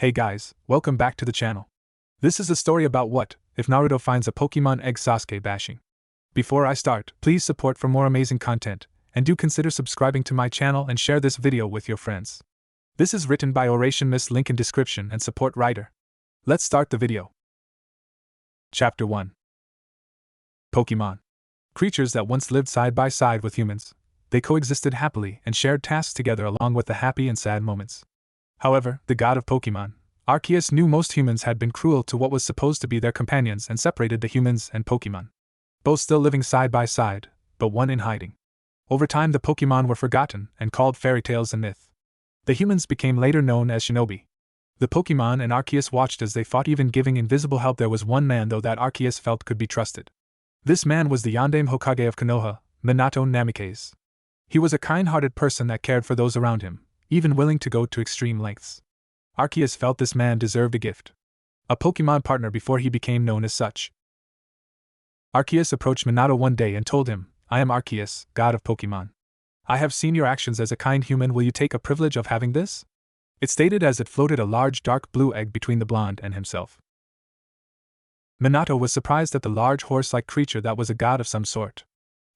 Hey guys, welcome back to the channel. This is a story about what if Naruto finds a Pokemon egg Sasuke bashing. Before I start, please support for more amazing content, and do consider subscribing to my channel and share this video with your friends. This is written by OracionMist, link in description and support writer. Let's start the video. Chapter 1. Pokemon. Creatures that once lived side by side with humans. They coexisted happily and shared tasks together along with the happy and sad moments. However, the god of Pokemon, Arceus, knew most humans had been cruel to what was supposed to be their companions and separated the humans and Pokemon. Both still living side by side, but one in hiding. Over time the Pokemon were forgotten and called fairy tales and myth. The humans became later known as shinobi. The Pokemon and Arceus watched as they fought, even giving invisible help. There was one man though that Arceus felt could be trusted. This man was the Yondaime Hokage of Konoha, Minato Namikaze. He was a kind-hearted person that cared for those around him, even willing to go to extreme lengths. Arceus felt this man deserved a gift. A Pokemon partner before he became known as such. Arceus approached Minato one day and told him, "I am Arceus, god of Pokemon. I have seen your actions as a kind human. Will you take a privilege of having this?" It stated as it floated a large dark blue egg between the blonde and himself. Minato was surprised at the large horse-like creature that was a god of some sort.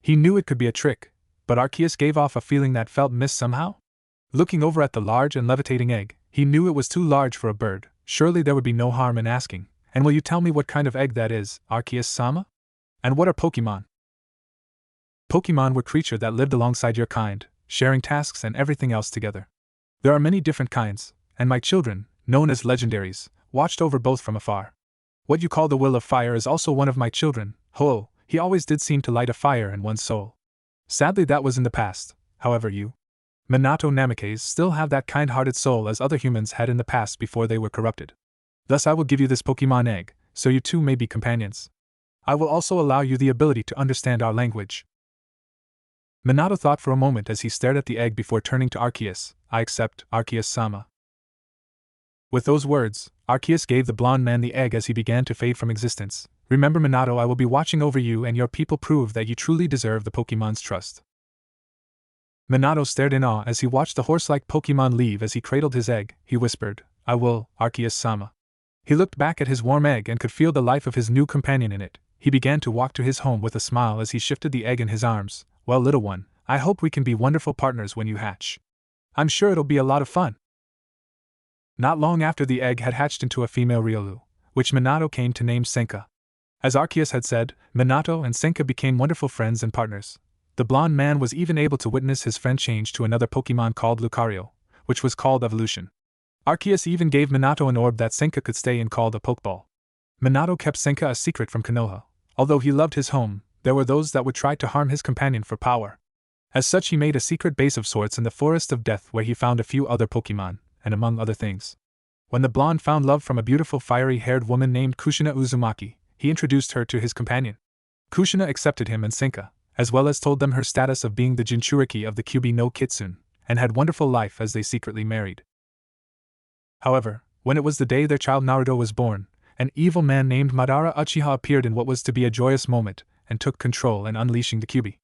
He knew it could be a trick, but Arceus gave off a feeling that felt missed somehow. Looking over at the large and levitating egg, he knew it was too large for a bird. Surely there would be no harm in asking, "And will you tell me what kind of egg that is, Arceus-sama? And what are Pokemon?" Pokemon were creatures that lived alongside your kind, sharing tasks and everything else together. There are many different kinds, and my children, known as legendaries, watched over both from afar. What you call the Will of Fire is also one of my children. Ho, he always did seem to light a fire in one's soul. Sadly that was in the past. However, you, Minato Namikaze, still have that kind-hearted soul as other humans had in the past before they were corrupted. Thus I will give you this Pokemon egg, so you two may be companions. I will also allow you the ability to understand our language. Minato thought for a moment as he stared at the egg before turning to Arceus. "I accept, Arceus-sama." With those words, Arceus gave the blonde man the egg as he began to fade from existence. "Remember, Minato, I will be watching over you and your people. Prove that you truly deserve the Pokemon's trust." Minato stared in awe as he watched the horse-like Pokemon leave. As he cradled his egg, he whispered, "I will, Arceus-sama." He looked back at his warm egg and could feel the life of his new companion in it. He began to walk to his home with a smile as he shifted the egg in his arms. "Well, little one, I hope we can be wonderful partners when you hatch. I'm sure it'll be a lot of fun." Not long after the egg had hatched into a female Riolu, which Minato came to name Senka. As Arceus had said, Minato and Senka became wonderful friends and partners. The blonde man was even able to witness his friend change to another Pokemon called Lucario, which was called Evolution. Arceus even gave Minato an orb that Senka could stay in called a Pokeball. Minato kept Senka a secret from Konoha. Although he loved his home, there were those that would try to harm his companion for power. As such, he made a secret base of sorts in the Forest of Death where he found a few other Pokemon, and among other things. When the blonde found love from a beautiful fiery-haired woman named Kushina Uzumaki, he introduced her to his companion. Kushina accepted him and Senka, as well as told them her status of being the Jinchuriki of the Kyuubi no Kitsune, and had wonderful life as they secretly married. However, when it was the day their child Naruto was born, an evil man named Madara Uchiha appeared in what was to be a joyous moment, and took control and unleashing the Kyuubi.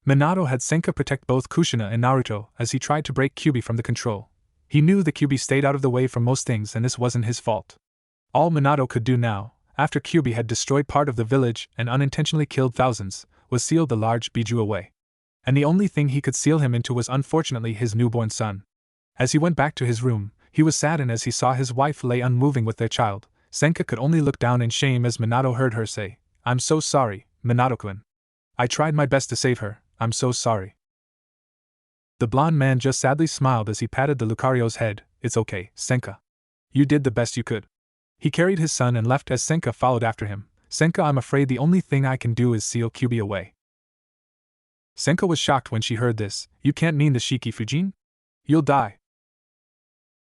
Minato had Senka protect both Kushina and Naruto as he tried to break Kyuubi from the control. He knew the Kyuubi stayed out of the way for most things and this wasn't his fault. All Minato could do now, after Kyuubi had destroyed part of the village and unintentionally killed thousands, was seal the large Biju away. And the only thing he could seal him into was unfortunately his newborn son. As he went back to his room, he was saddened as he saw his wife lay unmoving with their child. Senka could only look down in shame as Minato heard her say, "I'm so sorry, Minato-kun. I tried my best to save her, I'm so sorry." The blonde man just sadly smiled as he patted the Lucario's head. "It's okay, Senka. You did the best you could." He carried his son and left as Senka followed after him. "Senka, I'm afraid the only thing I can do is seal Kyuubi away." Senka was shocked when she heard this. "You can't mean the Shiki Fujin? You'll die."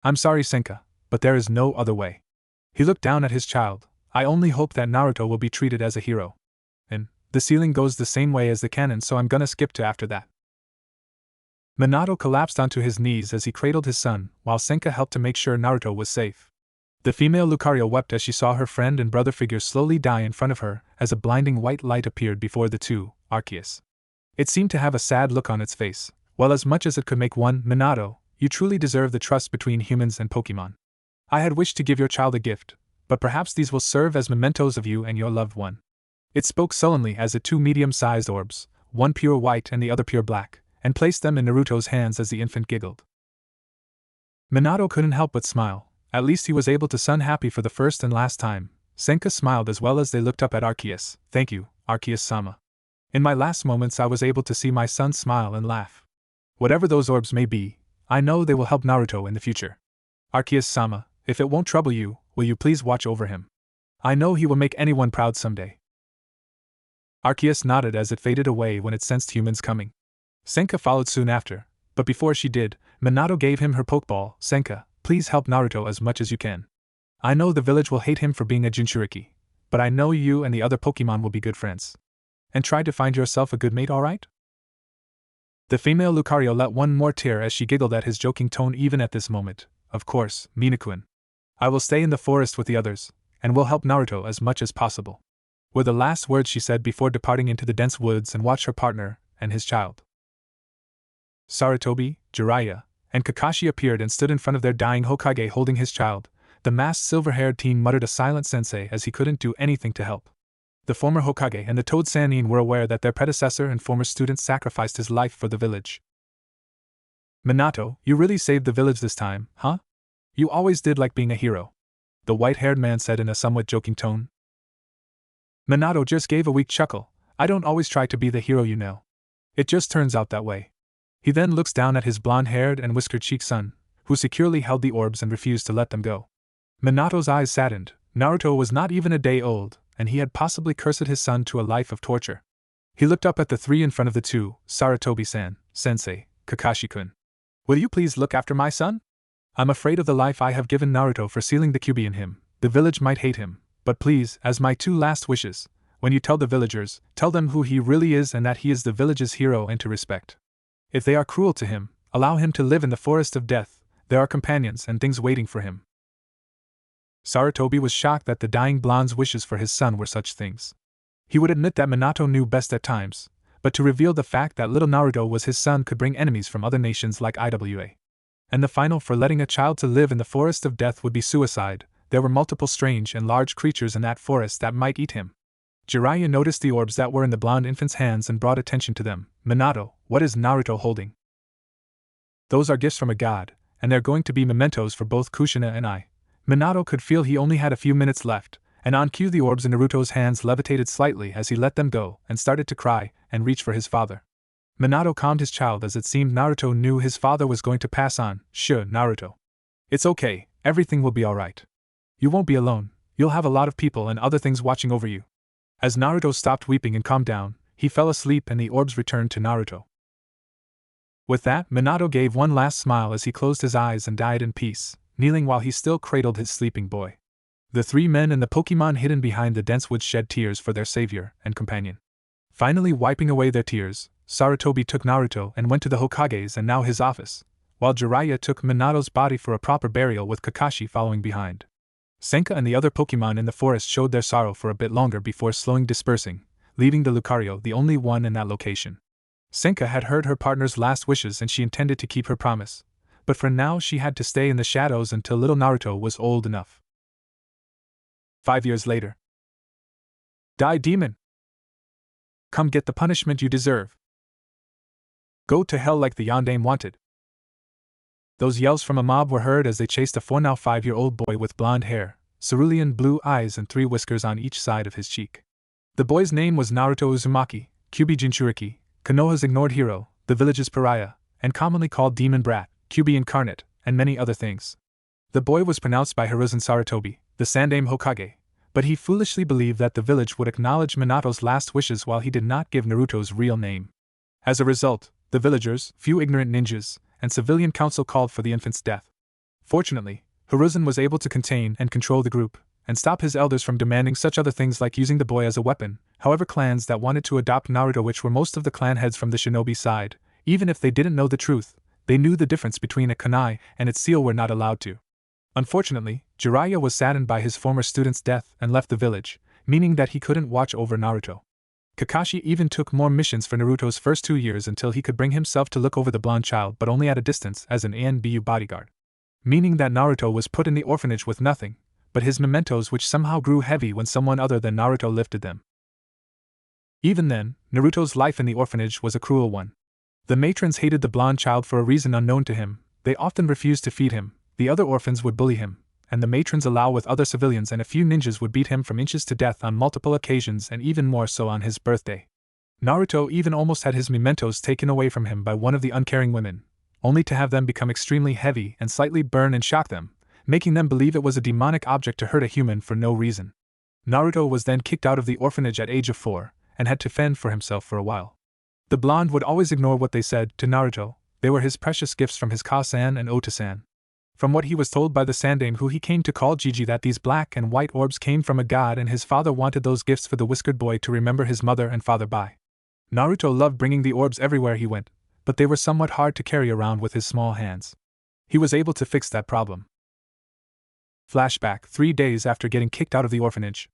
"I'm sorry, Senka, but there is no other way." He looked down at his child. "I only hope that Naruto will be treated as a hero. And the sealing goes the same way as the cannon, so I'm gonna skip to after that." Minato collapsed onto his knees as he cradled his son, while Senka helped to make sure Naruto was safe. The female Lucario wept as she saw her friend and brother figure slowly die in front of her as a blinding white light appeared before the two, Arceus. It seemed to have a sad look on its face. "Well, as much as it could make one, Minato, you truly deserve the trust between humans and Pokemon. I had wished to give your child a gift, but perhaps these will serve as mementos of you and your loved one. It spoke sullenly as it two medium-sized orbs, one pure white and the other pure black, and placed them in Naruto's hands as the infant giggled. Minato couldn't help but smile. At least he was able to son happy for the first and last time. Senka smiled as well as they looked up at Arceus. Thank you, Arceus-sama. In my last moments I was able to see my son smile and laugh. Whatever those orbs may be, I know they will help Naruto in the future. Arceus-sama, if it won't trouble you, will you please watch over him? I know he will make anyone proud someday. Arceus nodded as it faded away when it sensed humans coming. Senka followed soon after, but before she did, Minato gave him her Pokeball. Senka, please help Naruto as much as you can. I know the village will hate him for being a Jinchuriki, but I know you and the other Pokemon will be good friends. And try to find yourself a good mate, alright? The female Lucario let one more tear as she giggled at his joking tone even at this moment. Of course, Minakuin. I will stay in the forest with the others, and will help Naruto as much as possible, were the last words she said before departing into the dense woods and watched her partner and his child. Sarutobi, Jiraiya, and Kakashi appeared and stood in front of their dying Hokage holding his child. The masked silver-haired teen muttered a silent sensei as he couldn't do anything to help. The former Hokage and the Toad Sannin were aware that their predecessor and former student sacrificed his life for the village. Minato, you really saved the village this time, huh? You always did like being a hero, the white-haired man said in a somewhat joking tone. Minato just gave a weak chuckle. I don't always try to be the hero, you know. It just turns out that way. He then looks down at his blonde-haired and whiskered-cheeked son, who securely held the orbs and refused to let them go. Minato's eyes saddened. Naruto was not even a day old, and he had possibly cursed his son to a life of torture. He looked up at the three in front of the two, Sarutobi-san, Sensei, Kakashi-kun. Will you please look after my son? I'm afraid of the life I have given Naruto for sealing the Kyuubi in him. The village might hate him, but please, as my two last wishes, when you tell the villagers, tell them who he really is and that he is the village's hero and to respect. If they are cruel to him, allow him to live in the forest of death. There are companions and things waiting for him. Sarutobi was shocked that the dying blonde's wishes for his son were such things. He would admit that Minato knew best at times, but to reveal the fact that little Naruto was his son could bring enemies from other nations like IWA. And the final for letting a child to live in the forest of death would be suicide. There were multiple strange and large creatures in that forest that might eat him. Jiraiya noticed the orbs that were in the blonde infant's hands and brought attention to them. Minato, what is Naruto holding? Those are gifts from a god, and they're going to be mementos for both Kushina and I. Minato could feel he only had a few minutes left, and on cue the orbs in Naruto's hands levitated slightly as he let them go and started to cry and reach for his father. Minato calmed his child as it seemed Naruto knew his father was going to pass on. Sure, Naruto. It's okay, everything will be alright. You won't be alone, you'll have a lot of people and other things watching over you. As Naruto stopped weeping and calmed down, he fell asleep and the orbs returned to Naruto. With that, Minato gave one last smile as he closed his eyes and died in peace, kneeling while he still cradled his sleeping boy. The three men and the Pokemon hidden behind the dense woods shed tears for their savior and companion. Finally wiping away their tears, Sarutobi took Naruto and went to the Hokage's and now his office, while Jiraiya took Minato's body for a proper burial with Kakashi following behind. Senka and the other Pokemon in the forest showed their sorrow for a bit longer before slowly dispersing, leaving the Lucario the only one in that location. Senka had heard her partner's last wishes and she intended to keep her promise, but for now she had to stay in the shadows until little Naruto was old enough. 5 years later. Die, demon! Come get the punishment you deserve. Go to hell like the Yondaime wanted. Those yells from a mob were heard as they chased a now 5-year-old boy with blonde hair, cerulean blue eyes and 3 whiskers on each side of his cheek. The boy's name was Naruto Uzumaki, Kyuubi Jinchuriki, Konoha's ignored hero, the village's pariah, and commonly called Demon Brat, Kyuubi Incarnate, and many other things. The boy was pronounced by Hiruzen Sarutobi, the Sandaime Hokage, but he foolishly believed that the village would acknowledge Minato's last wishes while he did not give Naruto's real name. As a result, the villagers, few ignorant ninjas, and civilian council called for the infant's death. Fortunately, Hiruzen was able to contain and control the group, and stop his elders from demanding such other things like using the boy as a weapon. However, clans that wanted to adopt Naruto, which were most of the clan heads from the shinobi side, even if they didn't know the truth, they knew the difference between a kunai and its seal, were not allowed to. Unfortunately, Jiraiya was saddened by his former student's death and left the village, meaning that he couldn't watch over Naruto. Kakashi even took more missions for Naruto's first 2 years until he could bring himself to look over the blonde child, but only at a distance as an ANBU bodyguard. meaning that Naruto was put in the orphanage with nothing but his mementos, which somehow grew heavy when someone other than Naruto lifted them. Even then, Naruto's life in the orphanage was a cruel one. The matrons hated the blonde child for a reason unknown to him. They often refused to feed him, the other orphans would bully him, and the matrons along with other civilians and a few ninjas would beat him from inches to death on multiple occasions, and even more so on his birthday. Naruto even almost had his mementos taken away from him by one of the uncaring women, only to have them become extremely heavy and slightly burn and shock them, making them believe it was a demonic object to hurt a human for no reason. Naruto was then kicked out of the orphanage at age of 4, and had to fend for himself for a while. The blonde would always ignore what they said to Naruto. They were his precious gifts from his Ka-san and Ota-san. From what he was told by the Sandame who he came to call Gigi, that these black and white orbs came from a god, and his father wanted those gifts for the whiskered boy to remember his mother and father by. Naruto loved bringing the orbs everywhere he went, but they were somewhat hard to carry around with his small hands. He was able to fix that problem. Flashback 3 days after getting kicked out of the orphanage.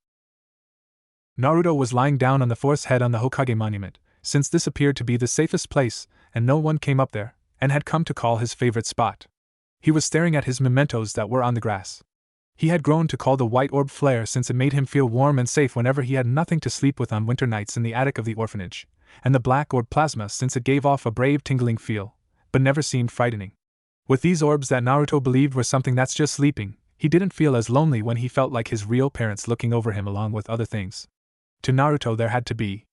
Naruto was lying down on the forest head on the Hokage monument, since this appeared to be the safest place, and no one came up there, and had come to call his favorite spot. He was staring at his mementos that were on the grass. He had grown to call the white orb flare since it made him feel warm and safe whenever he had nothing to sleep with on winter nights in the attic of the orphanage, and the black orb plasma since it gave off a brave tingling feel, but never seemed frightening. With these orbs that Naruto believed were something that's just sleeping, he didn't feel as lonely when he felt like his real parents looking over him along with other things. To Naruto there had to be.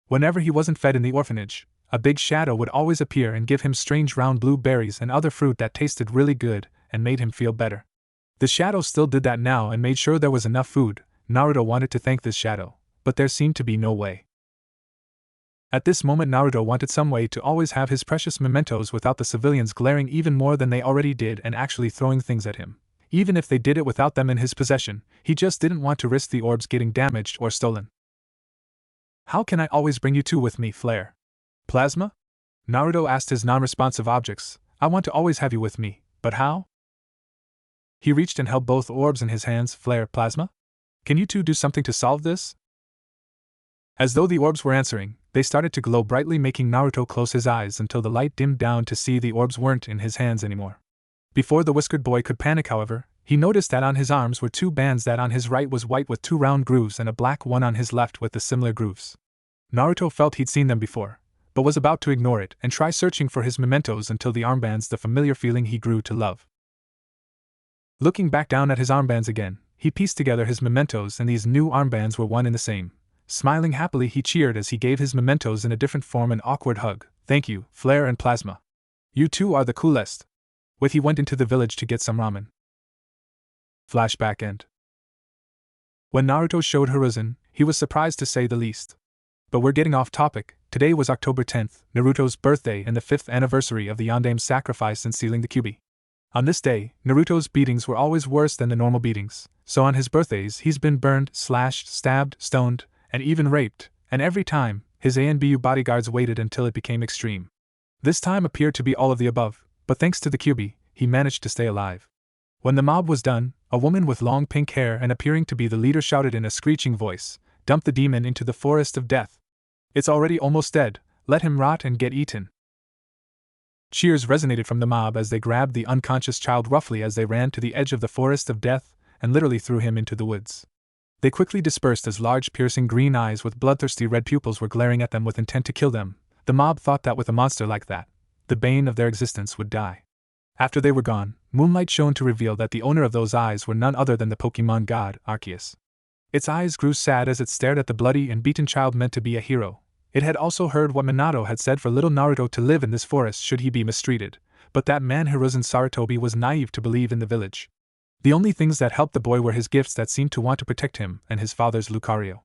Whenever he wasn't fed in the orphanage, a big shadow would always appear and give him strange round blue berries and other fruit that tasted really good and made him feel better. The shadow still did that now and made sure there was enough food. Naruto wanted to thank this shadow, but there seemed to be no way. At this moment Naruto wanted some way to always have his precious mementos without the civilians glaring even more than they already did and actually throwing things at him. Even if they did it without them in his possession, he just didn't want to risk the orbs getting damaged or stolen. How can I always bring you two with me, Flare? Plasma? Naruto asked his non-responsive objects. I want to always have you with me, but how? He reached and held both orbs in his hands. Flare, Plasma? Can you two do something to solve this? As though the orbs were answering, they started to glow brightly, making Naruto close his eyes until the light dimmed down to see the orbs weren't in his hands anymore. Before the whiskered boy could panic, however, he noticed that on his arms were 2 bands, that on his right was white with 2 round grooves and a black one on his left with the similar grooves. Naruto felt he'd seen them before, but was about to ignore it and try searching for his mementos until the armbands, the familiar feeling he grew to love. Looking back down at his armbands again, he pieced together his mementos, and these new armbands were one and the same. Smiling happily, he cheered as he gave his mementos in a different form an awkward hug. Thank you, Flare and Plasma. You two are the coolest. With he went into the village to get some ramen. Flashback end. When Naruto showed Hiruzen, he was surprised to say the least. But we're getting off topic. Today was October 10th, Naruto's birthday and the 5th anniversary of the Yandame's sacrifice and sealing the Kyuubi. On this day, Naruto's beatings were always worse than the normal beatings, so on his birthdays he's been burned, slashed, stabbed, stoned, and even raped, and every time, his ANBU bodyguards waited until it became extreme. This time appeared to be all of the above, but thanks to the Kyuubi, he managed to stay alive. When the mob was done, a woman with long pink hair and appearing to be the leader shouted in a screeching voice, "Dump the demon into the forest of death. It's already almost dead, let him rot and get eaten." Cheers resonated from the mob as they grabbed the unconscious child roughly as they ran to the edge of the forest of death and literally threw him into the woods. They quickly dispersed as large piercing green eyes with bloodthirsty red pupils were glaring at them with intent to kill them. The mob thought that with a monster like that, the bane of their existence would die. After they were gone, moonlight shone to reveal that the owner of those eyes were none other than the Pokemon god, Arceus. Its eyes grew sad as it stared at the bloody and beaten child meant to be a hero. It had also heard what Minato had said for little Naruto to live in this forest should he be mistreated, but that man Hiruzen Sarutobi was naive to believe in the village. The only things that helped the boy were his gifts that seemed to want to protect him and his father's Lucario.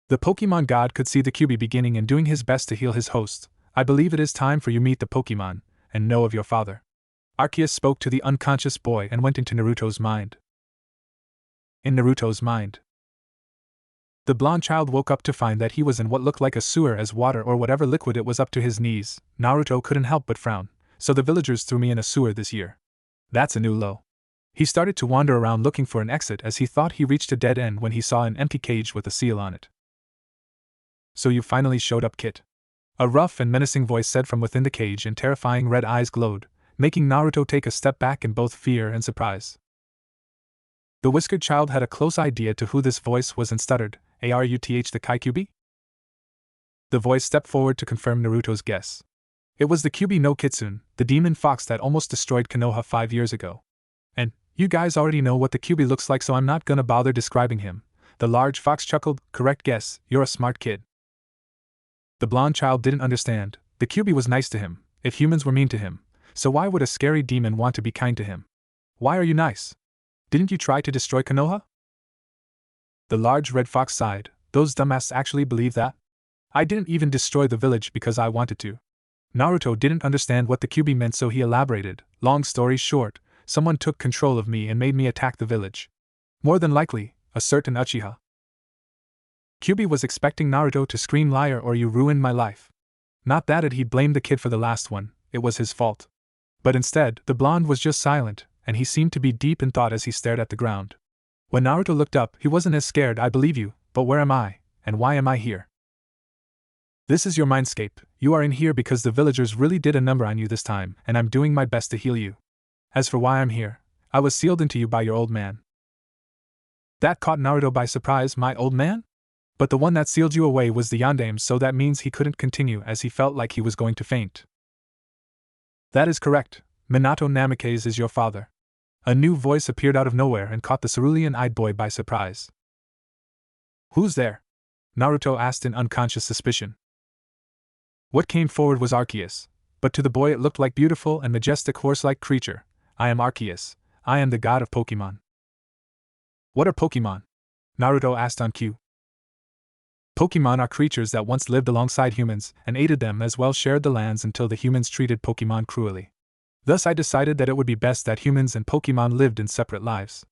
The Pokemon god could see the Kyuubi beginning and doing his best to heal his host. I believe it is time for you meet the Pokemon, and know of your father. Arceus spoke to the unconscious boy and went into Naruto's mind. In Naruto's mind. The blonde child woke up to find that he was in what looked like a sewer, as water or whatever liquid it was up to his knees. Naruto couldn't help but frown. So the villagers threw me in a sewer this year. That's a new low. He started to wander around looking for an exit as he thought he reached a dead end when he saw an empty cage with a seal on it. So you finally showed up, Kit. A rough and menacing voice said from within the cage, and terrifying red eyes glowed. making Naruto take a step back in both fear and surprise. The whiskered child had a close idea to who this voice was and stuttered, "Aruth the Kyubi?" The voice stepped forward to confirm Naruto's guess. It was the Kyubi no Kitsune, the demon fox that almost destroyed Konoha 5 years ago. And, you guys already know what the Kyubi looks like, so I'm not gonna bother describing him. The large fox chuckled, "Correct guess, you're a smart kid." The blonde child didn't understand. The Kyubi was nice to him, if humans were mean to him, so why would a scary demon want to be kind to him? "Why are you nice? Didn't you try to destroy Konoha?" The large red fox sighed. "Those dumbasses actually believe that? I didn't even destroy the village because I wanted to." Naruto didn't understand what the Kyubi meant, so he elaborated. "Long story short, someone took control of me and made me attack the village. More than likely, a certain Uchiha." Kyubi was expecting Naruto to scream, "Liar, or you ruined my life." Not that he'd blamed the kid for the last one, it was his fault. But instead, the blonde was just silent, and he seemed to be deep in thought as he stared at the ground. When Naruto looked up, he wasn't as scared. "I believe you, but where am I, and why am I here?" "This is your mindscape. You are in here because the villagers really did a number on you this time, and I'm doing my best to heal you. As for why I'm here, I was sealed into you by your old man." That caught Naruto by surprise. "My old man? But the one that sealed you away was the Yondaime, so that means he couldn't continue, as he felt like he was going to faint." "That is correct. Minato Namikaze is your father." A new voice appeared out of nowhere and caught the cerulean-eyed boy by surprise. "Who's there?" Naruto asked in unconscious suspicion. What came forward was Arceus, but to the boy it looked like beautiful and majestic horse-like creature. "I am Arceus. I am the god of Pokemon." "What are Pokemon?" Naruto asked on cue. Pokemon are creatures that once lived alongside humans and aided them, as well shared the lands until the humans treated Pokemon cruelly. Thus I decided that it would be best that humans and Pokemon lived in separate lives.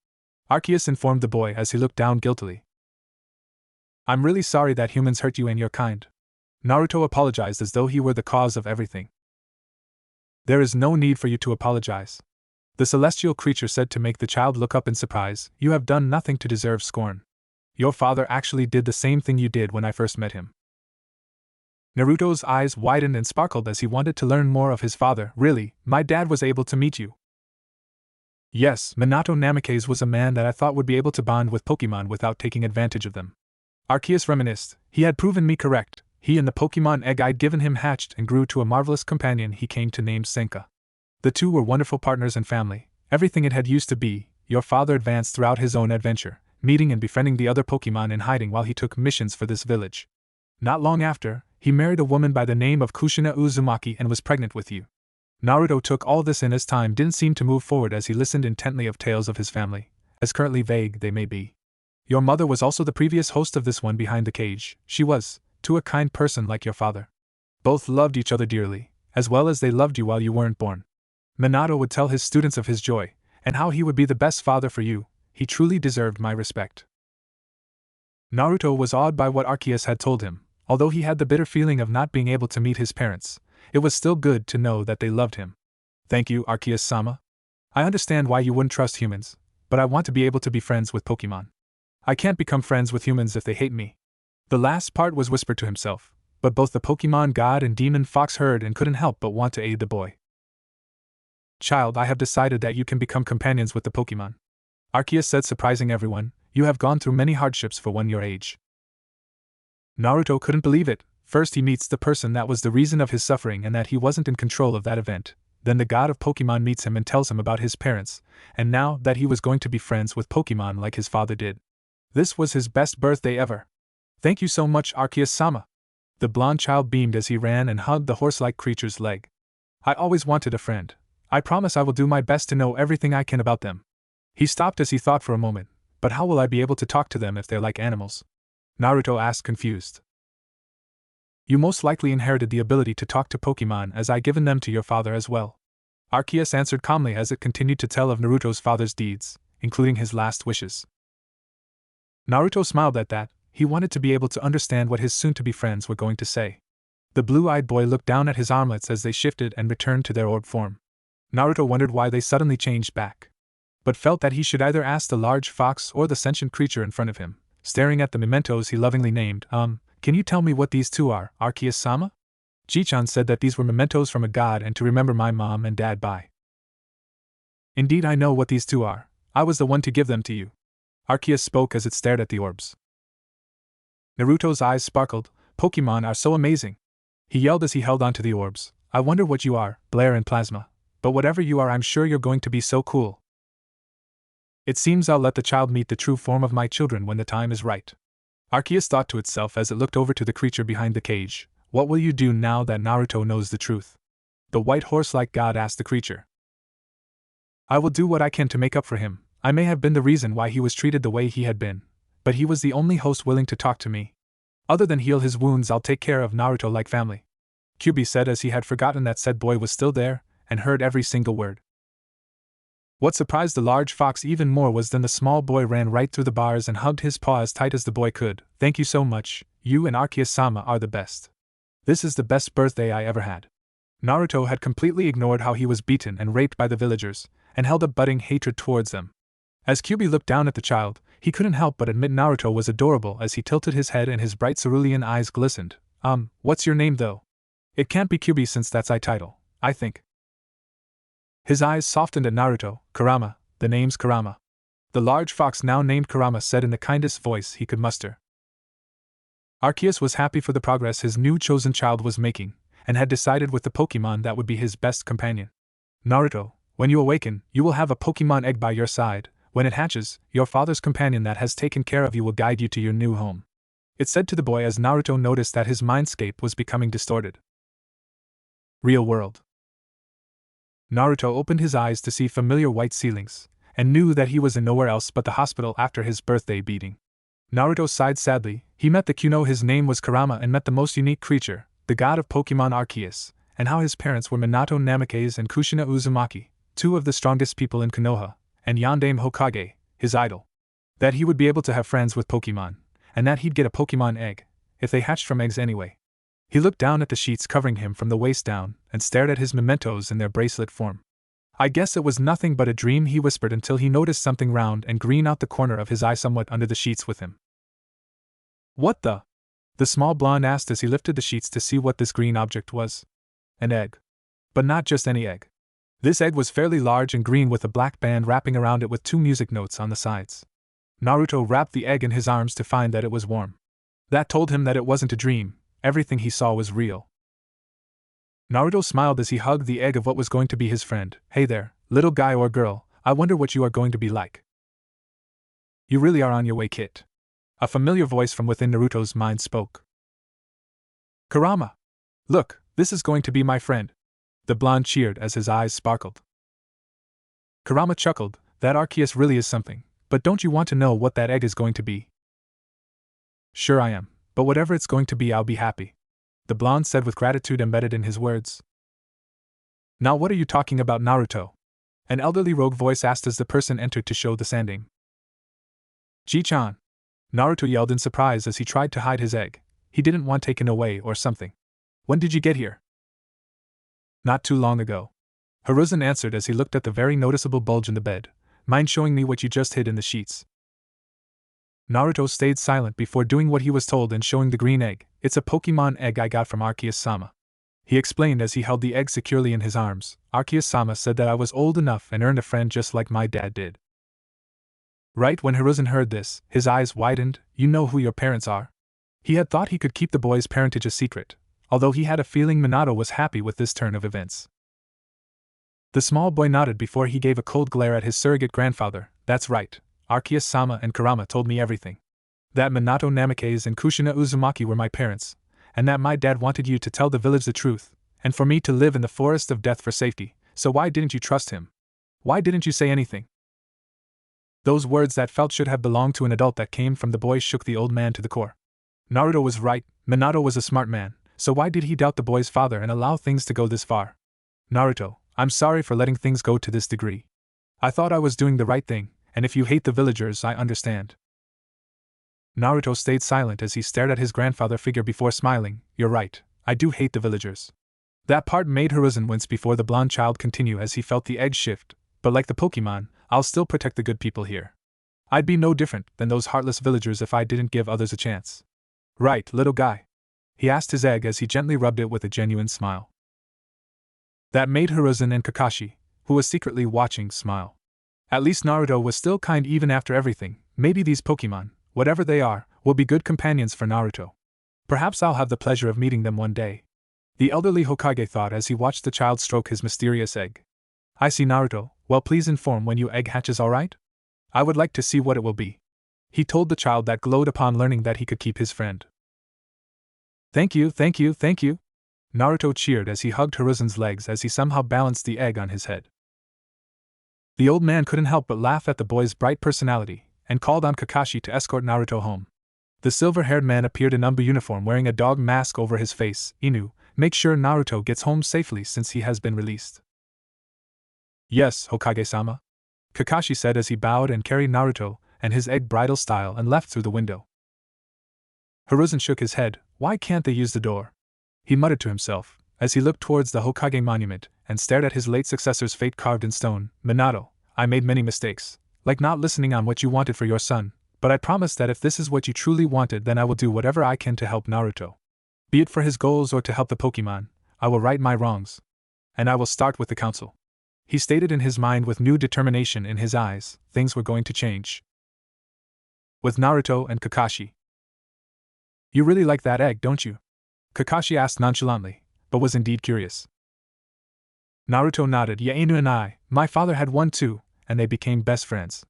Arceus informed the boy as he looked down guiltily. "I'm really sorry that humans hurt you and your kind." Naruto apologized as though he were the cause of everything. "There is no need for you to apologize," the celestial creature said to make the child look up in surprise. "You have done nothing to deserve scorn. Your father actually did the same thing you did when I first met him." Naruto's eyes widened and sparkled as he wanted to learn more of his father. "Really, my dad was able to meet you?" "Yes, Minato Namikaze was a man that I thought would be able to bond with Pokemon without taking advantage of them." Arceus reminisced. "He had proven me correct. He and the Pokemon egg I'd given him hatched and grew to a marvelous companion he came to name Senka. The two were wonderful partners and family, everything it had used to be." Your father advanced throughout his own adventure, meeting and befriending the other Pokemon in hiding while he took missions for this village. Not long after, he married a woman by the name of Kushina Uzumaki and was pregnant with you. Naruto took all this in as time didn't seem to move forward as he listened intently of tales of his family, as currently vague they may be. Your mother was also the previous host of this one behind the cage. She was, to a kind person like your father. Both loved each other dearly, as well as they loved you while you weren't born. Minato would tell his students of his joy, and how he would be the best father for you. He truly deserved my respect." Naruto was awed by what Arceus had told him. Although he had the bitter feeling of not being able to meet his parents, it was still good to know that they loved him. "Thank you, Arceus-sama. I understand why you wouldn't trust humans, but I want to be able to be friends with Pokemon. I can't become friends with humans if they hate me." The last part was whispered to himself, but both the Pokemon god and demon fox heard and couldn't help but want to aid the boy. "Child, I have decided that you can become companions with the Pokemon," Arceus said, surprising everyone. "You have gone through many hardships for one your age." Naruto couldn't believe it. First he meets the person that was the reason of his suffering and that he wasn't in control of that event. Then the god of Pokemon meets him and tells him about his parents, and now that he was going to be friends with Pokemon like his father did. This was his best birthday ever. "Thank you so much, Arceus-sama." The blonde child beamed as he ran and hugged the horse-like creature's leg. "I always wanted a friend. I promise I will do my best to know everything I can about them." He stopped as he thought for a moment. "But how will I be able to talk to them if they're like animals?" Naruto asked, confused. "You most likely inherited the ability to talk to Pokemon, as I given them to your father as well," Arceus answered calmly as it continued to tell of Naruto's father's deeds, including his last wishes. Naruto smiled at that. He wanted to be able to understand what his soon-to-be friends were going to say. The blue-eyed boy looked down at his armlets as they shifted and returned to their orb form. Naruto wondered why they suddenly changed back, but felt that he should either ask the large fox or the sentient creature in front of him. Staring at the mementos he lovingly named, "Can you tell me what these two are, Arceus-sama?" Ji-chan said that these were mementos from a god and to remember my mom and dad by. Indeed, I know what these two are. I was the one to give them to you. Arceus spoke as it stared at the orbs. Naruto's eyes sparkled. Pokemon are so amazing. He yelled as he held onto the orbs. I wonder what you are, Blair and Plasma. But whatever you are, I'm sure you're going to be so cool. It seems I'll let the child meet the true form of my children when the time is right. Arceus thought to itself as it looked over to the creature behind the cage. What will you do now that Naruto knows the truth? The white horse-like god asked the creature. I will do what I can to make up for him. I may have been the reason why he was treated the way he had been, but he was the only host willing to talk to me. Other than heal his wounds, I'll take care of Naruto like family. Kyuubi said as he had forgotten that said boy was still there, and heard every single word. What surprised the large fox even more was then the small boy ran right through the bars and hugged his paw as tight as the boy could. Thank you so much, you and Arceus-sama are the best. This is the best birthday I ever had. Naruto had completely ignored how he was beaten and raped by the villagers, and held up budding hatred towards them. As Kyuubi looked down at the child, he couldn't help but admit Naruto was adorable as he tilted his head and his bright cerulean eyes glistened. What's your name though? It can't be Kyuubi since that's my title, I think. His eyes softened at Naruto. Kurama, the name's Kurama. The large fox now named Kurama said in the kindest voice he could muster. Arceus was happy for the progress his new chosen child was making, and had decided with the Pokemon that would be his best companion. Naruto, when you awaken, you will have a Pokemon egg by your side. When it hatches, your father's companion that has taken care of you will guide you to your new home. It said to the boy as Naruto noticed that his mindscape was becoming distorted. Real world. Naruto opened his eyes to see familiar white ceilings, and knew that he was in nowhere else but the hospital after his birthday beating. Naruto sighed sadly. He met the Kuno, his name was Kurama, and met the most unique creature, the god of Pokemon Arceus, and how his parents were Minato Namikaze and Kushina Uzumaki, two of the strongest people in Konoha, and Yondaime Hokage, his idol. That he would be able to have friends with Pokemon, and that he'd get a Pokemon egg, if they hatched from eggs anyway. He looked down at the sheets covering him from the waist down, and stared at his mementos in their bracelet form. I guess it was nothing but a dream, he whispered until he noticed something round and green out the corner of his eye somewhat under the sheets with him. What the? The small blonde asked as he lifted the sheets to see what this green object was. An egg. But not just any egg. This egg was fairly large and green with a black band wrapping around it with 2 music notes on the sides. Naruto wrapped the egg in his arms to find that it was warm. That told him that it wasn't a dream, everything he saw was real. Naruto smiled as he hugged the egg of what was going to be his friend. Hey there, little guy or girl, I wonder what you are going to be like. You really are on your way, kid. A familiar voice from within Naruto's mind spoke. Kurama! Look, this is going to be my friend. The blonde cheered as his eyes sparkled. Kurama chuckled. That Arceus really is something, but don't you want to know what that egg is going to be? Sure I am, but whatever it's going to be, I'll be happy. The blonde said with gratitude embedded in his words. Now what are you talking about, Naruto? An elderly rogue voice asked as the person entered to show the sanding. Ji-chan! Naruto yelled in surprise as he tried to hide his egg. He didn't want taken away or something. When did you get here? Not too long ago. Hiruzen answered as he looked at the very noticeable bulge in the bed. Mind showing me what you just hid in the sheets? Naruto stayed silent before doing what he was told and showing the green egg. It's a Pokemon egg I got from Arceus-sama. He explained as he held the egg securely in his arms. Arceus-sama said that I was old enough and earned a friend just like my dad did. Right when Hiruzen heard this, his eyes widened. You know who your parents are? He had thought he could keep the boy's parentage a secret, although he had a feeling Minato was happy with this turn of events. The small boy nodded before he gave a cold glare at his surrogate grandfather. That's right, Arceus-sama and Kurama told me everything. That Minato Namikaze and Kushina Uzumaki were my parents, and that my dad wanted you to tell the village the truth, and for me to live in the forest of death for safety, so why didn't you trust him? Why didn't you say anything? Those words that felt should have belonged to an adult that came from the boy shook the old man to the core. Naruto was right, Minato was a smart man, so why did he doubt the boy's father and allow things to go this far? Naruto, I'm sorry for letting things go to this degree. I thought I was doing the right thing, and if you hate the villagers, I understand. Naruto stayed silent as he stared at his grandfather figure before smiling. You're right, I do hate the villagers. That part made Hiruzen wince before the blonde child continued as he felt the egg shift, but like the Pokemon, I'll still protect the good people here. I'd be no different than those heartless villagers if I didn't give others a chance. Right, little guy? He asked his egg as he gently rubbed it with a genuine smile. That made Hiruzen and Kakashi, who was secretly watching, smile. At least Naruto was still kind even after everything. Maybe these Pokemon, whatever they are, will be good companions for Naruto. Perhaps I'll have the pleasure of meeting them one day. The elderly Hokage thought as he watched the child stroke his mysterious egg. I see, Naruto. Well, please inform when your egg hatches, alright? I would like to see what it will be. He told the child that glowed upon learning that he could keep his friend. Thank you, thank you, thank you. Naruto cheered as he hugged Hiruzen's legs as he somehow balanced the egg on his head. The old man couldn't help but laugh at the boy's bright personality, and called on Kakashi to escort Naruto home. The silver-haired man appeared in Umbu uniform wearing a dog mask over his face. Inu, make sure Naruto gets home safely since he has been released. Yes, Hokage-sama. Kakashi said as he bowed and carried Naruto and his egg bridal style and left through the window. Hiruzen shook his head. Why can't they use the door? He muttered to himself, as he looked towards the Hokage monument and stared at his late successor's fate carved in stone. Minato, I made many mistakes, like not listening on what you wanted for your son, but I promise that if this is what you truly wanted, then I will do whatever I can to help Naruto. Be it for his goals or to help the Pokemon, I will right my wrongs. And I will start with the council. He stated in his mind with new determination in his eyes. Things were going to change. With Naruto and Kakashi. You really like that egg, don't you? Kakashi asked nonchalantly, but was indeed curious. Naruto nodded. Yeah, Inu and my father had one too, and they became best friends.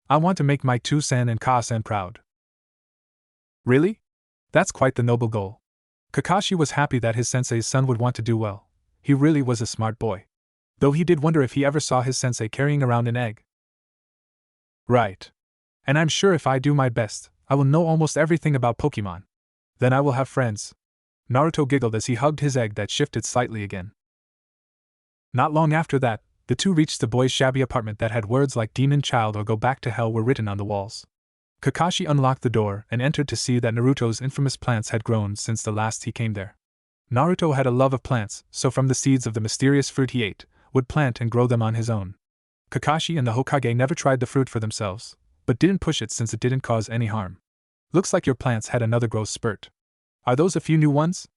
I want to make my two-san and Ka-san proud. Really? That's quite the noble goal. Kakashi was happy that his sensei's son would want to do well. He really was a smart boy. Though he did wonder if he ever saw his sensei carrying around an egg. Right. And I'm sure if I do my best, I will know almost everything about Pokemon. Then I will have friends. Naruto giggled as he hugged his egg that shifted slightly again. Not long after that, the two reached the boy's shabby apartment that had words like demon child or go back to hell were written on the walls. Kakashi unlocked the door and entered to see that Naruto's infamous plants had grown since the last he came there. Naruto had a love of plants, so from the seeds of the mysterious fruit he ate, would plant and grow them on his own. Kakashi and the Hokage never tried the fruit for themselves, but didn't push it since it didn't cause any harm. Looks like your plants had another growth spurt. Are those a few new ones?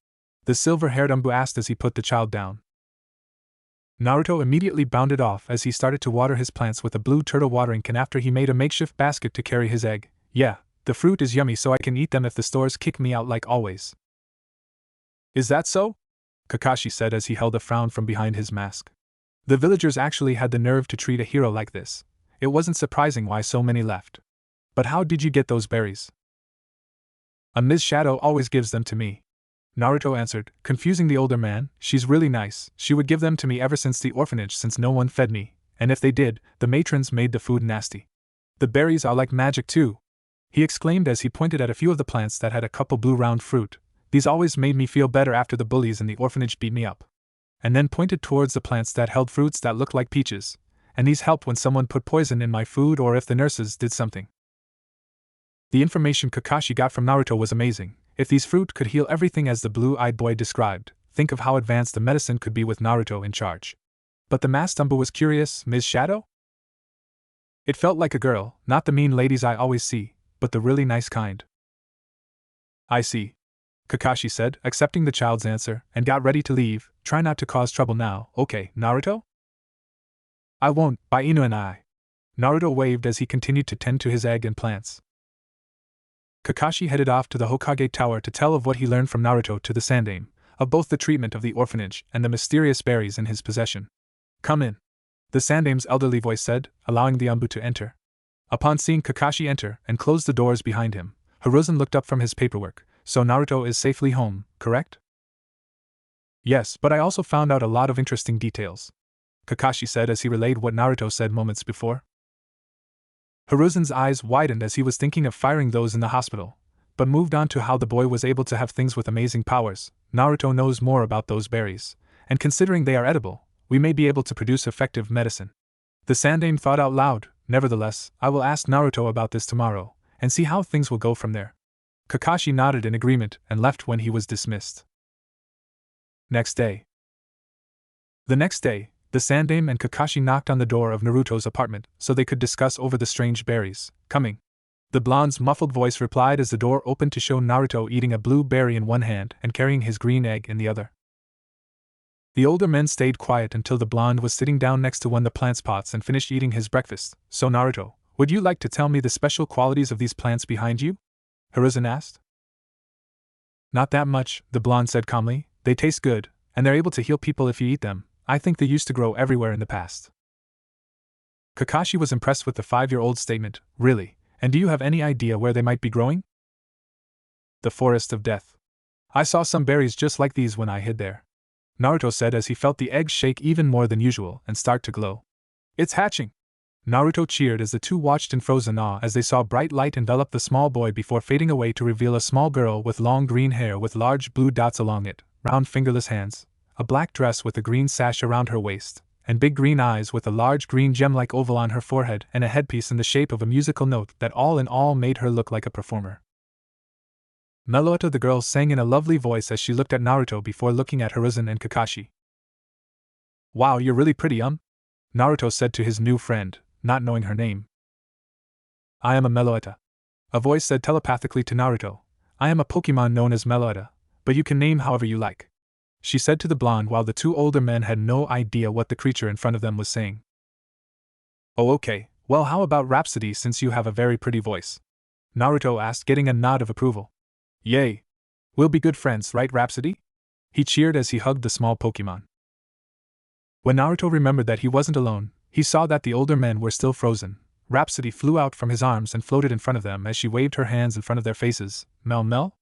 The silver-haired Umbu asked as he put the child down. Naruto immediately bounded off as he started to water his plants with a blue turtle watering can after he made a makeshift basket to carry his egg. Yeah, the fruit is yummy so I can eat them if the stores kick me out like always. Is that so? Kakashi said as he held a frown from behind his mask. The villagers actually had the nerve to treat a hero like this. It wasn't surprising why so many left. But how did you get those berries? A Ms. Shadow always gives them to me. Naruto answered, confusing the older man. She's really nice. She would give them to me ever since the orphanage since no one fed me, and if they did, the matrons made the food nasty. The berries are like magic too, he exclaimed as he pointed at a few of the plants that had a couple blue round fruit. These always made me feel better after the bullies in the orphanage beat me up. And then pointed towards the plants that held fruits that looked like peaches, and these helped when someone put poison in my food or if the nurses did something. The information Kakashi got from Naruto was amazing. If these fruit could heal everything as the blue-eyed boy described, think of how advanced the medicine could be with Naruto in charge. But the masked Umbu was curious. Ms. Shadow? It felt like a girl, not the mean ladies I always see, but the really nice kind. I see, Kakashi said, accepting the child's answer, and got ready to leave. Try not to cause trouble now, okay, Naruto? I won't, by Inu and I. Naruto waved as he continued to tend to his egg and plants. Kakashi headed off to the Hokage Tower to tell of what he learned from Naruto to the Sandaime, of both the treatment of the orphanage and the mysterious berries in his possession. Come in, the Sandaime's elderly voice said, allowing the Umbu to enter. Upon seeing Kakashi enter and close the doors behind him, Hiruzen looked up from his paperwork. So Naruto is safely home, correct? Yes, but I also found out a lot of interesting details, Kakashi said as he relayed what Naruto said moments before. Hiruzen's eyes widened as he was thinking of firing those in the hospital, but moved on to how the boy was able to have things with amazing powers. Naruto knows more about those berries, and considering they are edible, we may be able to produce effective medicine. The Sandaime thought out loud. Nevertheless, I will ask Naruto about this tomorrow, and see how things will go from there. Kakashi nodded in agreement and left when he was dismissed. Next day. The next day, the Sandaime and Kakashi knocked on the door of Naruto's apartment so they could discuss over the strange berries. Coming. The blonde's muffled voice replied as the door opened to show Naruto eating a blue berry in one hand and carrying his green egg in the other. The older men stayed quiet until the blonde was sitting down next to one of the plant pots and finished eating his breakfast. So Naruto, would you like to tell me the special qualities of these plants behind you? Hiruzen asked. Not that much, the blonde said calmly. They taste good, and they're able to heal people if you eat them. I think they used to grow everywhere in the past. Kakashi was impressed with the 5-year-old's statement. Really? And do you have any idea where they might be growing? The Forest of Death. I saw some berries just like these when I hid there, Naruto said as he felt the eggs shake even more than usual and start to glow. It's hatching! Naruto cheered as the two watched in frozen awe as they saw bright light envelop the small boy before fading away to reveal a small girl with long green hair with large blue dots along it, round fingerless hands, a black dress with a green sash around her waist, and big green eyes with a large green gem-like oval on her forehead and a headpiece in the shape of a musical note that all in all made her look like a performer. Meloetta the girl sang in a lovely voice as she looked at Naruto before looking at Hiruzen and Kakashi. Wow, you're really pretty, Naruto said to his new friend, not knowing her name. I am a Meloetta. A voice said telepathically to Naruto. I am a Pokemon known as Meloetta, but you can name however you like, she said to the blonde while the two older men had no idea what the creature in front of them was saying. Oh okay, well how about Rhapsody since you have a very pretty voice? Naruto asked, getting a nod of approval. Yay! We'll be good friends, right Rhapsody? He cheered as he hugged the small Pokemon. When Naruto remembered that he wasn't alone, he saw that the older men were still frozen. Rhapsody flew out from his arms and floated in front of them as she waved her hands in front of their faces. Mel?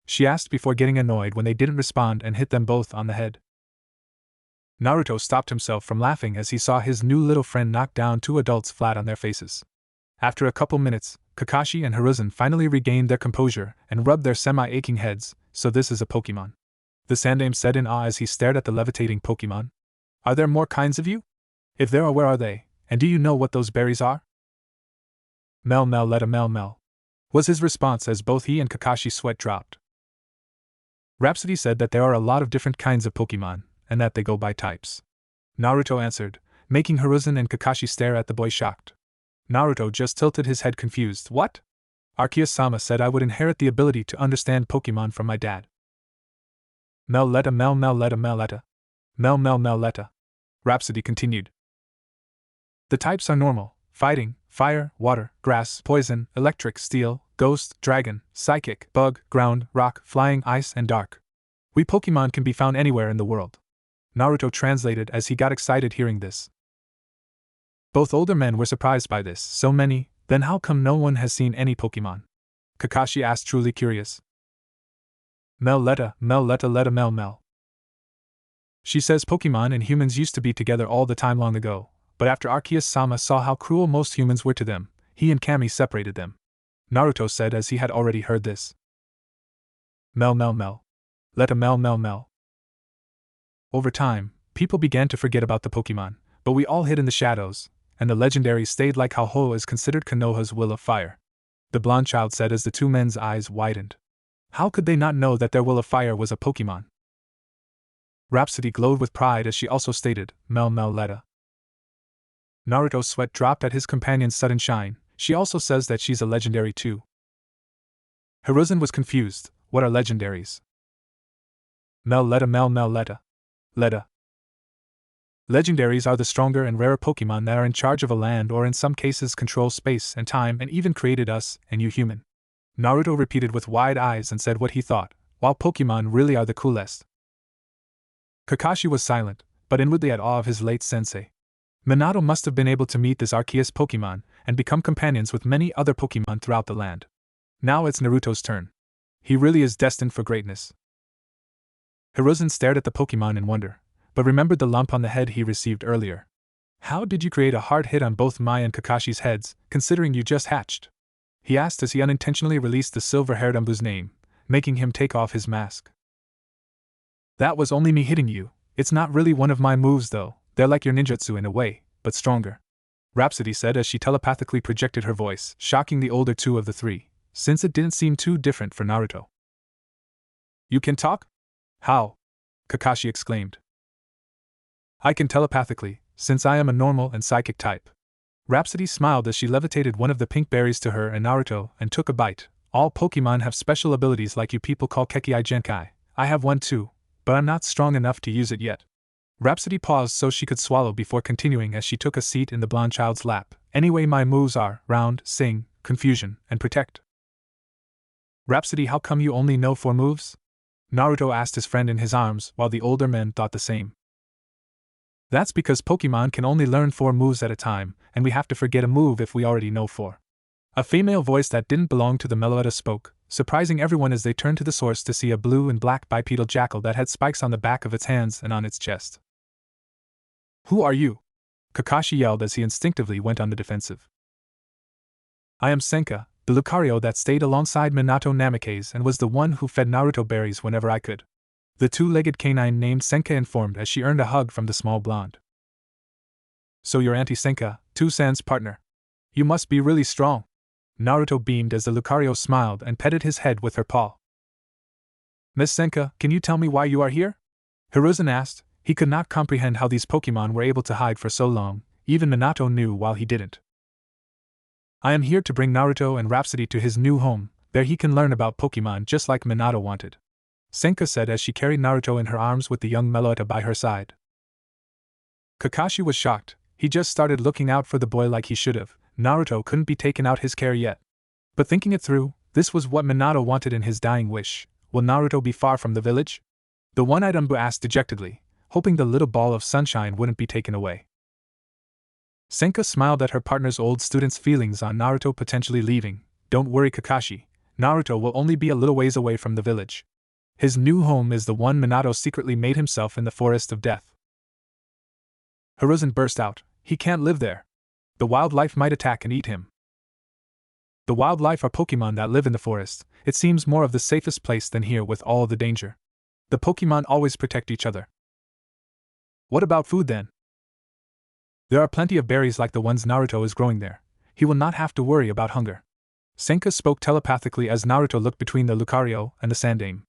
She asked before getting annoyed when they didn't respond and hit them both on the head. Naruto stopped himself from laughing as he saw his new little friend knock down two adults flat on their faces. After a couple minutes, Kakashi and Hiruzen finally regained their composure and rubbed their semi-aching heads. So this is a Pokemon? The Sandaime said in awe as he stared at the levitating Pokemon. Are there more kinds of you? If there are, where are they, and do you know what those berries are? Let a mel, was his response as both he and Kakashi's sweat dropped. Rhapsody said that there are a lot of different kinds of Pokemon, and that they go by types. Naruto answered, making Hiruzen and Kakashi stare at the boy shocked. Naruto just tilted his head confused. What? Arceus-sama said I would inherit the ability to understand Pokemon from my dad. Meloetta. Rhapsody continued. The types are normal, fighting, fire, water, grass, poison, electric, steel, ghost, dragon, psychic, bug, ground, rock, flying, ice, and dark. We Pokemon can be found anywhere in the world. Naruto translated as he got excited hearing this. Both older men were surprised by this. So many, then how come no one has seen any Pokemon? Kakashi asked, truly curious. Meloetta. She says Pokemon and humans used to be together all the time long ago, but after Arceus-sama saw how cruel most humans were to them, he and Kami separated them. Naruto said as he had already heard this. Let a mel. Over time, people began to forget about the Pokemon, but we all hid in the shadows, and the legendaries stayed like how Ho is considered Konoha's will of fire. The blonde child said as the two men's eyes widened. How could they not know that their will of fire was a Pokemon? Rhapsody glowed with pride as she also stated, Meloetta. Naruto's sweat dropped at his companion's sudden shine. She also says that she's a legendary too. Hiruzen was confused. What are legendaries? Meloetta. Legendaries are the stronger and rarer Pokemon that are in charge of a land or in some cases control space and time and even created us and you human. Naruto repeated with wide eyes and said what he thought, while Pokemon really are the coolest. Kakashi was silent, but inwardly at awe of his late sensei. Minato must have been able to meet this Arceus Pokemon and become companions with many other Pokemon throughout the land. Now it's Naruto's turn. He really is destined for greatness. Hiruzen stared at the Pokemon in wonder, but remembered the lump on the head he received earlier. How did you create a hard hit on both Mai and Kakashi's heads, considering you just hatched? He asked as he unintentionally released the silver-haired Umbu's name, making him take off his mask. That was only me hitting you. It's not really one of my moves though, they're like your ninjutsu in a way, but stronger. Rhapsody said as she telepathically projected her voice, shocking the older two of the three, since it didn't seem too different for Naruto. You can talk? How? Kakashi exclaimed. I can telepathically, since I am a normal and psychic type. Rhapsody smiled as she levitated one of the pink berries to her and Naruto and took a bite. All Pokemon have special abilities like you people call Kekkei Genkai. I have one too, but I'm not strong enough to use it yet. Rhapsody paused so she could swallow before continuing as she took a seat in the blonde child's lap. Anyway, my moves are round, sing, confusion, and protect. Rhapsody, how come you only know 4 moves? Naruto asked his friend in his arms, while the older men thought the same. That's because Pokemon can only learn 4 moves at a time, and we have to forget a move if we already know 4. A female voice that didn't belong to the Meloetta spoke, surprising everyone as they turned to the source to see a blue and black bipedal jackal that had spikes on the back of its hands and on its chest. Who are you? Kakashi yelled as he instinctively went on the defensive. I am Senka, the Lucario that stayed alongside Minato Namikaze and was the one who fed Naruto berries whenever I could. The 2-legged canine named Senka informed as she earned a hug from the small blonde. So you're Auntie Senka, 2-San's partner. You must be really strong. Naruto beamed as the Lucario smiled and petted his head with her paw. Miss Senka, can you tell me why you are here? Hiruzen asked. He could not comprehend how these Pokemon were able to hide for so long. Even Minato knew while he didn't. I am here to bring Naruto and Rhapsody to his new home. There he can learn about Pokemon just like Minato wanted, Senka said as she carried Naruto in her arms with the young Meloetta by her side. Kakashi was shocked. He just started looking out for the boy like he should have. Naruto couldn't be taken out his care yet. But thinking it through, this was what Minato wanted in his dying wish. Will Naruto be far from the village? The one-eyed Umbu asked dejectedly, hoping the little ball of sunshine wouldn't be taken away. Senka smiled at her partner's old student's feelings on Naruto potentially leaving. Don't worry, Kakashi. Naruto will only be a little ways away from the village. His new home is the one Minato secretly made himself in the Forest of Death. Hiruzen burst out. He can't live there. The wildlife might attack and eat him. The wildlife are Pokemon that live in the forest. It seems more of the safest place than here with all the danger. The Pokemon always protect each other. What about food then? There are plenty of berries like the ones Naruto is growing there. He will not have to worry about hunger. Senka spoke telepathically as Naruto looked between the Lucario and the Sandame.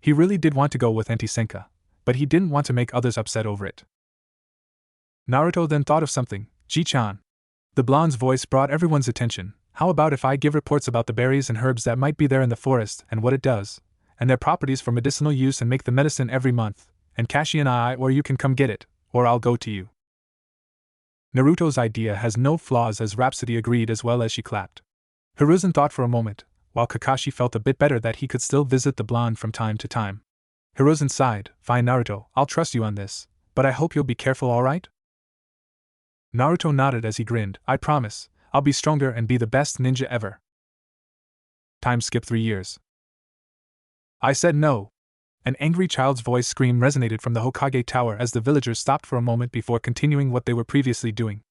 He really did want to go with Auntie Senka, but he didn't want to make others upset over it. Naruto then thought of something. Ji-chan. The blonde's voice brought everyone's attention. How about if I give reports about the berries and herbs that might be there in the forest and what it does, and their properties for medicinal use and make the medicine every month, and Kashi and I, or you can come get it, or I'll go to you. Naruto's idea has no flaws, as Rhapsody agreed as well as she clapped. Hiruzen thought for a moment, while Kakashi felt a bit better that he could still visit the blonde from time to time. Hiruzen sighed. Fine, Naruto, I'll trust you on this, but I hope you'll be careful, alright? Naruto nodded as he grinned. I promise, I'll be stronger and be the best ninja ever. Time skipped 3 years. I said no. An angry child's voice scream resonated from the Hokage Tower as the villagers stopped for a moment before continuing what they were previously doing.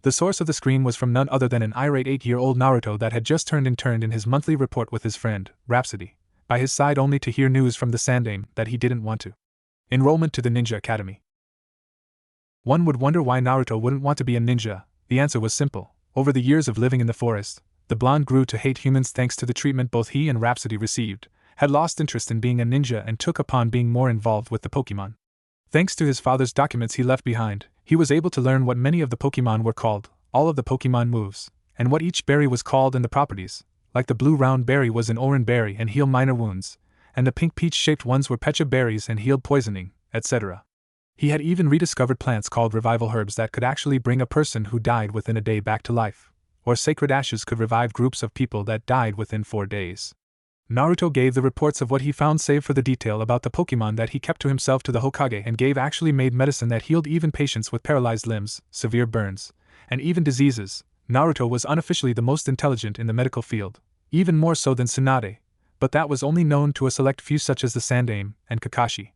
The source of the scream was from none other than an irate 8-year-old Naruto that had just turned in his monthly report with his friend, Rhapsody, by his side only to hear news from the Sandame that he didn't want to. Enrollment to the Ninja Academy. One would wonder why Naruto wouldn't want to be a ninja. The answer was simple. Over the years of living in the forest, the blonde grew to hate humans thanks to the treatment both he and Rhapsody received, had lost interest in being a ninja and took upon being more involved with the Pokemon. Thanks to his father's documents he left behind, he was able to learn what many of the Pokemon were called, all of the Pokemon moves, and what each berry was called and the properties, like the blue round berry was an Oran berry and heal minor wounds, and the pink peach-shaped ones were Pecha berries and healed poisoning, etc. He had even rediscovered plants called revival herbs that could actually bring a person who died within a day back to life, or sacred ashes could revive groups of people that died within 4 days. Naruto gave the reports of what he found save for the detail about the Pokemon that he kept to himself to the Hokage and gave actually made medicine that healed even patients with paralyzed limbs, severe burns, and even diseases. Naruto was unofficially the most intelligent in the medical field, even more so than Tsunade, but that was only known to a select few such as the Sandame and Kakashi.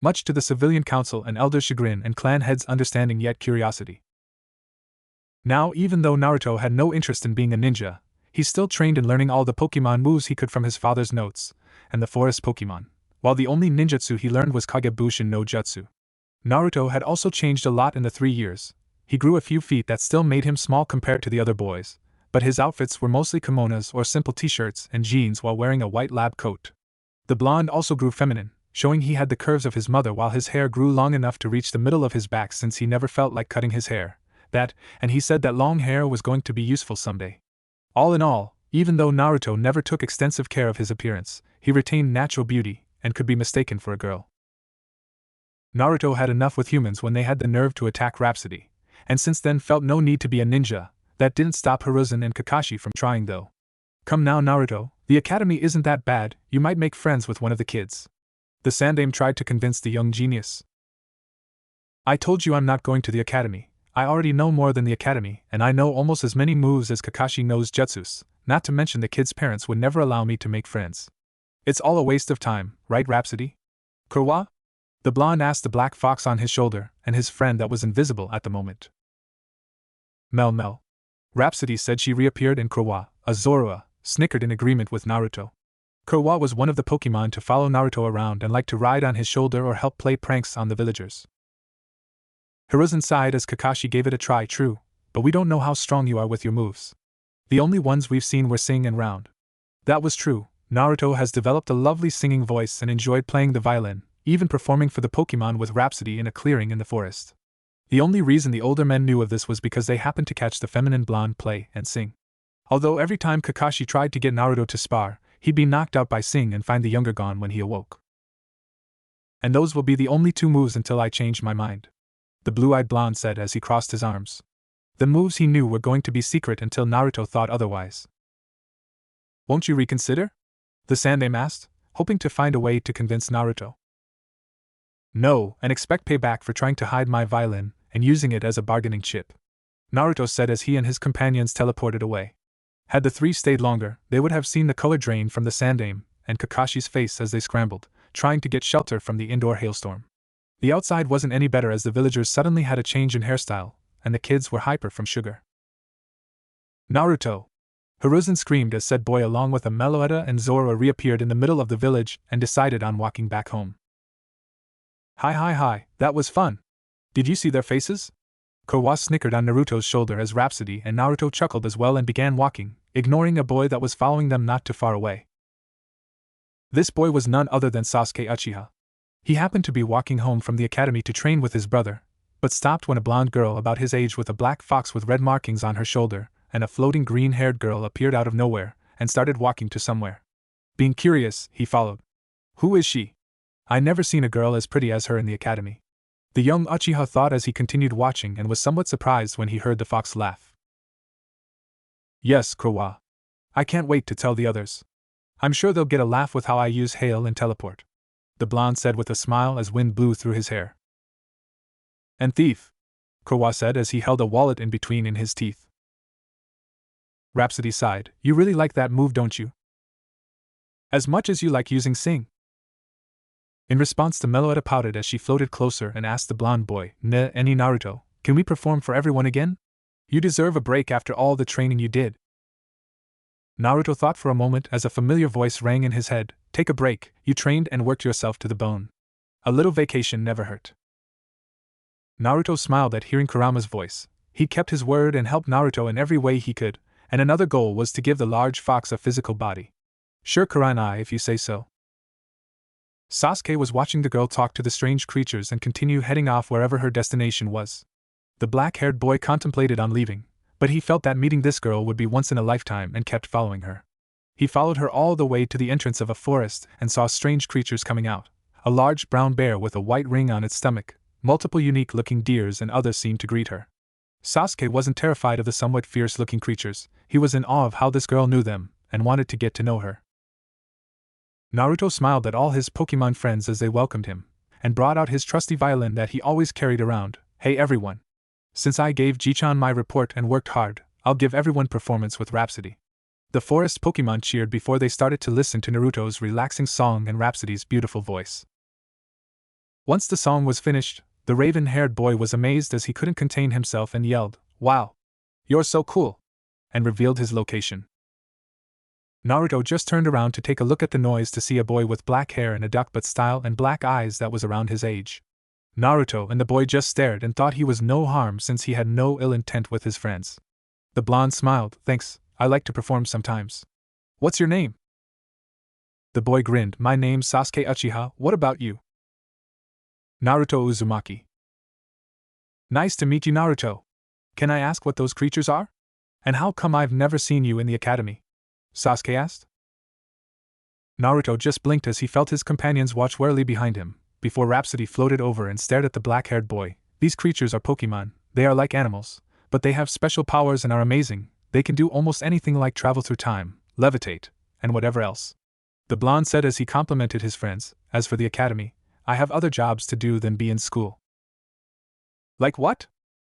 Much to the civilian council and elders' chagrin and clan heads' understanding yet curiosity. Now, even though Naruto had no interest in being a ninja, he still trained in learning all the Pokemon moves he could from his father's notes, and the forest Pokemon, while the only ninjutsu he learned was Kagebushin no Jutsu. Naruto had also changed a lot in the 3 years. He grew a few feet that still made him small compared to the other boys, but his outfits were mostly kimonos or simple t-shirts and jeans while wearing a white lab coat. The blonde also grew feminine, showing he had the curves of his mother while his hair grew long enough to reach the middle of his back since he never felt like cutting his hair. And he said that long hair was going to be useful someday. All in all, even though Naruto never took extensive care of his appearance, he retained natural beauty and could be mistaken for a girl. Naruto had enough with humans when they had the nerve to attack Rhapsody, and since then felt no need to be a ninja. That didn't stop Hiruzen and Kakashi from trying though. Come now Naruto, the academy isn't that bad, you might make friends with one of the kids. The Sandaime tried to convince the young genius. I told you I'm not going to the academy. I already know more than the academy, and I know almost as many moves as Kakashi knows jutsus, not to mention the kid's parents would never allow me to make friends. It's all a waste of time, right Rhapsody? Kurwa? The blonde asked the black fox on his shoulder, and his friend that was invisible at the moment. Mel. Rhapsody said she reappeared and Kurwa, a Zorua, snickered in agreement with Naruto. Kurwa was one of the Pokemon to follow Naruto around and liked to ride on his shoulder or help play pranks on the villagers. Hiruzen sighed as Kakashi gave it a try. True, but we don't know how strong you are with your moves. The only ones we've seen were Sing and Round. That was true, Naruto has developed a lovely singing voice and enjoyed playing the violin, even performing for the Pokemon with Rhapsody in a clearing in the forest. The only reason the older men knew of this was because they happened to catch the feminine blonde play and sing. Although every time Kakashi tried to get Naruto to spar, he'd be knocked out by Sing and find the younger gone when he awoke. And those will be the only 2 moves until I change my mind, the blue-eyed blonde said as he crossed his arms. The moves he knew were going to be secret until Naruto thought otherwise. Won't you reconsider? The Sandaime asked, hoping to find a way to convince Naruto. No, and expect payback for trying to hide my violin and using it as a bargaining chip, Naruto said as he and his companions teleported away. Had the 3 stayed longer, they would have seen the color drain from the Sandaime and Kakashi's face as they scrambled, trying to get shelter from the indoor hailstorm. The outside wasn't any better as the villagers suddenly had a change in hairstyle, and the kids were hyper from sugar. Naruto! Hiruzen screamed as said boy along with a Meloetta and Zorua reappeared in the middle of the village and decided on walking back home. Hi, that was fun. Did you see their faces? Kurwa snickered on Naruto's shoulder as Rhapsody and Naruto chuckled as well and began walking, ignoring a boy that was following them not too far away. This boy was none other than Sasuke Uchiha. He happened to be walking home from the academy to train with his brother, but stopped when a blonde girl about his age with a black fox with red markings on her shoulder and a floating green-haired girl appeared out of nowhere and started walking to somewhere. Being curious, he followed. Who is she? I never seen a girl as pretty as her in the academy. The young Uchiha thought as he continued watching and was somewhat surprised when he heard the fox laugh. Yes, Kurwa. I can't wait to tell the others. I'm sure they'll get a laugh with how I use hail and teleport, the blonde said with a smile as wind blew through his hair. And thief, Kurwa said as he held a wallet in between in his teeth. Rhapsody sighed. You really like that move, don't you? As much as you like using Sing. In response to Meloetta pouted as she floated closer and asked the blonde boy, Any Naruto, can we perform for everyone again? You deserve a break after all the training you did. Naruto thought for a moment as a familiar voice rang in his head, take a break, you trained and worked yourself to the bone. A little vacation never hurt. Naruto smiled at hearing Kurama's voice. He kept his word and helped Naruto in every way he could, and another goal was to give the large fox a physical body. Sure Kurama, if you say so. Sasuke was watching the girl talk to the strange creatures and continue heading off wherever her destination was. The black-haired boy contemplated on leaving, but he felt that meeting this girl would be once in a lifetime and kept following her. He followed her all the way to the entrance of a forest and saw strange creatures coming out. A large brown bear with a white ring on its stomach, multiple unique-looking deers and others seemed to greet her. Sasuke wasn't terrified of the somewhat fierce-looking creatures, he was in awe of how this girl knew them, and wanted to get to know her. Naruto smiled at all his Pokemon friends as they welcomed him, and brought out his trusty violin that he always carried around. Hey everyone! Since I gave Jichan my report and worked hard, I'll give everyone performance with Rhapsody. The forest Pokemon cheered before they started to listen to Naruto's relaxing song and Rhapsody's beautiful voice. Once the song was finished, the raven-haired boy was amazed as he couldn't contain himself and yelled, Wow! You're so cool! And revealed his location. Naruto just turned around to take a look at the noise to see a boy with black hair and a duck butt style and black eyes that was around his age. Naruto and the boy just stared and thought he was no harm since he had no ill intent with his friends. The blonde smiled, Thanks, I like to perform sometimes. What's your name? The boy grinned, My name's Sasuke Uchiha, what about you? Naruto Uzumaki. Nice to meet you, Naruto. Can I ask what those creatures are? And how come I've never seen you in the academy? Sasuke asked. Naruto just blinked as he felt his companions watch warily behind him, before Rhapsody floated over and stared at the black-haired boy. These creatures are Pokemon. They are like animals, but they have special powers and are amazing. They can do almost anything like travel through time, levitate, and whatever else. The blonde said as he complimented his friends. As for the academy, I have other jobs to do than be in school. Like what?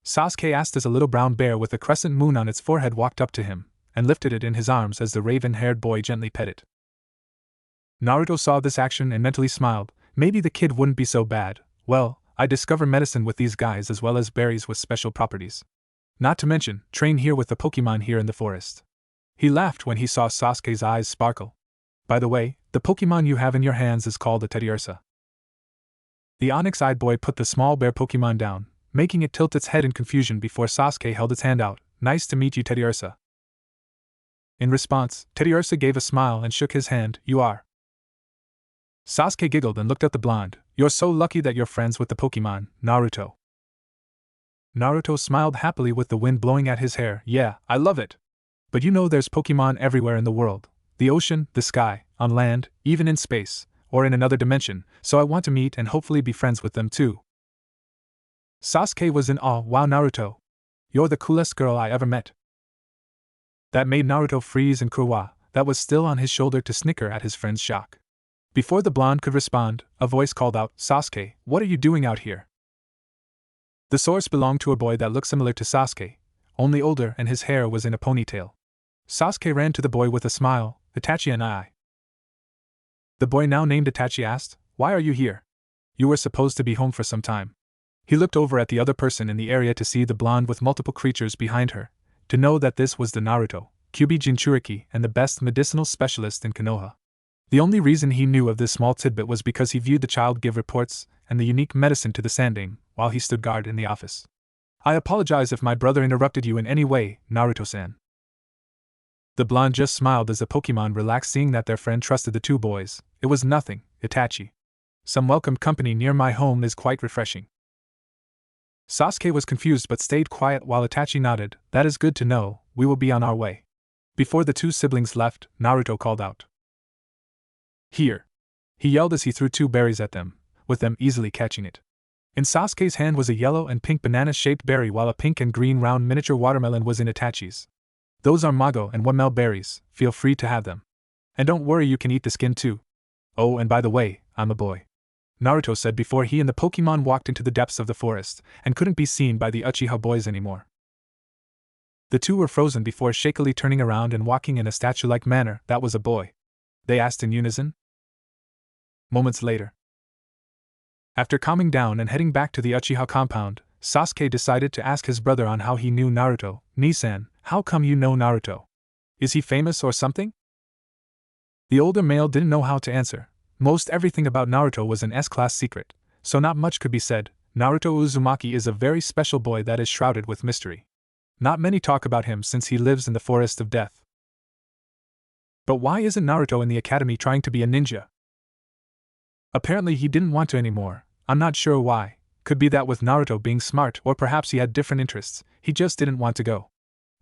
Sasuke asked as a little brown bear with a crescent moon on its forehead walked up to him, and lifted it in his arms as the raven-haired boy gently pet it. Naruto saw this action and mentally smiled. Maybe the kid wouldn't be so bad. Well, I discover medicine with these guys as well as berries with special properties. Not to mention, train here with the Pokemon here in the forest. He laughed when he saw Sasuke's eyes sparkle. By the way, the Pokemon you have in your hands is called a Teddiursa. The onyx-eyed boy put the small bear Pokemon down, making it tilt its head in confusion before Sasuke held its hand out. Nice to meet you, Teddiursa. In response, Teddiursa gave a smile and shook his hand. You are. Sasuke giggled and looked at the blonde. You're so lucky that you're friends with the Pokemon, Naruto. Naruto smiled happily with the wind blowing at his hair. Yeah, I love it. But you know there's Pokemon everywhere in the world. The ocean, the sky, on land, even in space, or in another dimension, so I want to meet and hopefully be friends with them too. Sasuke was in awe. Wow, Naruto. You're the coolest girl I ever met. That made Naruto freeze and Kurama, that was still on his shoulder, to snicker at his friend's shock. Before the blonde could respond, a voice called out, Sasuke, what are you doing out here? The source belonged to a boy that looked similar to Sasuke, only older, and his hair was in a ponytail. Sasuke ran to the boy with a smile. Itachi and I. The boy, now named Itachi, asked, why are you here? You were supposed to be home for some time. He looked over at the other person in the area to see the blonde with multiple creatures behind her, to know that this was the Naruto, Kyuubi Jinchuriki, and the best medicinal specialist in Konoha. The only reason he knew of this small tidbit was because he viewed the child give reports and the unique medicine to the Sandaime while he stood guard in the office. I apologize if my brother interrupted you in any way, Naruto-san. The blonde just smiled as the Pokemon relaxed, seeing that their friend trusted the two boys. It was nothing, Itachi. Some welcomed company near my home is quite refreshing. Sasuke was confused but stayed quiet while Itachi nodded. That is good to know, we will be on our way. Before the two siblings left, Naruto called out. Here! He yelled as he threw two berries at them, with them easily catching it. In Sasuke's hand was a yellow and pink banana-shaped berry, while a pink and green round miniature watermelon was in Itachi's. Those are Mago and Wamel berries, feel free to have them. And don't worry, you can eat the skin too. Oh, and by the way, I'm a boy. Naruto said before he and the Pokemon walked into the depths of the forest, and couldn't be seen by the Uchiha boys anymore. The two were frozen before shakily turning around and walking in a statue-like manner. That was a boy? They asked in unison. Moments later. After calming down and heading back to the Uchiha compound, Sasuke decided to ask his brother on how he knew Naruto. Nisan, how come you know Naruto? Is he famous or something? The older male didn't know how to answer. Most everything about Naruto was an S-class secret, so not much could be said. Naruto Uzumaki is a very special boy that is shrouded with mystery. Not many talk about him since he lives in the Forest of Death. But why isn't Naruto in the academy trying to be a ninja? Apparently he didn't want to anymore. I'm not sure why. Could be that with Naruto being smart, or perhaps he had different interests, he just didn't want to go.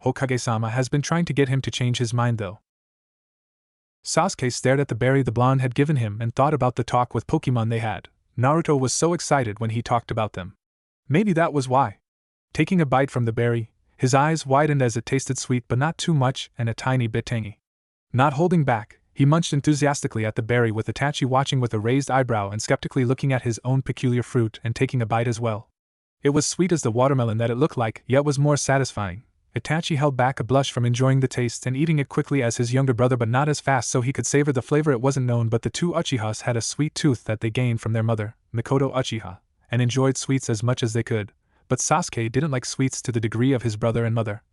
Hokage-sama has been trying to get him to change his mind though. Sasuke stared at the berry the blonde had given him and thought about the talk with Pokemon they had. Naruto was so excited when he talked about them. Maybe that was why. Taking a bite from the berry, his eyes widened as it tasted sweet but not too much and a tiny bit tangy. Not holding back, he munched enthusiastically at the berry, with Itachi watching with a raised eyebrow and skeptically looking at his own peculiar fruit and taking a bite as well. It was sweet as the watermelon that it looked like, yet was more satisfying. Itachi held back a blush from enjoying the taste and eating it quickly as his younger brother, but not as fast so he could savor the flavor. It wasn't known, but the two Uchihas had a sweet tooth that they gained from their mother, Mikoto Uchiha, and enjoyed sweets as much as they could, but Sasuke didn't like sweets to the degree of his brother and mother,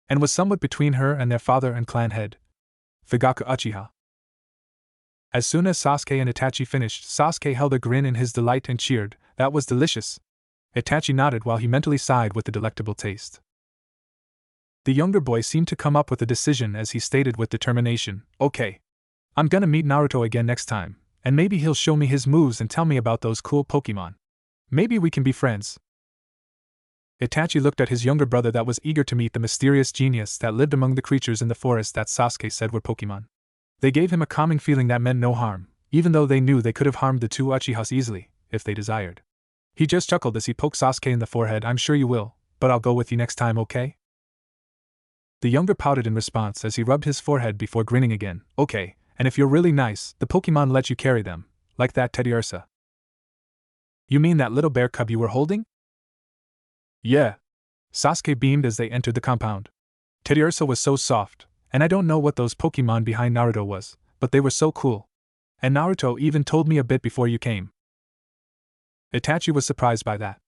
and was somewhat between her and their father and clan head, Fugaku Uchiha. As soon as Sasuke and Itachi finished, Sasuke held a grin in his delight and cheered, "That was delicious." Itachi nodded while he mentally sighed with the delectable taste. The younger boy seemed to come up with a decision as he stated with determination, "Okay. I'm gonna meet Naruto again next time, and maybe he'll show me his moves and tell me about those cool Pokemon. Maybe we can be friends." Itachi looked at his younger brother that was eager to meet the mysterious genius that lived among the creatures in the forest that Sasuke said were Pokemon. They gave him a calming feeling that meant no harm, even though they knew they could have harmed the two Uchihas easily. if they desired. He just chuckled as he poked Sasuke in the forehead. I'm sure you will, but I'll go with you next time, okay? The younger pouted in response as he rubbed his forehead before grinning again. Okay, and if you're really nice, the Pokemon let you carry them, like that teddy Ursa. You mean that little bear cub you were holding? Yeah. Sasuke beamed as they entered the compound. Teddy Ursa was so soft, and I don't know what those Pokemon behind Naruto was, but they were so cool. And Naruto even told me a bit before you came. Itachi was surprised by that.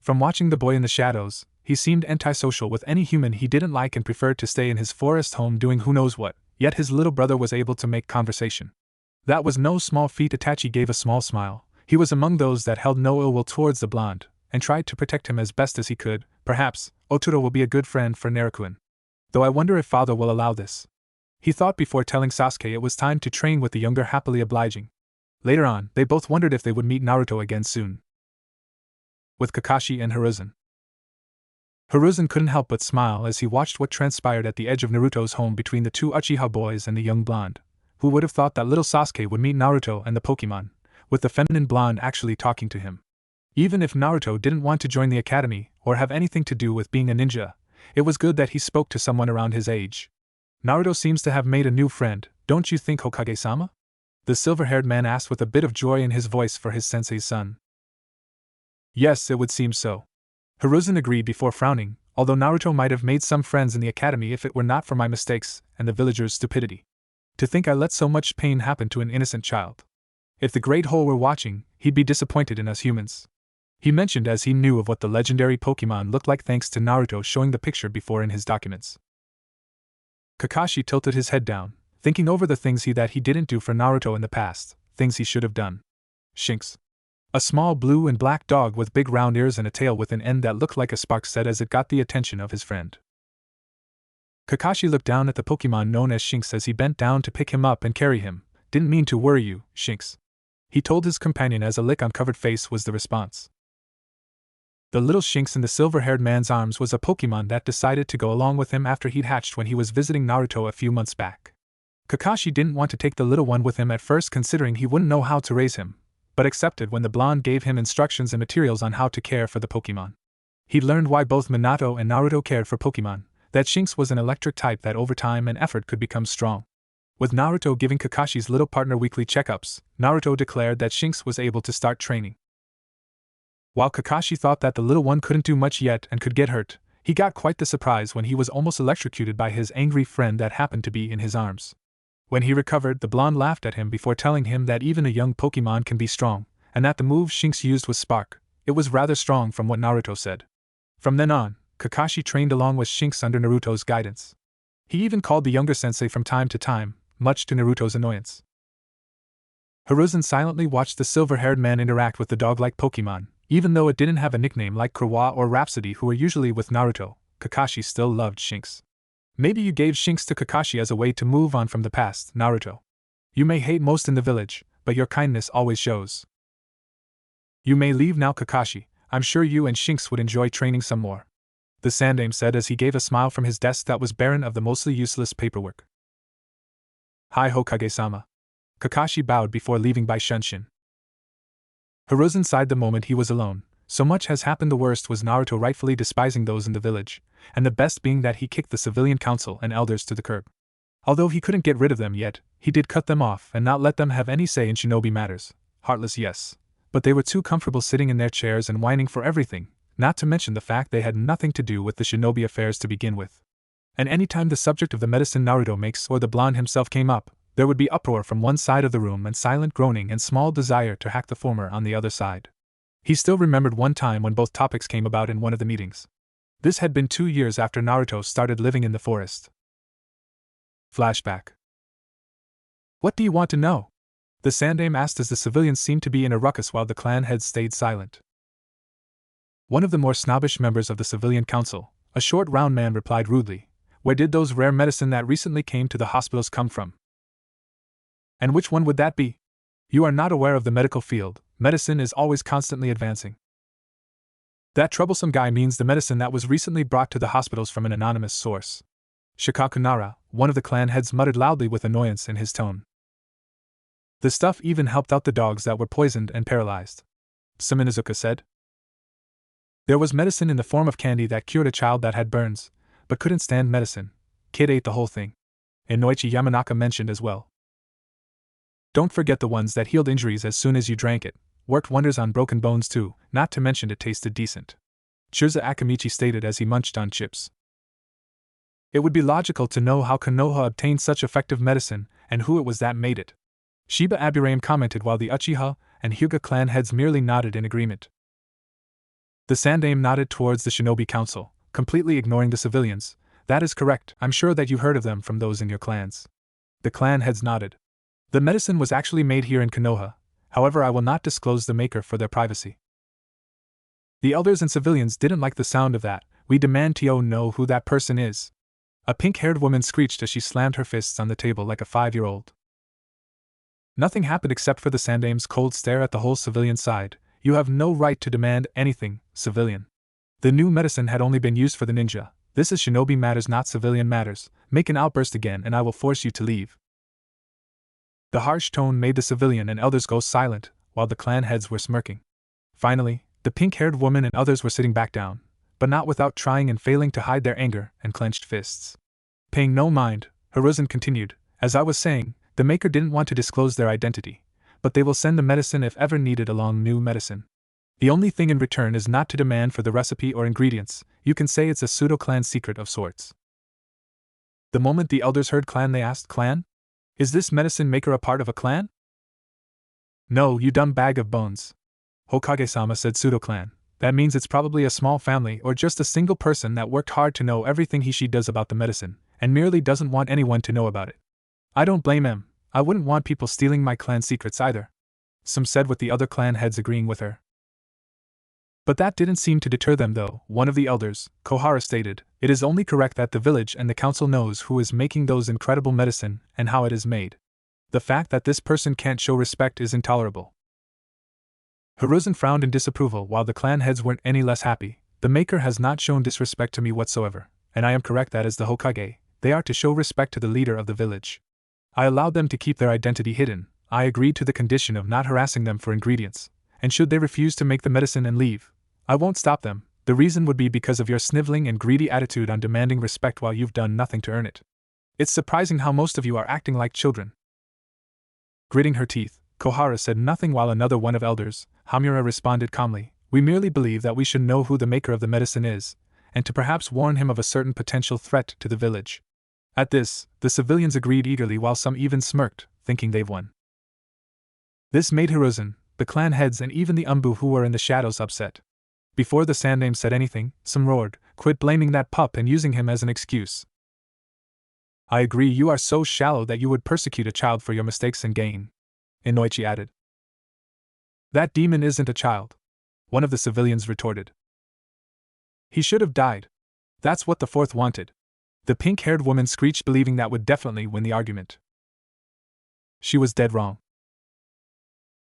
From watching the boy in the shadows, he seemed antisocial with any human he didn't like and preferred to stay in his forest home doing who knows what, yet his little brother was able to make conversation. That was no small feat. Itachi gave a small smile. He was among those that held no ill will towards the blonde, and tried to protect him as best as he could. Perhaps, Oturo will be a good friend for Naruto. Though I wonder if father will allow this. He thought before telling Sasuke it was time to train with the younger happily obliging. Later on, they both wondered if they would meet Naruto again soon. With Kakashi and Hiruzen. Hiruzen couldn't help but smile as he watched what transpired at the edge of Naruto's home between the two Uchiha boys and the young blonde. Who would have thought that little Sasuke would meet Naruto and the Pokemon, with the feminine blonde actually talking to him? Even if Naruto didn't want to join the academy or have anything to do with being a ninja, it was good that he spoke to someone around his age. Naruto seems to have made a new friend, don't you think, Hokage-sama? The silver-haired man asked with a bit of joy in his voice for his sensei's son. Yes, it would seem so. Hiruzen agreed before frowning, although Naruto might have made some friends in the academy if it were not for my mistakes and the villagers' stupidity. To think I let so much pain happen to an innocent child. If the Great Hole were watching, he'd be disappointed in us humans. He mentioned as he knew of what the legendary Pokemon looked like thanks to Naruto showing the picture before in his documents. Kakashi tilted his head down, thinking over the things he didn't do for Naruto in the past, things he should have done. Shinx. A small blue and black dog with big round ears and a tail with an end that looked like a spark said as it got the attention of his friend. Kakashi looked down at the Pokemon known as Shinx as he bent down to pick him up and carry him. Didn't mean to worry you, Shinx. He told his companion as a lick on covered face was the response. The little Shinx in the silver-haired man's arms was a Pokemon that decided to go along with him after he'd hatched when he was visiting Naruto a few months back. Kakashi didn't want to take the little one with him at first considering he wouldn't know how to raise him, but accepted when the blonde gave him instructions and materials on how to care for the Pokemon. He'd learned why both Minato and Naruto cared for Pokemon, that Shinx was an electric type that over time and effort could become strong. With Naruto giving Kakashi's little partner weekly checkups, Naruto declared that Shinx was able to start training. While Kakashi thought that the little one couldn't do much yet and could get hurt, he got quite the surprise when he was almost electrocuted by his angry friend that happened to be in his arms. When he recovered, the blonde laughed at him before telling him that even a young Pokemon can be strong, and that the move Shinx used was Spark. It was rather strong from what Naruto said. From then on, Kakashi trained along with Shinx under Naruto's guidance. He even called the younger sensei from time to time, much to Naruto's annoyance. Hiruzen silently watched the silver-haired man interact with the dog-like Pokemon. Even though it didn't have a nickname like Kurama or Rhapsody who were usually with Naruto, Kakashi still loved Shinx. Maybe you gave Shinx to Kakashi as a way to move on from the past, Naruto. You may hate most in the village, but your kindness always shows. You may leave now, Kakashi. I'm sure you and Shinx would enjoy training some more. The Sandaime said as he gave a smile from his desk that was barren of the mostly useless paperwork. Hi Hokage-sama. Kakashi bowed before leaving by Shunshin. Hiruzen sighed the moment he was alone. So much has happened. The worst was Naruto rightfully despising those in the village, and the best being that he kicked the civilian council and elders to the curb. Although he couldn't get rid of them yet, he did cut them off and not let them have any say in shinobi matters. Heartless, yes, but they were too comfortable sitting in their chairs and whining for everything, not to mention the fact they had nothing to do with the shinobi affairs to begin with. And any time the subject of the medicine Naruto makes or the blonde himself came up, there would be uproar from one side of the room and silent groaning and small desire to hack the former on the other side. He still remembered one time when both topics came about in one of the meetings. This had been 2 years after Naruto started living in the forest. Flashback. What do you want to know? The Sandaime asked as the civilians seemed to be in a ruckus while the clan heads stayed silent. One of the more snobbish members of the civilian council, a short round man, replied rudely, "Where did those rare medicine that recently came to the hospitals come from? And which one would that be? You are not aware of the medical field. Medicine is always constantly advancing. That troublesome guy means the medicine that was recently brought to the hospitals from an anonymous source." Shikakunara, one of the clan heads, muttered loudly with annoyance in his tone. The stuff even helped out the dogs that were poisoned and paralyzed. Minazuka said. There was medicine in the form of candy that cured a child that had burns, but couldn't stand medicine. Kid ate the whole thing. Inoichi Yamanaka mentioned as well. Don't forget the ones that healed injuries as soon as you drank it, worked wonders on broken bones too, not to mention it tasted decent. Chirza Akamichi stated as he munched on chips. It would be logical to know how Konoha obtained such effective medicine, and who it was that made it. Shiba Aburaim commented while the Uchiha and Hyuga clan heads merely nodded in agreement. The Sandaime nodded towards the Shinobi Council, completely ignoring the civilians. That is correct, I'm sure that you heard of them from those in your clans. The clan heads nodded. The medicine was actually made here in Konoha, however I will not disclose the maker for their privacy. The elders and civilians didn't like the sound of that. We demand to know who that person is. A pink-haired woman screeched as she slammed her fists on the table like a 5-year-old. Nothing happened except for the Sandaime's cold stare at the whole civilian side. You have no right to demand anything, civilian. The new medicine had only been used for the ninja. This is shinobi matters, not civilian matters. Make an outburst again and I will force you to leave. The harsh tone made the civilian and elders go silent, while the clan heads were smirking. Finally, the pink-haired woman and others were sitting back down, but not without trying and failing to hide their anger and clenched fists. Paying no mind, Hiruzen continued, as I was saying, the maker didn't want to disclose their identity, but they will send the medicine if ever needed along new medicine. The only thing in return is not to demand for the recipe or ingredients. You can say it's a pseudo-clan secret of sorts. The moment the elders heard clan, they asked, Clan? Is this medicine maker a part of a clan? No, you dumb bag of bones. Hokage-sama said pseudo-clan. That means it's probably a small family or just a single person that worked hard to know everything he/she does about the medicine, and merely doesn't want anyone to know about it. I don't blame him. I wouldn't want people stealing my clan secrets either. Some said, with the other clan heads agreeing with her. But that didn't seem to deter them though. One of the elders, Kohara, stated, it is only correct that the village and the council knows who is making those incredible medicine and how it is made. The fact that this person can't show respect is intolerable. Hiruzen frowned in disapproval while the clan heads weren't any less happy. The maker has not shown disrespect to me whatsoever, and I am correct that as the Hokage, they are to show respect to the leader of the village. I allowed them to keep their identity hidden. I agreed to the condition of not harassing them for ingredients, and should they refuse to make the medicine and leave, I won't stop them. The reason would be because of your sniveling and greedy attitude on demanding respect while you've done nothing to earn it. It's surprising how most of you are acting like children. Gritting her teeth, Kohara said nothing while another one of elders, Hamura, responded calmly, we merely believe that we should know who the maker of the medicine is, and to perhaps warn him of a certain potential threat to the village. At this, the civilians agreed eagerly while some even smirked, thinking they've won. This made Hiruzen, the clan heads and even the Umbu who were in the shadows upset. Before the Sandaime said anything, some roared, quit blaming that pup and using him as an excuse. I agree, you are so shallow that you would persecute a child for your mistakes and gain. Inoichi added. That demon isn't a child. One of the civilians retorted. He should have died. That's what the fourth wanted. The pink-haired woman screeched, believing that would definitely win the argument. She was dead wrong.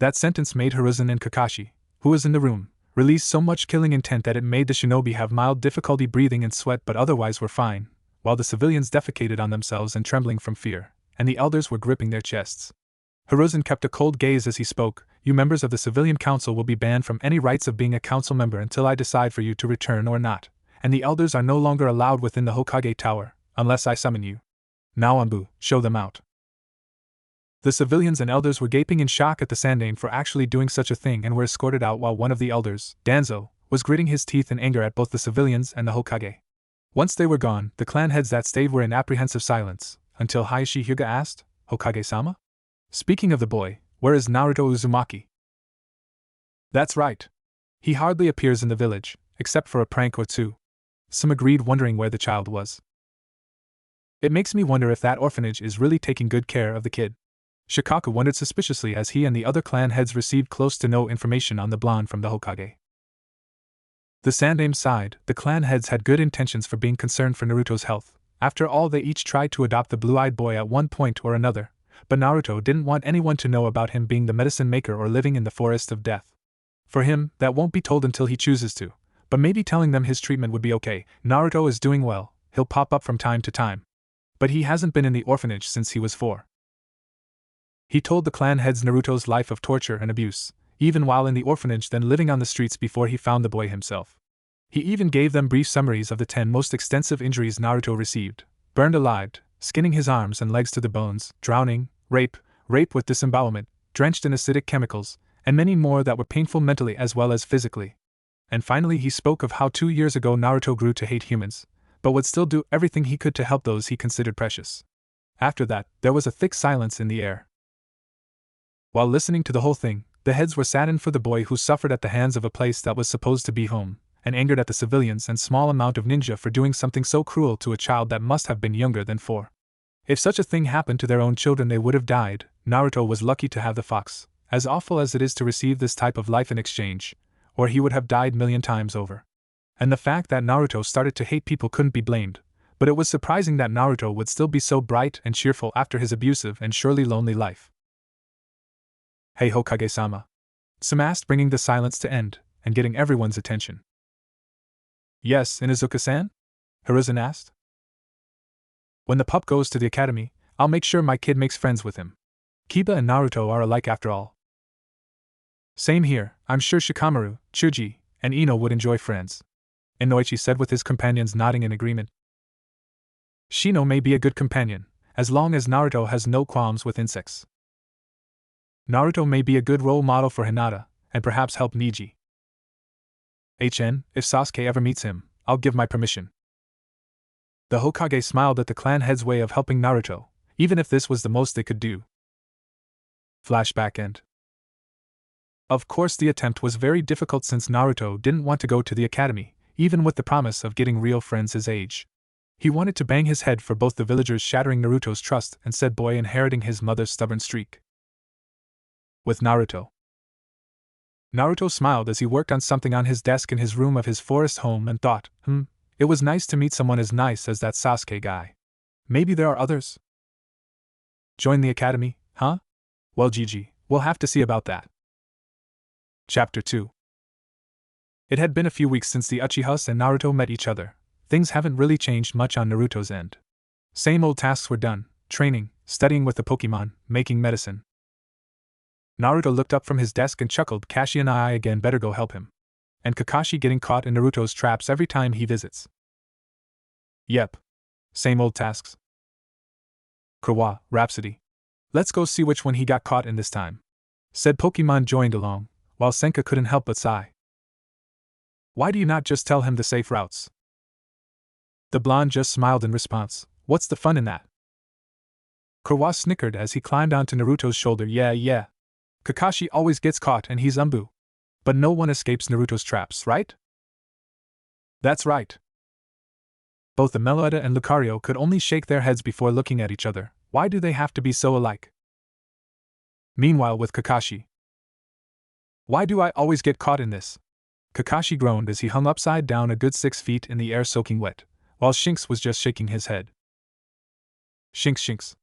That sentence made Hiruzen and Kakashi, who was in the room, release so much killing intent that it made the shinobi have mild difficulty breathing and sweat but otherwise were fine, while the civilians defecated on themselves and trembling from fear, and the elders were gripping their chests. Hiruzen kept a cold gaze as he spoke. You members of the civilian council will be banned from any rights of being a council member until I decide for you to return or not, and the elders are no longer allowed within the Hokage Tower, unless I summon you. Now Umbu, show them out. The civilians and elders were gaping in shock at the Sandaime for actually doing such a thing and were escorted out while one of the elders, Danzo, was gritting his teeth in anger at both the civilians and the Hokage. Once they were gone, the clan heads that stayed were in apprehensive silence, until Hayashi Hyuga asked, Hokage-sama? Speaking of the boy, where is Naruto Uzumaki? That's right. He hardly appears in the village, except for a prank or two. Some agreed, wondering where the child was. It makes me wonder if that orphanage is really taking good care of the kid. Shikaku wondered suspiciously as he and the other clan heads received close to no information on the blonde from the Hokage. The Sandaime sighed. The clan heads had good intentions for being concerned for Naruto's health. After all, they each tried to adopt the blue-eyed boy at one point or another, but Naruto didn't want anyone to know about him being the medicine maker or living in the forest of death. For him, that won't be told until he chooses to, but maybe telling them his treatment would be okay. Naruto is doing well, he'll pop up from time to time. But he hasn't been in the orphanage since he was 4. He told the clan heads Naruto's life of torture and abuse. even while in the orphanage, then living on the streets before he found the boy himself. He even gave them brief summaries of the 10 most extensive injuries Naruto received: burned alive, skinning his arms and legs to the bones, drowning, rape with disembowelment, drenched in acidic chemicals, and many more that were painful mentally as well as physically. And finally he spoke of how 2 years ago Naruto grew to hate humans, but would still do everything he could to help those he considered precious. After that, there was a thick silence in the air. While listening to the whole thing, the heads were saddened for the boy who suffered at the hands of a place that was supposed to be home, and angered at the civilians and small amount of ninja for doing something so cruel to a child that must have been younger than 4. If such a thing happened to their own children, they would have died. Naruto was lucky to have the fox, as awful as it is to receive this type of life in exchange, or he would have died million times over. And the fact that Naruto started to hate people couldn't be blamed, but it was surprising that Naruto would still be so bright and cheerful after his abusive and surely lonely life. "Hey Hokage-sama," Sam asked, bringing the silence to end, and getting everyone's attention. "Yes, Inuzuka-san?" Hiruzen asked. "When the pup goes to the academy, I'll make sure my kid makes friends with him. Kiba and Naruto are alike after all." "Same here, I'm sure Shikamaru, Chuji, and Ino would enjoy friends," Inoichi said with his companions nodding in agreement. "Shino may be a good companion, as long as Naruto has no qualms with insects. Naruto may be a good role model for Hinata, and perhaps help Niji. If Sasuke ever meets him, I'll give my permission." The Hokage smiled at the clan head's way of helping Naruto, even if this was the most they could do. Flashback end. Of course the attempt was very difficult since Naruto didn't want to go to the academy, even with the promise of getting real friends his age. He wanted to bang his head for both the villagers, shattering Naruto's trust and said boy inheriting his mother's stubborn streak. With Naruto smiled as he worked on something on his desk in his room of his forest home and thought, it was nice to meet someone as nice as that Sasuke guy. Maybe there are others? Join the academy, huh? Well, GG, we'll have to see about that. Chapter 2. It had been a few weeks since the Uchihas and Naruto met each other. Things haven't really changed much on Naruto's end. Same old tasks were done: training, studying with the Pokemon, making medicine. Naruto looked up from his desk and chuckled. Kakashi and I again, better go help him. And Kakashi getting caught in Naruto's traps every time he visits. Yep. Same old tasks. Kurama, Rhapsody. Let's go see which one he got caught in this time. Said Pokemon joined along, while Senka couldn't help but sigh. Why do you not just tell him the safe routes? The blonde just smiled in response. What's the fun in that? Kurama snickered as he climbed onto Naruto's shoulder. Yeah. Kakashi always gets caught and he's Umbu. But no one escapes Naruto's traps, right? That's right. Both the Meloetta and Lucario could only shake their heads before looking at each other. Why do they have to be so alike? Meanwhile with Kakashi. Why do I always get caught in this? Kakashi groaned as he hung upside down a good 6 feet in the air soaking wet, while Shinx was just shaking his head. Shinx.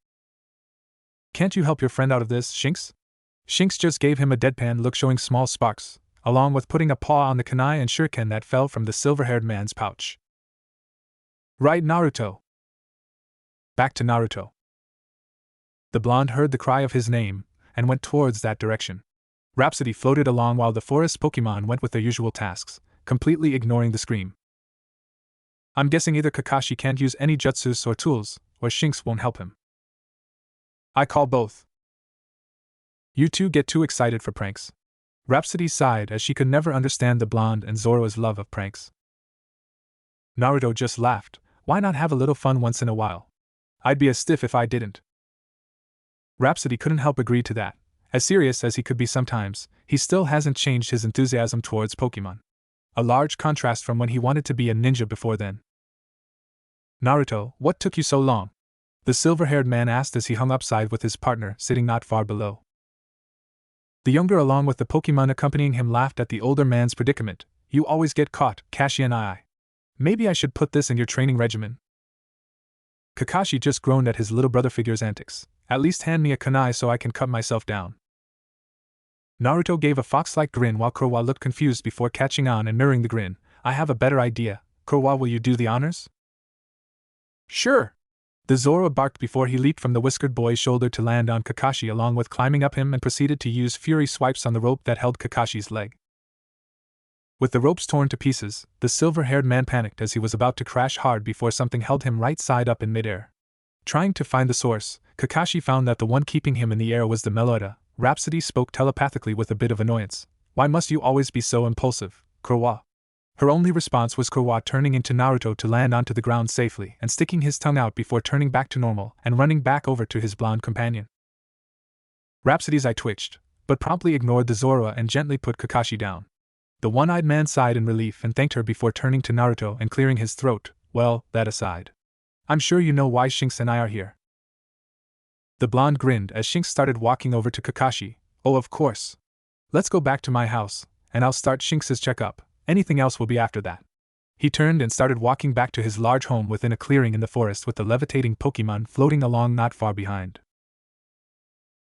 Can't you help your friend out of this, Shinx? Shinx just gave him a deadpan look showing small sparks, along with putting a paw on the kunai and shuriken that fell from the silver-haired man's pouch. Right, Naruto. Back to Naruto. The blonde heard the cry of his name, and went towards that direction. Rhapsody floated along while the forest Pokemon went with their usual tasks, completely ignoring the scream. I'm guessing either Kakashi can't use any jutsus or tools, or Shinx won't help him. I call both. You two get too excited for pranks. Rhapsody sighed as she could never understand the blonde and Zoro's love of pranks. Naruto just laughed. Why not have a little fun once in a while? I'd be a stiff if I didn't. Rhapsody couldn't help agree to that. As serious as he could be sometimes, he still hasn't changed his enthusiasm towards Pokemon. A large contrast from when he wanted to be a ninja before then. Naruto, what took you so long? The silver-haired man asked as he hung upside with his partner sitting not far below. The younger along with the Pokemon accompanying him laughed at the older man's predicament. You always get caught, Kakashi and I. Maybe I should put this in your training regimen. Kakashi just groaned at his little brother figure's antics. At least hand me a kunai so I can cut myself down. Naruto gave a fox-like grin while Kurama looked confused before catching on and mirroring the grin. I have a better idea. Kurama, will you do the honors? Sure. The Zoro barked before he leaped from the whiskered boy's shoulder to land on Kakashi, along with climbing up him, and proceeded to use fury swipes on the rope that held Kakashi's leg. With the ropes torn to pieces, the silver-haired man panicked as he was about to crash hard before something held him right side up in midair. Trying to find the source, Kakashi found that the one keeping him in the air was the Meloetta. Rhapsody spoke telepathically with a bit of annoyance. "Why must you always be so impulsive, Kurama?" Her only response was Kurama turning into Naruto to land onto the ground safely and sticking his tongue out before turning back to normal and running back over to his blonde companion. Rhapsody's eye twitched, but promptly ignored the Zoro and gently put Kakashi down. The one-eyed man sighed in relief and thanked her before turning to Naruto and clearing his throat. "Well, that aside, I'm sure you know why Shinx and I are here." The blonde grinned as Shinx started walking over to Kakashi. "Oh, of course. Let's go back to my house, and I'll start Shinx's checkup. Anything else will be after that." He turned and started walking back to his large home within a clearing in the forest with the levitating Pokemon floating along not far behind.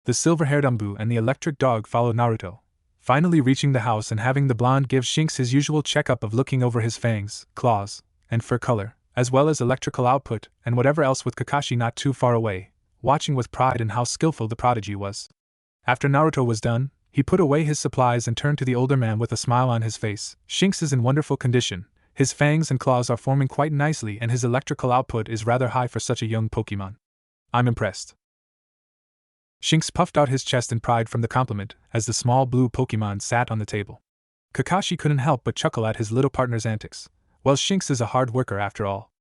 The silver-haired Umbu and the electric dog followed Naruto, finally reaching the house and having the blonde give Shinx his usual checkup of looking over his fangs, claws, and fur color, as well as electrical output and whatever else, with Kakashi not too far away, watching with pride in how skillful the prodigy was. After Naruto was done, he put away his supplies and turned to the older man with a smile on his face. "Shinx is in wonderful condition. His fangs and claws are forming quite nicely and his electrical output is rather high for such a young Pokemon. I'm impressed." Shinx puffed out his chest in pride from the compliment as the small blue Pokemon sat on the table. Kakashi couldn't help but chuckle at his little partner's antics. "Well, Shinx is a hard worker after all.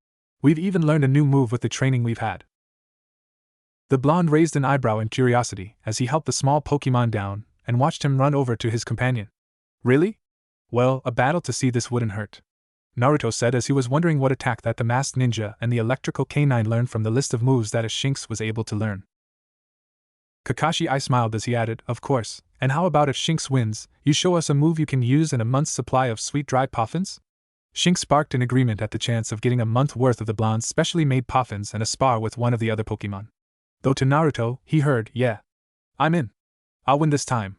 We've even learned a new move with the training we've had." The blonde raised an eyebrow in curiosity as he helped the small Pokemon down and watched him run over to his companion. "Really? Well, a battle to see this wouldn't hurt," Naruto said as he was wondering what attack that the masked ninja and the electrical canine learned from the list of moves that a Shinx was able to learn. Kakashi smiled as he added, "Of course, and how about if Shinx wins, you show us a move you can use and a month's supply of sweet dry puffins?" Shinx barked in agreement at the chance of getting a month worth of the blonde's specially made puffins and a spar with one of the other Pokemon. Though to Naruto, he heard, "Yeah, I'm in. I'll win this time."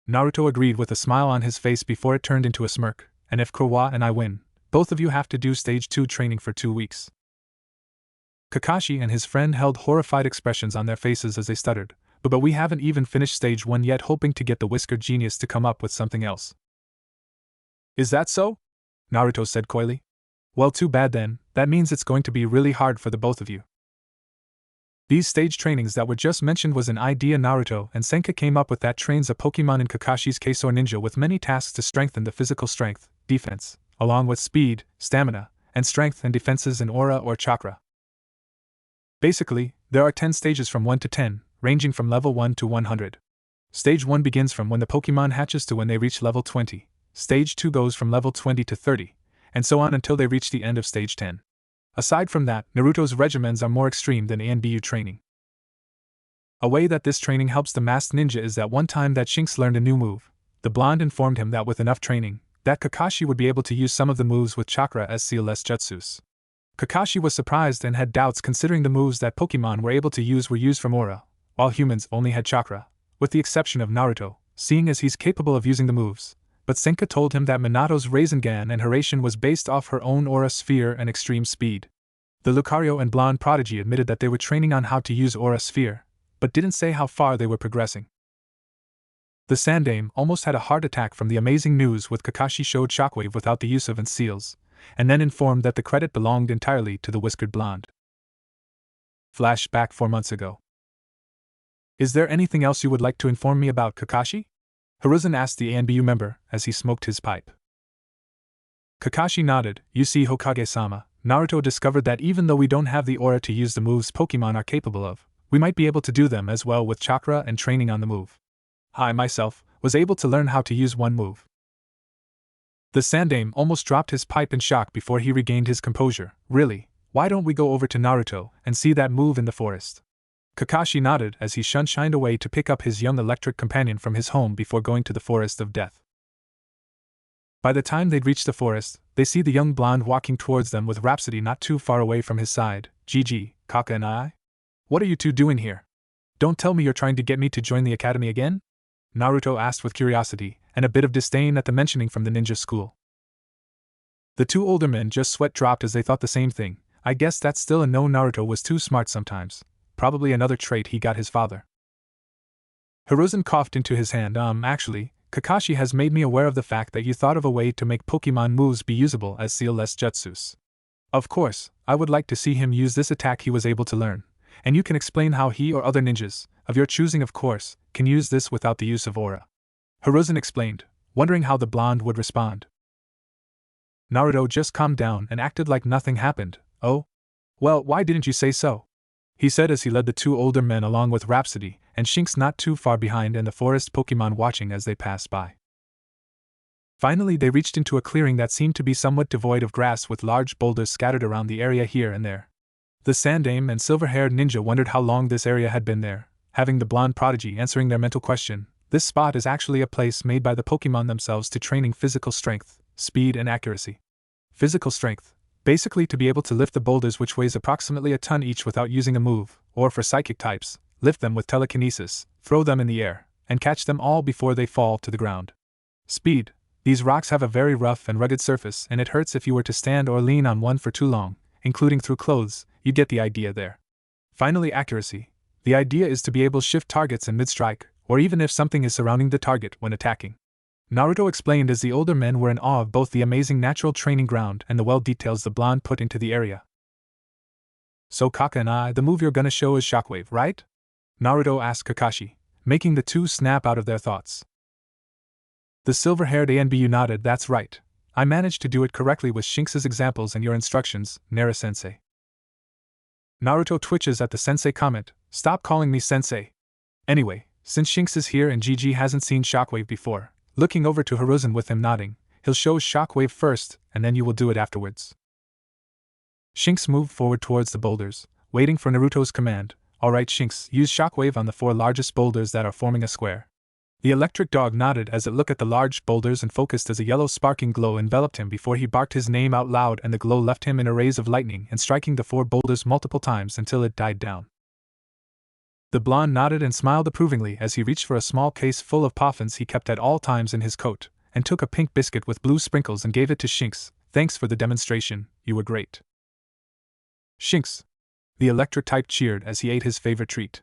Naruto agreed with a smile on his face before it turned into a smirk. "And if Kurama and I win, both of you have to do Stage 2 training for 2 weeks. Kakashi and his friend held horrified expressions on their faces as they stuttered, but we haven't even finished Stage 1 yet," hoping to get the whiskered genius to come up with something else. "Is that so?" Naruto said coyly. "Well, too bad then, that means it's going to be really hard for the both of you." These stage trainings that were just mentioned was an idea Naruto and Senka came up with that trains a Pokemon in Kakashi's case or ninja with many tasks to strengthen the physical strength, defense, along with speed, stamina, and strength and defenses in aura or chakra. Basically, there are 10 stages from 1 to 10, ranging from level 1 to 100. Stage 1 begins from when the Pokemon hatches to when they reach level 20, Stage 2 goes from level 20 to 30, and so on until they reach the end of Stage 10. Aside from that, Naruto's regimens are more extreme than ANBU training. A way that this training helps the masked ninja is that one time that Shinx learned a new move, the blonde informed him that with enough training, that Kakashi would be able to use some of the moves with chakra as CLS jutsus. Kakashi was surprised and had doubts considering the moves that Pokemon were able to use were used from aura, while humans only had chakra, with the exception of Naruto, seeing as he's capable of using the moves. But Senka told him that Minato's Rasengan and Haracian was based off her own aura sphere and extreme speed. The Lucario and blonde prodigy admitted that they were training on how to use aura sphere, but didn't say how far they were progressing. The Sandame almost had a heart attack from the amazing news with Kakashi showed Shockwave without the use of seals, and then informed that the credit belonged entirely to the whiskered blonde. Flashback 4 months ago. "Is there anything else you would like to inform me about, Kakashi?" Hiruzen asked the ANBU member as he smoked his pipe. Kakashi nodded. "You see, Hokage-sama, Naruto discovered that even though we don't have the aura to use the moves Pokemon are capable of, we might be able to do them as well with chakra and training on the move. I, myself, was able to learn how to use one move." The Sandame almost dropped his pipe in shock before he regained his composure. "Really? Why don't we go over to Naruto and see that move in the forest?" Kakashi nodded as he shined away to pick up his young electric companion from his home before going to the Forest of Death. By the time they'd reached the forest, they see the young blonde walking towards them with Rhapsody not too far away from his side. "Gigi, Kaka and I? What are you two doing here? Don't tell me you're trying to get me to join the academy again?" Naruto asked with curiosity, and a bit of disdain at the mentioning from the ninja school. The two older men just sweat dropped as they thought the same thing, I guess that's still a no. Naruto was too smart sometimes. Probably another trait he got his father. Hiruzen coughed into his hand. Actually, Kakashi has made me aware of the fact that you thought of a way to make Pokemon moves be usable as seal-less jutsus. Of course, I would like to see him use this attack he was able to learn, and you can explain how he or other ninjas, of your choosing of course, can use this without the use of aura. Hiruzen explained, wondering how the blonde would respond. Naruto just calmed down and acted like nothing happened. Oh? Well, why didn't you say so? He said as he led the two older men along with Rhapsody and Shinx not too far behind and the forest Pokemon watching as they passed by. Finally they reached into a clearing that seemed to be somewhat devoid of grass with large boulders scattered around the area here and there. The Sandaime and silver-haired ninja wondered how long this area had been there, having the blonde prodigy answering their mental question. This spot is actually a place made by the Pokemon themselves to training physical strength, speed and accuracy. Physical strength, basically to be able to lift the boulders which weighs approximately a ton each without using a move, or for psychic types, lift them with telekinesis, throw them in the air, and catch them all before they fall to the ground. Speed, these rocks have a very rough and rugged surface and it hurts if you were to stand or lean on one for too long, including through clothes, you get the idea there. Finally, accuracy. The idea is to be able to shift targets in mid-strike, or even if something is surrounding the target when attacking. Naruto explained as the older men were in awe of both the amazing natural training ground and the well details the blonde put into the area. So Kaka and I, the move you're gonna show is Shockwave, right? Naruto asked Kakashi, making the two snap out of their thoughts. The silver-haired ANBU nodded. That's right. I managed to do it correctly with Shinx's examples and your instructions, Nara-sensei. Naruto twitches at the sensei comment. Stop calling me sensei. Anyway, since Shinx is here and Gigi hasn't seen Shockwave before, looking over to Hiruzen with him nodding, he'll show Shockwave first, and then you will do it afterwards. Shinx moved forward towards the boulders, waiting for Naruto's command. Alright Shinx, use Shockwave on the 4 largest boulders that are forming a square. The electric dog nodded as it looked at the large boulders and focused as a yellow sparking glow enveloped him before he barked his name out loud and the glow left him in a rays of lightning and striking the 4 boulders multiple times until it died down. The blonde nodded and smiled approvingly as he reached for a small case full of poffins he kept at all times in his coat, and took a pink biscuit with blue sprinkles and gave it to Shinx. Thanks for the demonstration, you were great. Shinx. The electric type cheered as he ate his favorite treat.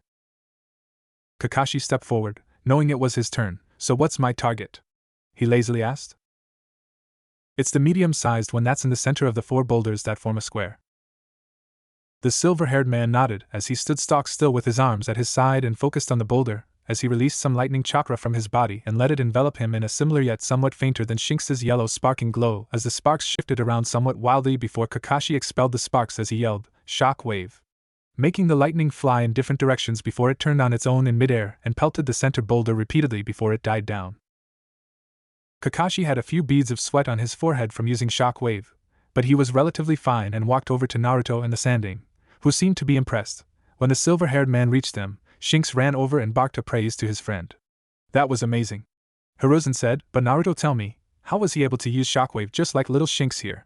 Kakashi stepped forward, knowing it was his turn. So what's my target? He lazily asked. It's the medium-sized one that's in the center of the 4 boulders that form a square. The silver-haired man nodded as he stood stock still with his arms at his side and focused on the boulder, as he released some lightning chakra from his body and let it envelop him in a similar yet somewhat fainter than Shinx's yellow sparking glow as the sparks shifted around somewhat wildly before Kakashi expelled the sparks as he yelled, "Shock wave!" making the lightning fly in different directions before it turned on its own in midair and pelted the center boulder repeatedly before it died down. Kakashi had a few beads of sweat on his forehead from using Shock Wave, but he was relatively fine and walked over to Naruto and the Sandaime, who seemed to be impressed. When the silver-haired man reached them, Shinx ran over and barked a praise to his friend. That was amazing. Hiruzen said, but Naruto, tell me, how was he able to use Shockwave just like little Shinx here?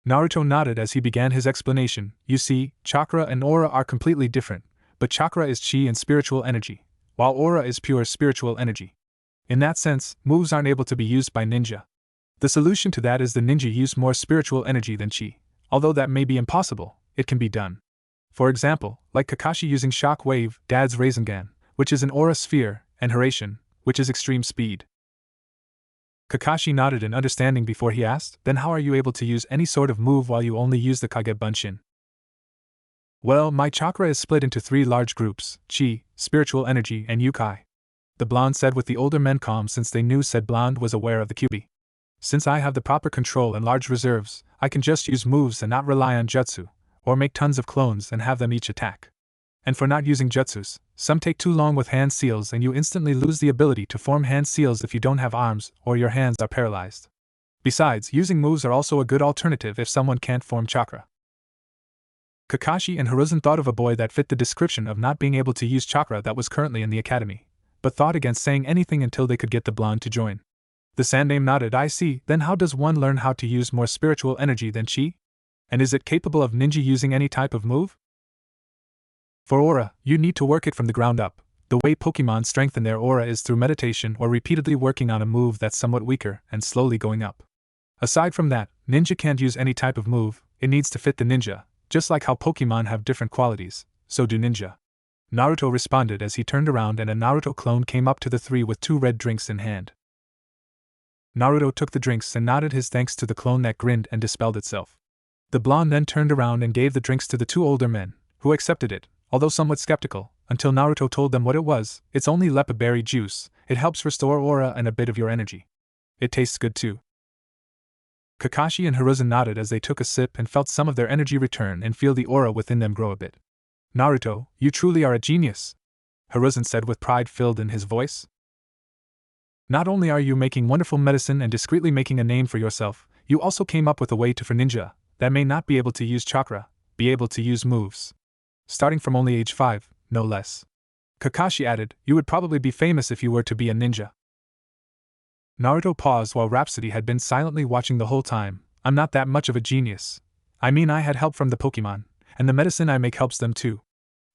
Naruto nodded as he began his explanation. You see, chakra and aura are completely different, but chakra is chi and spiritual energy, while aura is pure spiritual energy. In that sense, moves aren't able to be used by ninja. The solution to that is the ninja use more spiritual energy than chi. Although that may be impossible, it can be done. For example, like Kakashi using Shock Wave, Dad's Rasengan, which is an aura sphere, and Hiraishin, which is extreme speed. Kakashi nodded in understanding before he asked, then how are you able to use any sort of move while you only use the Kage Bunshin? Well, my chakra is split into 3 large groups, chi, spiritual energy, and yukai. The blonde said with the older men calm since they knew said blonde was aware of the QB. Since I have the proper control and large reserves, I can just use moves and not rely on jutsu, or make tons of clones and have them each attack. And for not using jutsus, some take too long with hand seals and you instantly lose the ability to form hand seals if you don't have arms or your hands are paralyzed. Besides, using moves are also a good alternative if someone can't form chakra. Kakashi and Hiruzen thought of a boy that fit the description of not being able to use chakra that was currently in the academy, but thought against saying anything until they could get the blonde to join. The Sandaime nodded. I see, then how does one learn how to use more spiritual energy than chi? And is it capable of ninja using any type of move? For aura, you need to work it from the ground up. The way Pokemon strengthen their aura is through meditation or repeatedly working on a move that's somewhat weaker and slowly going up. Aside from that, ninja can't use any type of move, It needs to fit the ninja, just like how Pokemon have different qualities, so do ninja. Naruto responded as he turned around and a Naruto clone came up to the three with 2 red drinks in hand. Naruto took the drinks and nodded his thanks to the clone that grinned and dispelled itself. The blonde then turned around and gave the drinks to the 2 older men, who accepted it, although somewhat skeptical, until Naruto told them what it was. It's only lepa berry juice. It helps restore aura and a bit of your energy. It tastes good too. Kakashi and Hiruzen nodded as they took a sip and felt some of their energy return and feel the aura within them grow a bit. Naruto, you truly are a genius, Hiruzen said with pride filled in his voice. Not only are you making wonderful medicine and discreetly making a name for yourself, you also came up with a way for ninja that may not be able to use chakra, be able to use moves. Starting from only age 5, no less. Kakashi added, you would probably be famous if you were to be a ninja. Naruto paused while Rhapsody had been silently watching the whole time. I'm not that much of a genius. I mean, I had help from the Pokemon, and the medicine I make helps them too.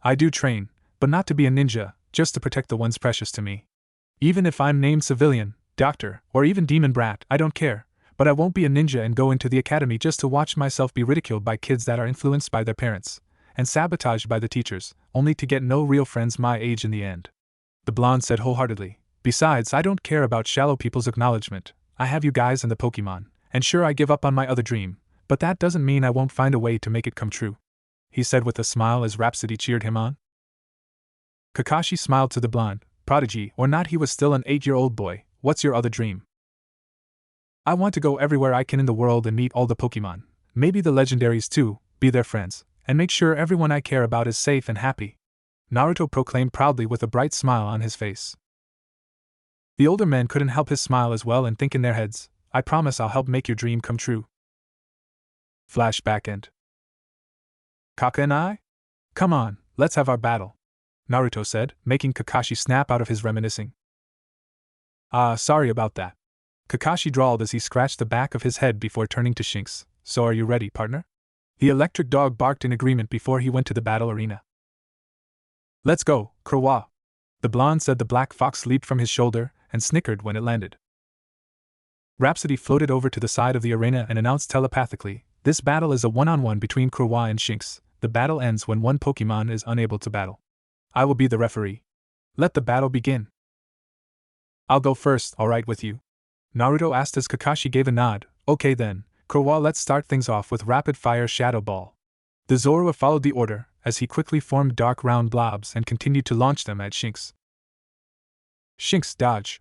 I do train, but not to be a ninja, just to protect the ones precious to me. Even if I'm named civilian, doctor, or even demon brat, I don't care, but I won't be a ninja and go into the academy just to watch myself be ridiculed by kids that are influenced by their parents, and sabotaged by the teachers, only to get no real friends my age in the end. The blonde said wholeheartedly, besides, I don't care about shallow people's acknowledgement. I have you guys and the Pokemon, and sure I give up on my other dream, but that doesn't mean I won't find a way to make it come true, he said with a smile as Rhapsody cheered him on. Kakashi smiled to the blonde. Prodigy or not, he was still an 8-year-old boy. What's your other dream? I want to go everywhere I can in the world and meet all the Pokemon, maybe the legendaries too, be their friends, and make sure everyone I care about is safe and happy, Naruto proclaimed proudly with a bright smile on his face. The older men couldn't help his smile as well and think in their heads, I promise I'll help make your dream come true. Flashback end. Kaka and I? Come on, let's have our battle, Naruto said, making Kakashi snap out of his reminiscing. Sorry about that, Kakashi drawled as he scratched the back of his head before turning to Shinx. So are you ready, partner? The electric dog barked in agreement before he went to the battle arena. Let's go, Kurama, the blonde said. The black fox leaped from his shoulder and snickered when it landed. Rhapsody floated over to the side of the arena and announced telepathically, this battle is a one-on-one between Kurama and Shinx. The battle ends when one Pokemon is unable to battle. I will be the referee. Let the battle begin. I'll go first, alright with you? Naruto asked as Kakashi gave a nod. Okay then, Kurama, let's start things off with rapid-fire Shadow Ball. The Zorua followed the order, as he quickly formed dark round blobs and continued to launch them at Shinx. Shinx, dodge.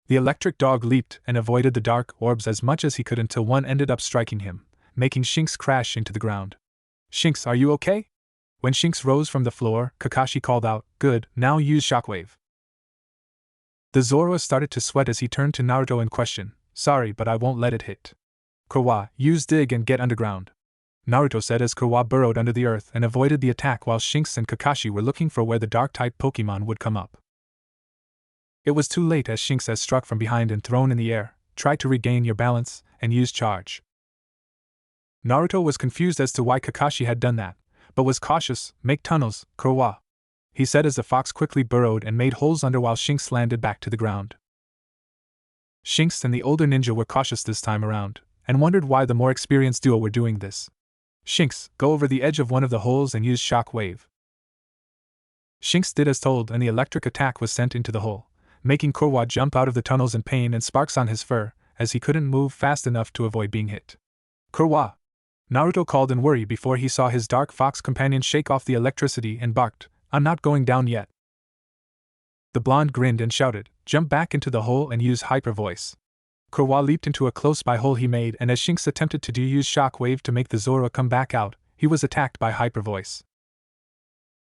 The electric dog leaped and avoided the dark orbs as much as he could until one ended up striking him, making Shinx crash into the ground. Shinx, are you okay? When Shinx rose from the floor, Kakashi called out, good, now use Shockwave. The Zorua started to sweat as he turned to Naruto and questioned, sorry but I won't let it hit. Kurama, use Dig and get underground, Naruto said as Kurama burrowed under the earth and avoided the attack while Shinx and Kakashi were looking for where the dark-type Pokemon would come up. It was too late as Shinx as struck from behind and thrown in the air. Try to regain your balance and use Charge. Naruto was confused as to why Kakashi had done that, but was cautious. Make tunnels, Kurama, he said as the fox quickly burrowed and made holes under while Shinx landed back to the ground. Shinx and the older ninja were cautious this time around, and wondered why the more experienced duo were doing this. Shinx, go over the edge of one of the holes and use Shock Wave. Shinx did as told and the electric attack was sent into the hole, making Kurama jump out of the tunnels in pain and sparks on his fur, as he couldn't move fast enough to avoid being hit. Kurama, Naruto called in worry before he saw his dark fox companion shake off the electricity and barked, I'm not going down yet. The blonde grinned and shouted, jump back into the hole and use Hyper Voice. Kurama leaped into a close-by hole he made, and as Shinx attempted to use Shock Wave to make the Zorua come back out, he was attacked by Hyper Voice.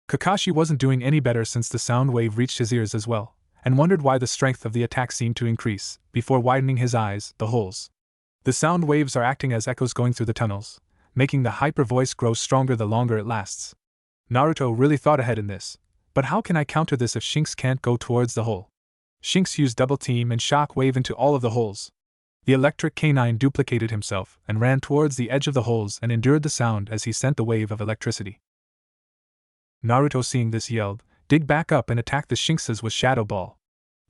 Kakashi wasn't doing any better since the sound wave reached his ears as well, and wondered why the strength of the attack seemed to increase, before widening his eyes, the holes. The sound waves are acting as echoes going through the tunnels, making the Hyper Voice grow stronger the longer it lasts. Naruto really thought ahead in this, but how can I counter this if Shinx can't go towards the hole? Shinx used Double Team and Shock Wave into all of the holes. The electric canine duplicated himself and ran towards the edge of the holes and endured the sound as he sent the wave of electricity. Naruto, seeing this, yelled, dig back up and attack the Shinxes with Shadow Ball.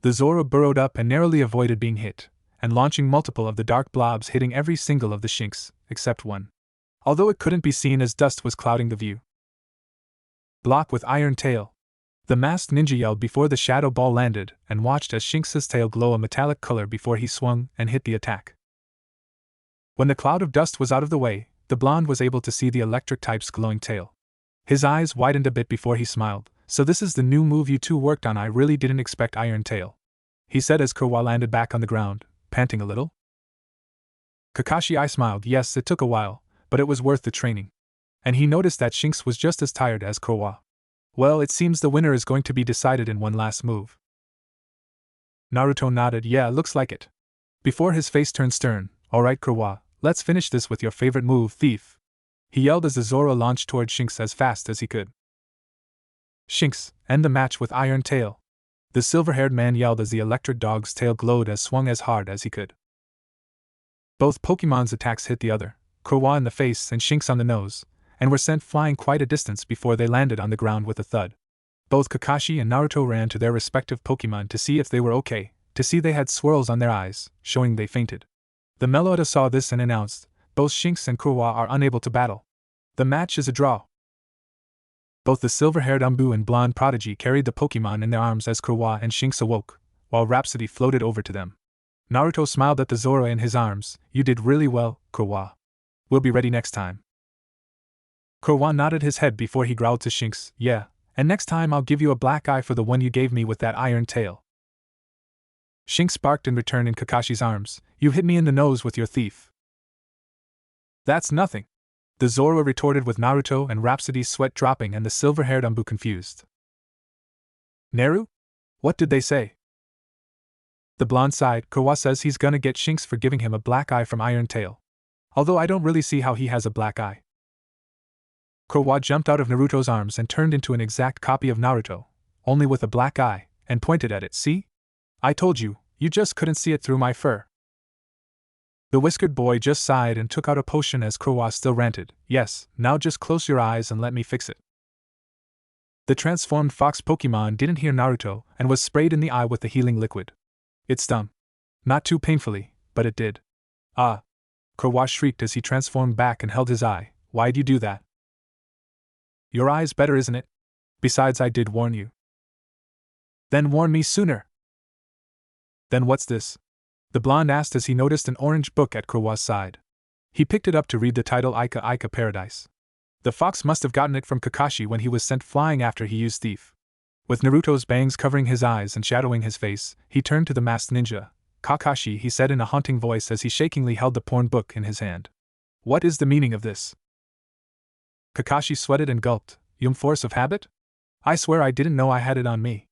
The Zorua burrowed up and narrowly avoided being hit, and launching multiple of the dark blobs hitting every single of the Shinx, except one. although it couldn't be seen as dust was clouding the view. Block with iron tail. The masked ninja yelled before the shadow ball landed and watched as Shinx's tail glow a metallic color before he swung and hit the attack. When the cloud of dust was out of the way, the blonde was able to see the electric type's glowing tail. His eyes widened a bit before he smiled. So this is the new move you two worked on. I really didn't expect iron tail, he said as Kurama landed back on the ground, panting a little. Kakashi I smiled. Yes, it took a while, but it was worth the training. And he noticed that Shinx was just as tired as Kurama. Well, it seems the winner is going to be decided in one last move. Naruto nodded. Yeah, looks like it. Before his face turned stern, alright Kurama, let's finish this with your favorite move, thief. He yelled as the Zoro launched toward Shinx as fast as he could. Shinx, end the match with iron tail. The silver-haired man yelled as the electric dog's tail glowed as swung as hard as he could. Both Pokemon's attacks hit the other, Kurama in the face and Shinx on the nose, and were sent flying quite a distance before they landed on the ground with a thud. Both Kakashi and Naruto ran to their respective Pokemon to see if they were okay, to see they had swirls on their eyes, showing they fainted. The Meloetta saw this and announced, both Shinx and Kurama are unable to battle. The match is a draw. Both the silver-haired Umbu and blonde prodigy carried the Pokemon in their arms as Kurama and Shinx awoke, while Rhapsody floated over to them. Naruto smiled at the Zoro in his arms. You did really well, Kurama. We'll be ready next time. Kurama nodded his head before he growled to Shinx, yeah, and next time I'll give you a black eye for the one you gave me with that iron tail. Shinx barked in return in Kakashi's arms. You hit me in the nose with your thief. That's nothing, the Zoro retorted with Naruto and Rhapsody's sweat dropping and the silver-haired Umbu confused. Naru? What did they say? The blonde sighed. Kurama says he's gonna get Shinx for giving him a black eye from Iron Tail. Although I don't really see how he has a black eye. Kurama jumped out of Naruto's arms and turned into an exact copy of Naruto, only with a black eye, and pointed at it. See? I told you, you just couldn't see it through my fur. The whiskered boy just sighed and took out a potion as Kurama still ranted. Yes, now just close your eyes and let me fix it. The transformed fox Pokemon didn't hear Naruto and was sprayed in the eye with the healing liquid. It stung. Not too painfully, but it did. Ah! Kurama shrieked as he transformed back and held his eye. Why'd you do that? Your eye's better, isn't it? Besides, I did warn you. Then warn me sooner. Then what's this? The blonde asked as he noticed an orange book at Kurama's side. He picked it up to read the title Ika Ika Paradise. The fox must have gotten it from Kakashi when he was sent flying after he used Thief. With Naruto's bangs covering his eyes and shadowing his face, he turned to the masked ninja. Kakashi, he said in a haunting voice as he shakingly held the porn book in his hand. What is the meaning of this? Kakashi sweated and gulped. Force of habit? I swear I didn't know I had it on me.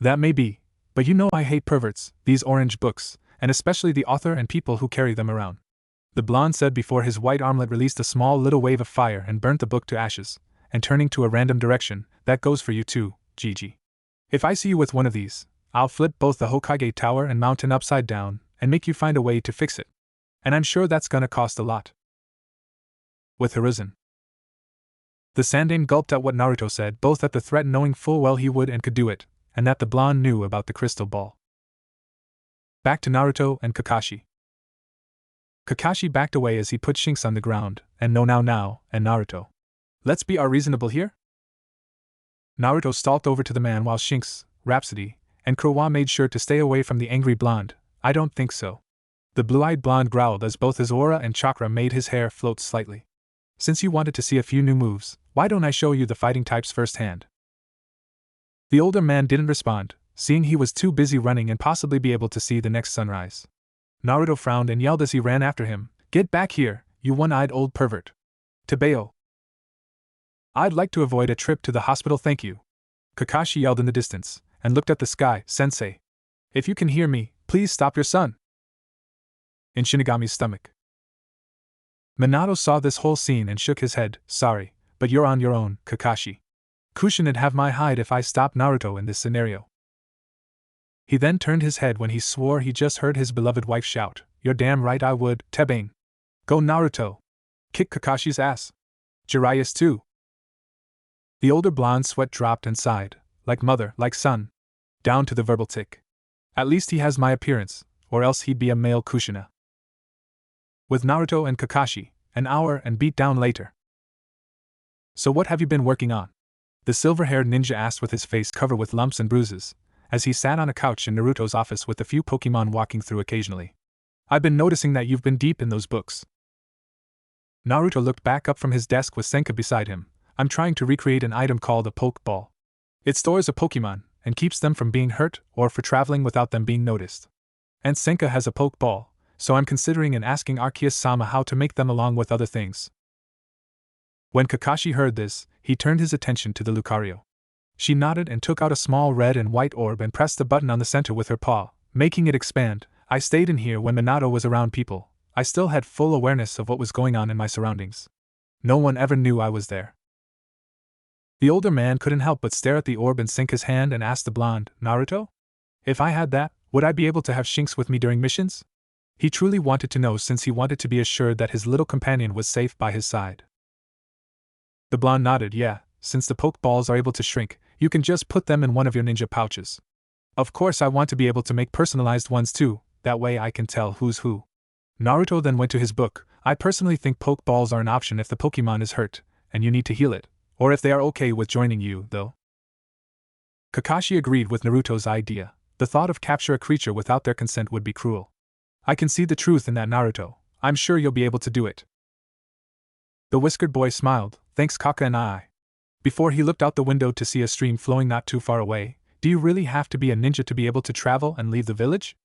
That may be, but you know I hate perverts, these orange books, and especially the author and people who carry them around. The blonde said before his white armlet released a small little wave of fire and burnt the book to ashes, and turning to a random direction, that goes for you too, Gigi. If I see you with one of these, I'll flip both the Hokage Tower and mountain upside down, and make you find a way to fix it. And I'm sure that's gonna cost a lot. With Horizon. The Sandaime gulped at what Naruto said, both at the threat knowing full well he would and could do it, and that the blonde knew about the crystal ball. Back to Naruto and Kakashi. Kakashi backed away as he put Shinx on the ground, and no now, and Naruto. Let's be reasonable here? Naruto stalked over to the man while Shinx, Rhapsody, and Kurama made sure to stay away from the angry blonde. I don't think so. The blue-eyed blonde growled as both his aura and chakra made his hair float slightly. Since you wanted to see a few new moves, why don't I show you the fighting types firsthand? The older man didn't respond, seeing he was too busy running and possibly be able to see the next sunrise. Naruto frowned and yelled as he ran after him, Get back here, you one-eyed old pervert. Tebeo. I'd like to avoid a trip to the hospital, thank you. Kakashi yelled in the distance, and looked at the sky. Sensei. If you can hear me, please stop your son. In Shinigami's stomach. Minato saw this whole scene and shook his head. Sorry, but you're on your own, Kakashi. Kushina'd have my hide if I stopped Naruto in this scenario. He then turned his head when he swore he just heard his beloved wife shout, You're damn right I would, Tebane. Go Naruto. Kick Kakashi's ass. Jiraiya's too. The older blonde sweat dropped and sighed, like mother, like son. Down to the verbal tick. At least he has my appearance, or else he'd be a male Kushina. With Naruto and Kakashi, an hour and beat down later. So what have you been working on? The silver-haired ninja asked with his face covered with lumps and bruises, as he sat on a couch in Naruto's office with a few Pokemon walking through occasionally. I've been noticing that you've been deep in those books. Naruto looked back up from his desk with Senka beside him. I'm trying to recreate an item called a Pokeball. It stores a Pokemon and keeps them from being hurt or for traveling without them being noticed. And Senka has a Pokeball, so I'm considering and asking Arceus-sama how to make them along with other things. When Kakashi heard this, he turned his attention to the Lucario. She nodded and took out a small red and white orb and pressed the button on the center with her paw, making it expand. I stayed in here when Minato was around people. I still had full awareness of what was going on in my surroundings. No one ever knew I was there. The older man couldn't help but stare at the orb in Senka's hand and asked the blonde, Naruto? If I had that, would I be able to have Shinx with me during missions? He truly wanted to know since he wanted to be assured that his little companion was safe by his side. The blonde nodded, yeah, since the Pokeballs are able to shrink, you can just put them in one of your ninja pouches. Of course I want to be able to make personalized ones too, that way I can tell who's who. Naruto then went to his book. I personally think Pokeballs are an option if the Pokemon is hurt, and you need to heal it, or if they are okay with joining you, though. Kakashi agreed with Naruto's idea. The thought of capture a creature without their consent would be cruel. I can see the truth in that, Naruto. I'm sure you'll be able to do it. The whiskered boy smiled, thanks Kaka and I. Before he looked out the window to see a stream flowing not too far away. Do you really have to be a ninja to be able to travel and leave the village?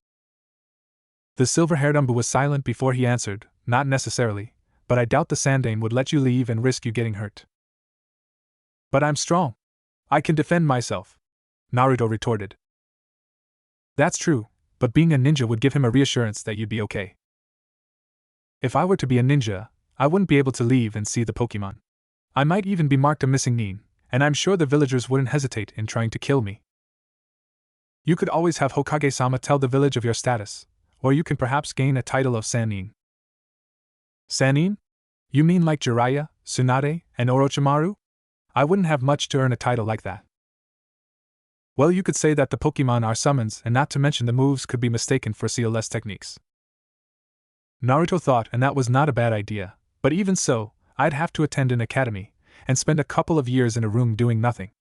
The silver-haired Umbu was silent before he answered, not necessarily, but I doubt the Sandaime would let you leave and risk you getting hurt. But I'm strong. I can defend myself, Naruto retorted. That's true, but being a ninja would give him a reassurance that you'd be okay. If I were to be a ninja, I wouldn't be able to leave and see the Pokemon. I might even be marked a missing nin, and I'm sure the villagers wouldn't hesitate in trying to kill me. You could always have Hokage-sama tell the village of your status, or you can perhaps gain a title of Sannin. Sannin? You mean like Jiraiya, Tsunade, and Orochimaru? I wouldn't have much to earn a title like that. Well, you could say that the Pokemon are summons, and not to mention the moves could be mistaken for CLS techniques. Naruto thought, and that was not a bad idea, but even so, I'd have to attend an academy, and spend a couple of years in a room doing nothing.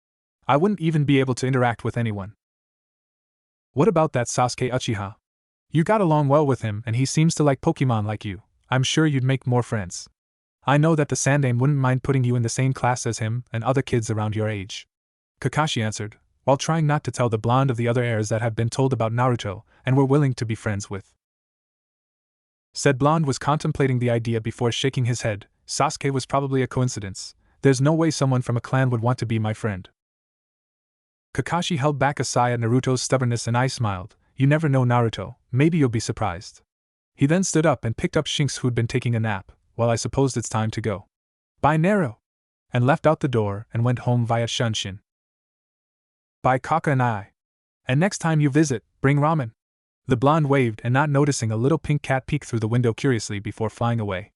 I wouldn't even be able to interact with anyone. What about that Sasuke Uchiha? You got along well with him and he seems to like Pokemon like you. I'm sure you'd make more friends. I know that the Sandaime wouldn't mind putting you in the same class as him and other kids around your age. Kakashi answered, while trying not to tell the blonde of the other heirs that had been told about Naruto and were willing to be friends with. Said blonde was contemplating the idea before shaking his head. Sasuke was probably a coincidence. There's no way someone from a clan would want to be my friend. Kakashi held back a sigh at Naruto's stubbornness and I smiled. You never know, Naruto, maybe you'll be surprised. He then stood up and picked up Shinx, who'd been taking a nap. Well, I supposed it's time to go. Bye, Nero. And left out the door and went home via Shunshin. Bye, Kaka and I. And next time you visit, bring ramen. The blonde waved and not noticing a little pink cat peek through the window curiously before flying away.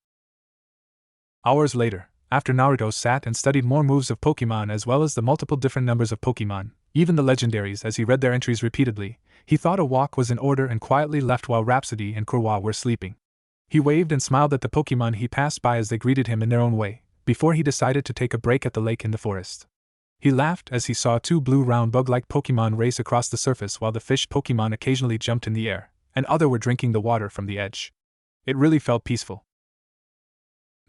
Hours later, after Naruto sat and studied more moves of Pokemon as well as the multiple different numbers of Pokemon, even the legendaries as he read their entries repeatedly, he thought a walk was in order and quietly left while Rhapsody and Kurwa were sleeping. He waved and smiled at the Pokemon he passed by as they greeted him in their own way, before he decided to take a break at the lake in the forest. He laughed as he saw two blue round bug-like Pokemon race across the surface while the fish Pokemon occasionally jumped in the air, and other were drinking the water from the edge. It really felt peaceful.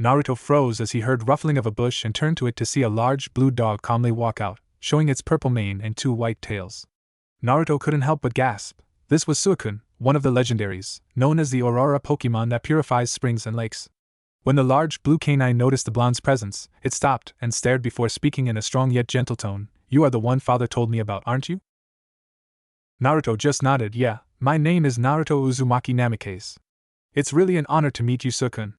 Naruto froze as he heard ruffling of a bush and turned to it to see a large blue dog calmly walk out, showing its purple mane and two white tails. Naruto couldn't help but gasp. This was Suicune, one of the legendaries, known as the Aurora Pokemon that purifies springs and lakes. When the large blue canine noticed the blonde's presence, it stopped and stared before speaking in a strong yet gentle tone. You are the one father told me about, aren't you? Naruto just nodded. Yeah, my name is Naruto Uzumaki Namikaze. It's really an honor to meet you, Suicune.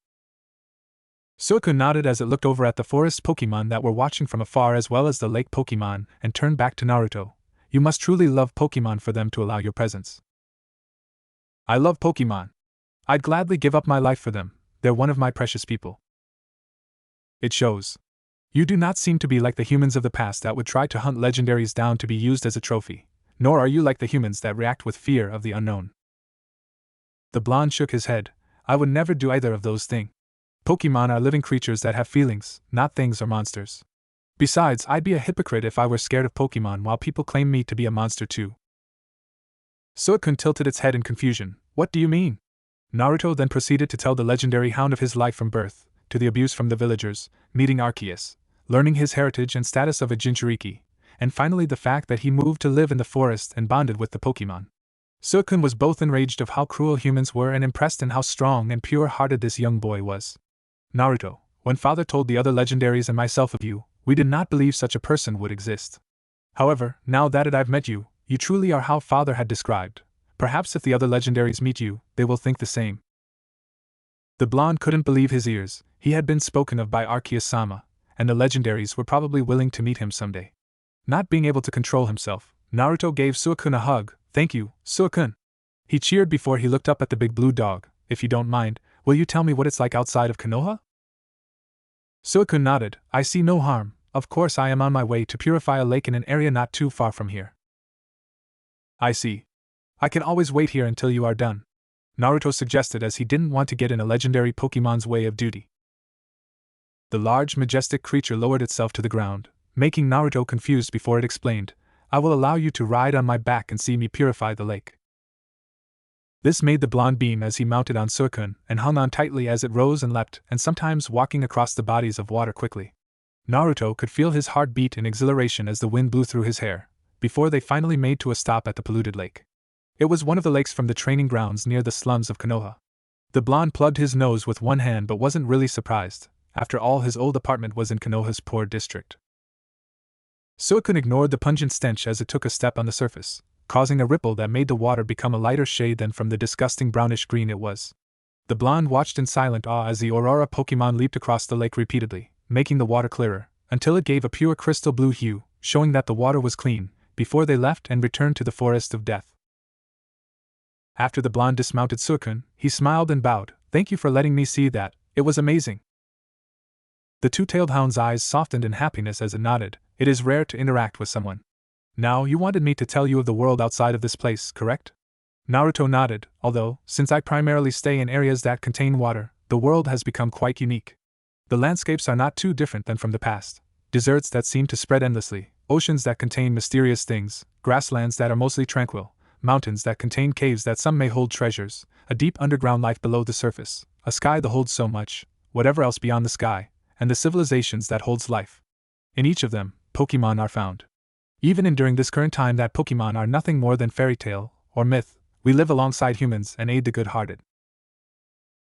Suicune nodded as it looked over at the forest Pokemon that were watching from afar as well as the lake Pokemon and turned back to Naruto. You must truly love Pokemon for them to allow your presence. I love Pokemon. I'd gladly give up my life for them. They're one of my precious people. It shows. You do not seem to be like the humans of the past that would try to hunt legendaries down to be used as a trophy, nor are you like the humans that react with fear of the unknown. The blonde shook his head. I would never do either of those things. Pokemon are living creatures that have feelings, not things or monsters. Besides, I'd be a hypocrite if I were scared of Pokemon while people claim me to be a monster too. Suicune tilted its head in confusion. What do you mean? Naruto then proceeded to tell the legendary hound of his life from birth, to the abuse from the villagers, meeting Arceus, learning his heritage and status of a Jinchuriki, and finally the fact that he moved to live in the forest and bonded with the Pokemon. Suicune was both enraged of how cruel humans were and impressed in how strong and pure-hearted this young boy was. Naruto, when father told the other legendaries and myself of you, we did not believe such a person would exist. However, now that I've met you, you truly are how father had described. Perhaps if the other legendaries meet you, they will think the same. The blonde couldn't believe his ears. He had been spoken of by Arceus-sama, and the legendaries were probably willing to meet him someday. Not being able to control himself, Naruto gave Suicune a hug. Thank you, Suicune. He cheered before he looked up at the big blue dog. If you don't mind, will you tell me what it's like outside of Konoha? Suicune nodded. I see no harm. Of course I am on my way to purify a lake in an area not too far from here. I see. I can always wait here until you are done, Naruto suggested as he didn't want to get in a legendary Pokemon's way of duty. The large, majestic creature lowered itself to the ground, making Naruto confused before it explained, I will allow you to ride on my back and see me purify the lake. This made the blonde beam as he mounted on Suicune and hung on tightly as it rose and leapt, and sometimes walking across the bodies of water quickly. Naruto could feel his heart beat in exhilaration as the wind blew through his hair, before they finally made to a stop at the polluted lake. It was one of the lakes from the training grounds near the slums of Konoha. The blonde plugged his nose with one hand but wasn't really surprised. After all, his old apartment was in Konoha's poor district. Suicune ignored the pungent stench as it took a step on the surface, causing a ripple that made the water become a lighter shade than from the disgusting brownish green it was. The blonde watched in silent awe as the Aurora Pokemon leaped across the lake repeatedly, making the water clearer, until it gave a pure crystal blue hue, showing that the water was clean, before they left and returned to the Forest of Death. After the blonde dismounted Suicune, he smiled and bowed. Thank you for letting me see that, it was amazing. The two-tailed hound's eyes softened in happiness as it nodded. It is rare to interact with someone. Now, you wanted me to tell you of the world outside of this place, correct? Naruto nodded, although, since I primarily stay in areas that contain water, the world has become quite unique. The landscapes are not too different than from the past. Deserts that seem to spread endlessly, oceans that contain mysterious things, grasslands that are mostly tranquil, mountains that contain caves that some may hold treasures, a deep underground life below the surface, a sky that holds so much, whatever else beyond the sky, and the civilizations that holds life. In each of them, Pokemon are found. Even enduring this current time that Pokemon are nothing more than fairy tale, or myth, we live alongside humans and aid the good-hearted.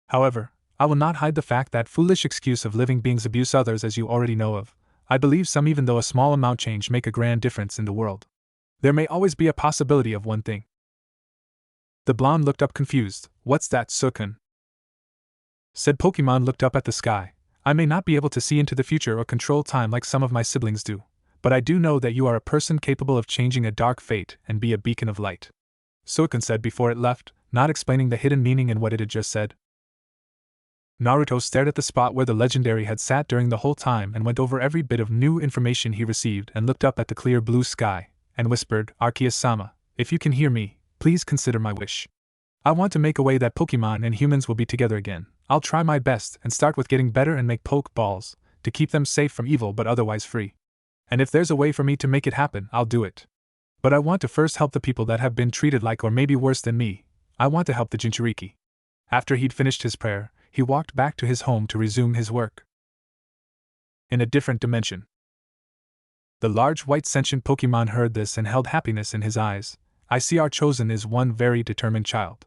However, I will not hide the fact that foolish excuse of living beings abuse others as you already know of. I believe some even though a small amount change make a grand difference in the world. There may always be a possibility of one thing. The blonde looked up confused. What's that, Suicune? Said Pokemon looked up at the sky. I may not be able to see into the future or control time like some of my siblings do, but I do know that you are a person capable of changing a dark fate and be a beacon of light. Suicune said before it left, not explaining the hidden meaning in what it had just said. Naruto stared at the spot where the legendary had sat during the whole time and went over every bit of new information he received and looked up at the clear blue sky, and whispered, Arceus-sama, if you can hear me, please consider my wish. I want to make a way that Pokemon and humans will be together again. I'll try my best and start with getting better and make Pokeballs, to keep them safe from evil but otherwise free. And if there's a way for me to make it happen, I'll do it. But I want to first help the people that have been treated like or maybe worse than me. I want to help the Jinchuriki. After he'd finished his prayer, he walked back to his home to resume his work. In a different dimension. The large white sentient Pokemon heard this and held happiness in his eyes. I see our chosen is one very determined child.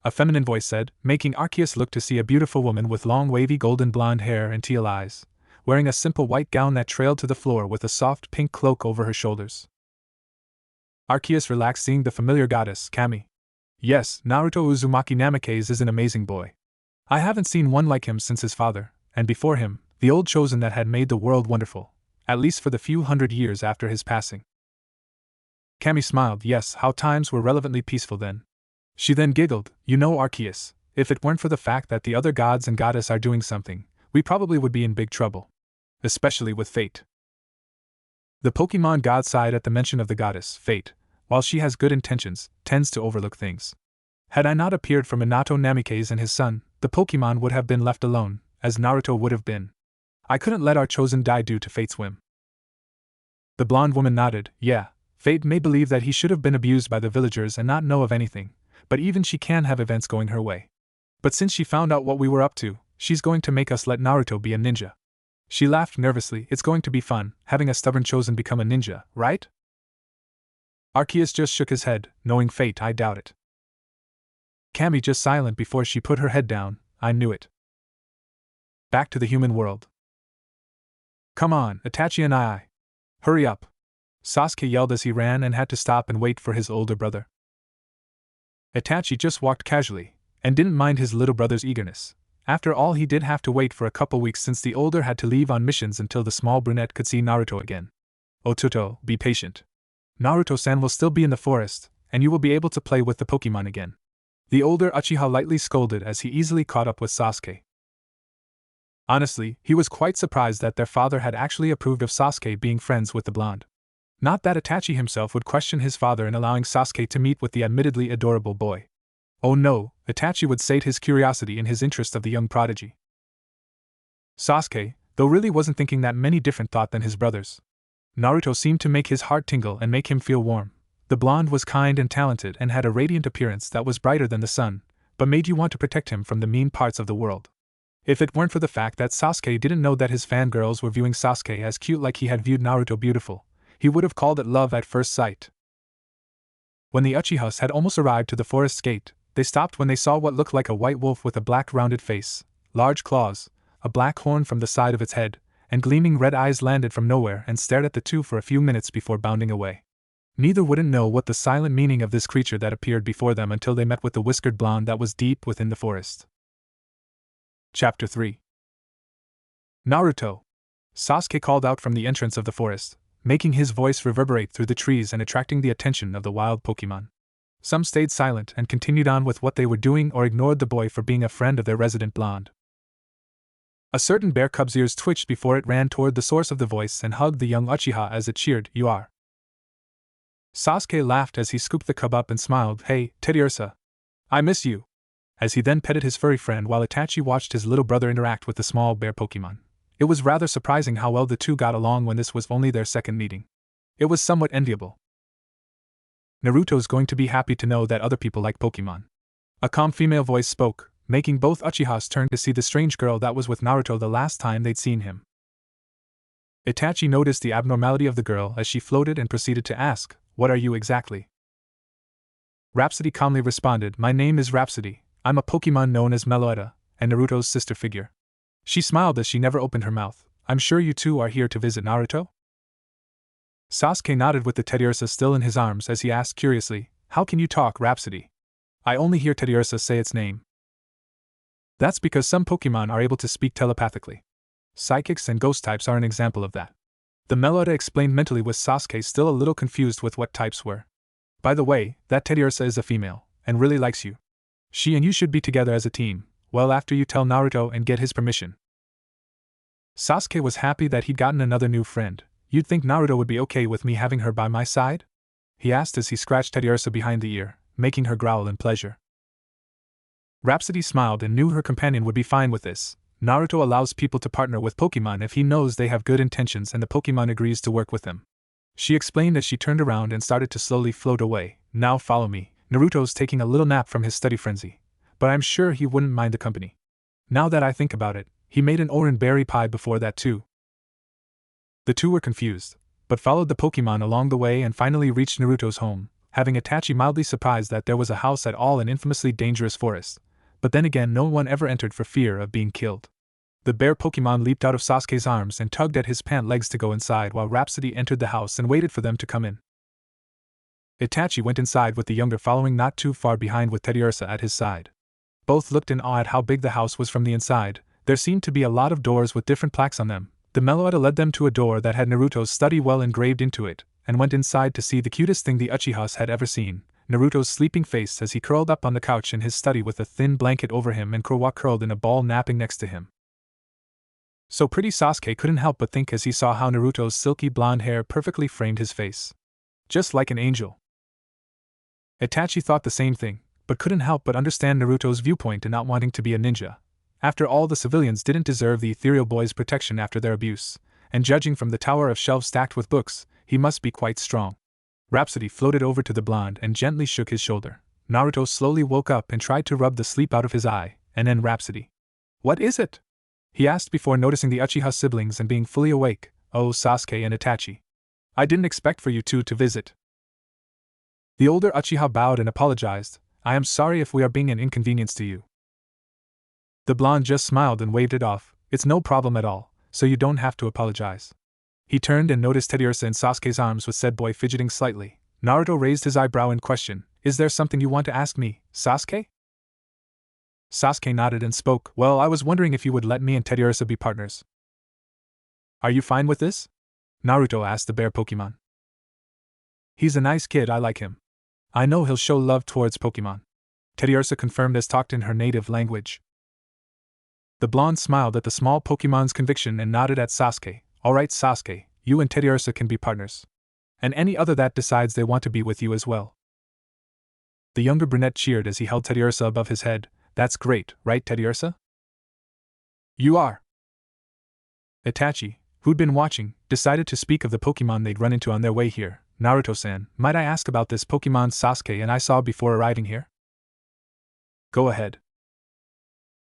A feminine voice said, making Arceus look to see a beautiful woman with long wavy golden blonde hair and teal eyes, wearing a simple white gown that trailed to the floor with a soft pink cloak over her shoulders. Arceus relaxed seeing the familiar goddess, Kami. Yes, Naruto Uzumaki Namikaze is an amazing boy. I haven't seen one like him since his father, and before him, the old chosen that had made the world wonderful, at least for the few hundred years after his passing. Kami smiled. Yes, how times were relevantly peaceful then. She then giggled. You know, Arceus, if it weren't for the fact that the other gods and goddess are doing something, we probably would be in big trouble. Especially with Fate. The Pokemon god sighed at the mention of the goddess, Fate. While she has good intentions, tends to overlook things. Had I not appeared for Minato Namikaze and his son, the Pokemon would have been left alone, as Naruto would have been. I couldn't let our chosen die due to fate's whim. The blonde woman nodded. Yeah, fate may believe that he should have been abused by the villagers and not know of anything, but even she can have events going her way. But since she found out what we were up to, she's going to make us let Naruto be a ninja. She laughed nervously. It's going to be fun, having a stubborn chosen become a ninja, right? Arceus just shook his head, knowing fate, I doubt it. Cammy just silent before she put her head down. I knew it. Back to the human world. Come on, Itachi and I. Hurry up. Sasuke yelled as he ran and had to stop and wait for his older brother. Itachi just walked casually, and didn't mind his little brother's eagerness. After all, he did have to wait for a couple weeks since the older had to leave on missions until the small brunette could see Naruto again. Otuto, be patient. Naruto-san will still be in the forest, and you will be able to play with the Pokemon again. The older Uchiha lightly scolded as he easily caught up with Sasuke. Honestly, he was quite surprised that their father had actually approved of Sasuke being friends with the blonde. Not that Itachi himself would question his father in allowing Sasuke to meet with the admittedly adorable boy. Oh no, Itachi would sate his curiosity in his interest of the young prodigy. Sasuke, though, really wasn't thinking that many different thought than his brothers. Naruto seemed to make his heart tingle and make him feel warm. The blonde was kind and talented and had a radiant appearance that was brighter than the sun, but made you want to protect him from the mean parts of the world. If it weren't for the fact that Sasuke didn't know that his fangirls were viewing Sasuke as cute like he had viewed Naruto beautiful, he would have called it love at first sight. When the Uchihas had almost arrived to the forest's gate, they stopped when they saw what looked like a white wolf with a black rounded face, large claws, a black horn from the side of its head, and gleaming red eyes landed from nowhere and stared at the two for a few minutes before bounding away. Neither wouldn't know what the silent meaning of this creature that appeared before them until they met with the whiskered blonde that was deep within the forest. Chapter 3. Naruto! Sasuke called out from the entrance of the forest, making his voice reverberate through the trees and attracting the attention of the wild Pokemon. Some stayed silent and continued on with what they were doing or ignored the boy for being a friend of their resident blonde. A certain bear cub's ears twitched before it ran toward the source of the voice and hugged the young Uchiha as it cheered, "You are." Sasuke laughed as he scooped the cub up and smiled, "Hey, Teddiursa. I miss you." As he then petted his furry friend while Itachi watched his little brother interact with the small bear Pokemon. It was rather surprising how well the two got along when this was only their second meeting. It was somewhat enviable. Naruto's going to be happy to know that other people like Pokemon. A calm female voice spoke, making both Uchihas turn to see the strange girl that was with Naruto the last time they'd seen him. Itachi noticed the abnormality of the girl as she floated and proceeded to ask, "What are you exactly?" Rhapsody calmly responded, "My name is Rhapsody. I'm a Pokemon known as Meloetta, and Naruto's sister figure." She smiled as she never opened her mouth. "I'm sure you two are here to visit Naruto?" Sasuke nodded with the Teddiursa still in his arms as he asked curiously, "How can you talk, Rhapsody?" "I only hear Teddiursa say its name." That's because some Pokemon are able to speak telepathically. Psychics and ghost types are an example of that. The Meloetta explained mentally with Sasuke still a little confused with what types were. "By the way, that Teddiursa is a female, and really likes you. She and you should be together as a team, well after you tell Naruto and get his permission." Sasuke was happy that he'd gotten another new friend. "You'd think Naruto would be okay with me having her by my side?" he asked as he scratched Teddiursa behind the ear, making her growl in pleasure. Rhapsody smiled and knew her companion would be fine with this. Naruto allows people to partner with Pokemon if he knows they have good intentions and the Pokemon agrees to work with them. She explained as she turned around and started to slowly float away. "Now follow me. Naruto's taking a little nap from his study frenzy, but I'm sure he wouldn't mind the company. Now that I think about it, he made an oran berry pie before that too." The two were confused, but followed the Pokemon along the way and finally reached Naruto's home, having Itachi mildly surprised that there was a house at all in infamously dangerous forest, but then again no one ever entered for fear of being killed. The bear Pokemon leaped out of Sasuke's arms and tugged at his pant legs to go inside while Rhapsody entered the house and waited for them to come in. Itachi went inside with the younger following not too far behind with Teddiursa at his side. Both looked in awe at how big the house was from the inside. There seemed to be a lot of doors with different plaques on them. The Meloetta led them to a door that had Naruto's study well engraved into it, and went inside to see the cutest thing the Uchihas had ever seen, Naruto's sleeping face as he curled up on the couch in his study with a thin blanket over him and Kurama curled in a ball napping next to him. So pretty Sasuke couldn't help but think as he saw how Naruto's silky blonde hair perfectly framed his face. Just like an angel. Itachi thought the same thing, but couldn't help but understand Naruto's viewpoint in not wanting to be a ninja. After all, the civilians didn't deserve the ethereal boy's protection after their abuse, and judging from the tower of shelves stacked with books, he must be quite strong. Rhapsody floated over to the blonde and gently shook his shoulder. Naruto slowly woke up and tried to rub the sleep out of his eye, and then Rhapsody. "What is it?" he asked before noticing the Uchiha siblings and being fully awake. "Oh, Sasuke and Itachi. I didn't expect for you two to visit." The older Uchiha bowed and apologized. "I am sorry if we are being an inconvenience to you." The blonde just smiled and waved it off. "It's no problem at all, so you don't have to apologize." He turned and noticed Teddiursa in Sasuke's arms with said boy fidgeting slightly. Naruto raised his eyebrow in question. "Is there something you want to ask me, Sasuke?" Sasuke nodded and spoke. "Well, I was wondering if you would let me and Teddiursa be partners." "Are you fine with this?" Naruto asked the bear Pokemon. "He's a nice kid, I like him. I know he'll show love towards Pokemon," Teddiursa confirmed as talked in her native language. The blonde smiled at the small Pokemon's conviction and nodded at Sasuke. "Alright, Sasuke, you and Teddiursa can be partners. And any other that decides they want to be with you as well." The younger brunette cheered as he held Teddiursa above his head. "That's great, right, Teddiursa?" "You are." Itachi, who'd been watching, decided to speak of the Pokemon they'd run into on their way here. "Naruto-san, might I ask about this Pokemon Sasuke and I saw before arriving here?" "Go ahead."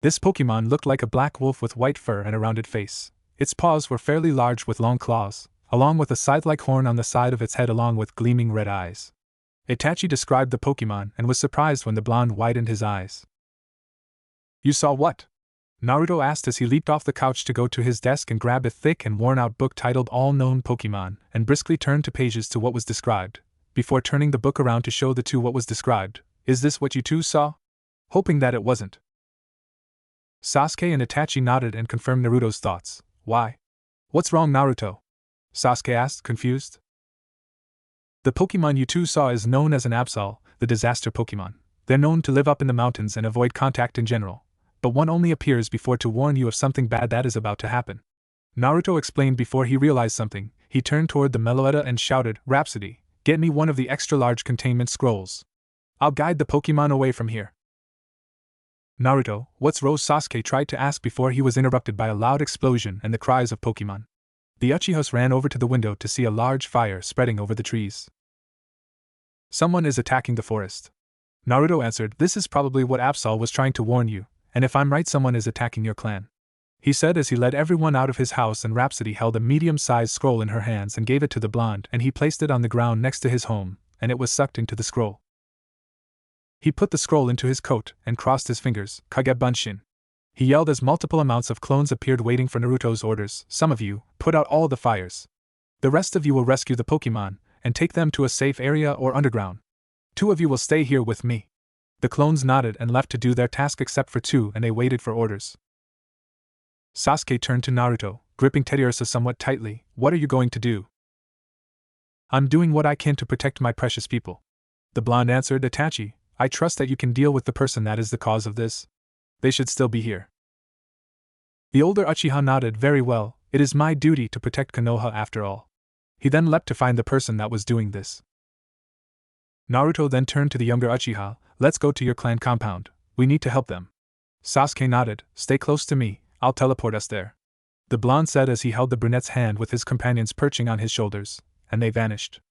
This Pokemon looked like a black wolf with white fur and a rounded face. Its paws were fairly large with long claws, along with a scythe-like horn on the side of its head along with gleaming red eyes. Itachi described the Pokemon and was surprised when the blonde widened his eyes. "You saw what?" Naruto asked as he leaped off the couch to go to his desk and grab a thick and worn-out book titled All Known Pokemon, and briskly turned to pages to what was described, before turning the book around to show the two what was described. "Is this what you two saw?" Hoping that it wasn't. Sasuke and Itachi nodded and confirmed Naruto's thoughts. "Why? What's wrong, Naruto?" Sasuke asked, confused. "The Pokemon you two saw is known as an Absol, the disaster Pokemon. They're known to live up in the mountains and avoid contact in general, but one only appears before to warn you of something bad that is about to happen." Naruto explained before he realized something. He turned toward the Meloetta and shouted, "Rhapsody, get me one of the extra-large containment scrolls. I'll guide the Pokemon away from here." "Naruto, what's Rose?" Sasuke tried to ask before he was interrupted by a loud explosion and the cries of Pokemon. The Uchihas ran over to the window to see a large fire spreading over the trees. "Someone is attacking the forest." Naruto answered, "This is probably what Absol was trying to warn you, and if I'm right, someone is attacking your clan," he said as he led everyone out of his house, and Rhapsody held a medium-sized scroll in her hands and gave it to the blonde, and he placed it on the ground next to his home, and it was sucked into the scroll. He put the scroll into his coat and crossed his fingers. "Kage Bunshin." He yelled as multiple amounts of clones appeared waiting for Naruto's orders. "Some of you, put out all the fires. The rest of you will rescue the Pokemon and take them to a safe area or underground. 2 of you will stay here with me." The clones nodded and left to do their task except for 2, and they waited for orders. Sasuke turned to Naruto, gripping Teddiursa somewhat tightly. "What are you going to do?" "I'm doing what I can to protect my precious people," the blonde answered. "Itachi, I trust that you can deal with the person that is the cause of this. They should still be here." The older Uchiha nodded. "Very well, it is my duty to protect Konoha after all." He then leapt to find the person that was doing this. Naruto then turned to the younger Uchiha. "Let's go to your clan compound. We need to help them." Sasuke nodded. "Stay close to me, I'll teleport us there," the blonde said as he held the brunette's hand with his companions perching on his shoulders, and they vanished.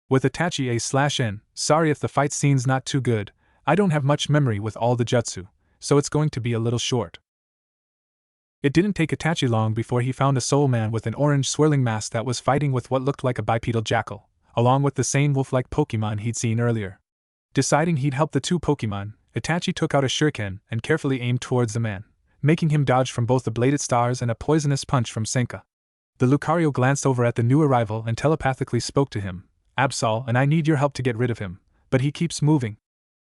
With Itachi A/N, "Sorry if the fight scene's not too good, I don't have much memory with all the jutsu, so it's going to be a little short." It didn't take Itachi long before he found a soul man with an orange swirling mask that was fighting with what looked like a bipedal jackal, along with the same wolf-like Pokemon he'd seen earlier. Deciding he'd help the 2 Pokemon, Itachi took out a shuriken and carefully aimed towards the man, making him dodge from both the bladed stars and a poisonous punch from Senka. The Lucario glanced over at the new arrival and telepathically spoke to him. "Absol, and I need your help to get rid of him, but he keeps moving.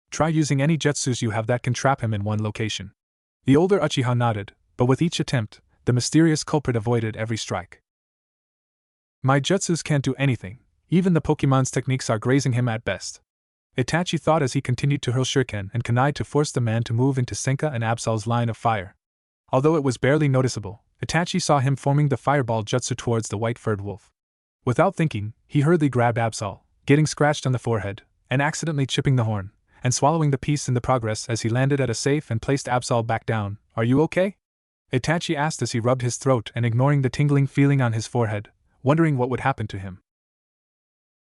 Try using any jutsus you have that can trap him in one location." The older Uchiha nodded, but with each attempt, the mysterious culprit avoided every strike. "My jutsus can't do anything, even the Pokemon's techniques are grazing him at best," Itachi thought as he continued to hurl shuriken and kunai to force the man to move into Senka and Absol's line of fire. Although it was barely noticeable, Itachi saw him forming the fireball jutsu towards the white-furred wolf. Without thinking, he hurriedly grabbed Absol, getting scratched on the forehead, and accidentally chipping the horn, and swallowing the piece in the progress as he landed at a safe and placed Absol back down. Are you okay? Itachi asked as he rubbed his throat and ignoring the tingling feeling on his forehead, wondering what would happen to him.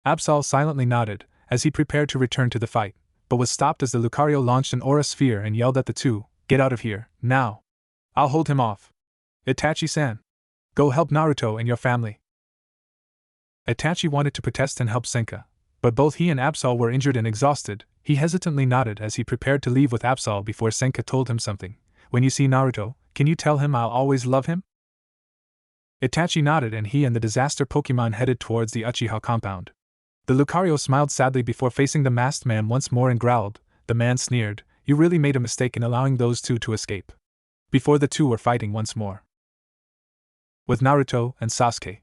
Absol silently nodded as he prepared to return to the fight, but was stopped as the Lucario launched an aura sphere and yelled at the two, "Get out of here, now! I'll hold him off. Itachi-san! Go help Naruto and your family." Itachi wanted to protest and help Senka, but both he and Absol were injured and exhausted. He hesitantly nodded as he prepared to leave with Absol before Senka told him something. "When you see Naruto, can you tell him I'll always love him?" Itachi nodded and he and the disaster Pokemon headed towards the Uchiha compound. The Lucario smiled sadly before facing the masked man once more and growled. The man sneered, "You really made a mistake in allowing those two to escape." Before the two were fighting once more with Naruto and Sasuke.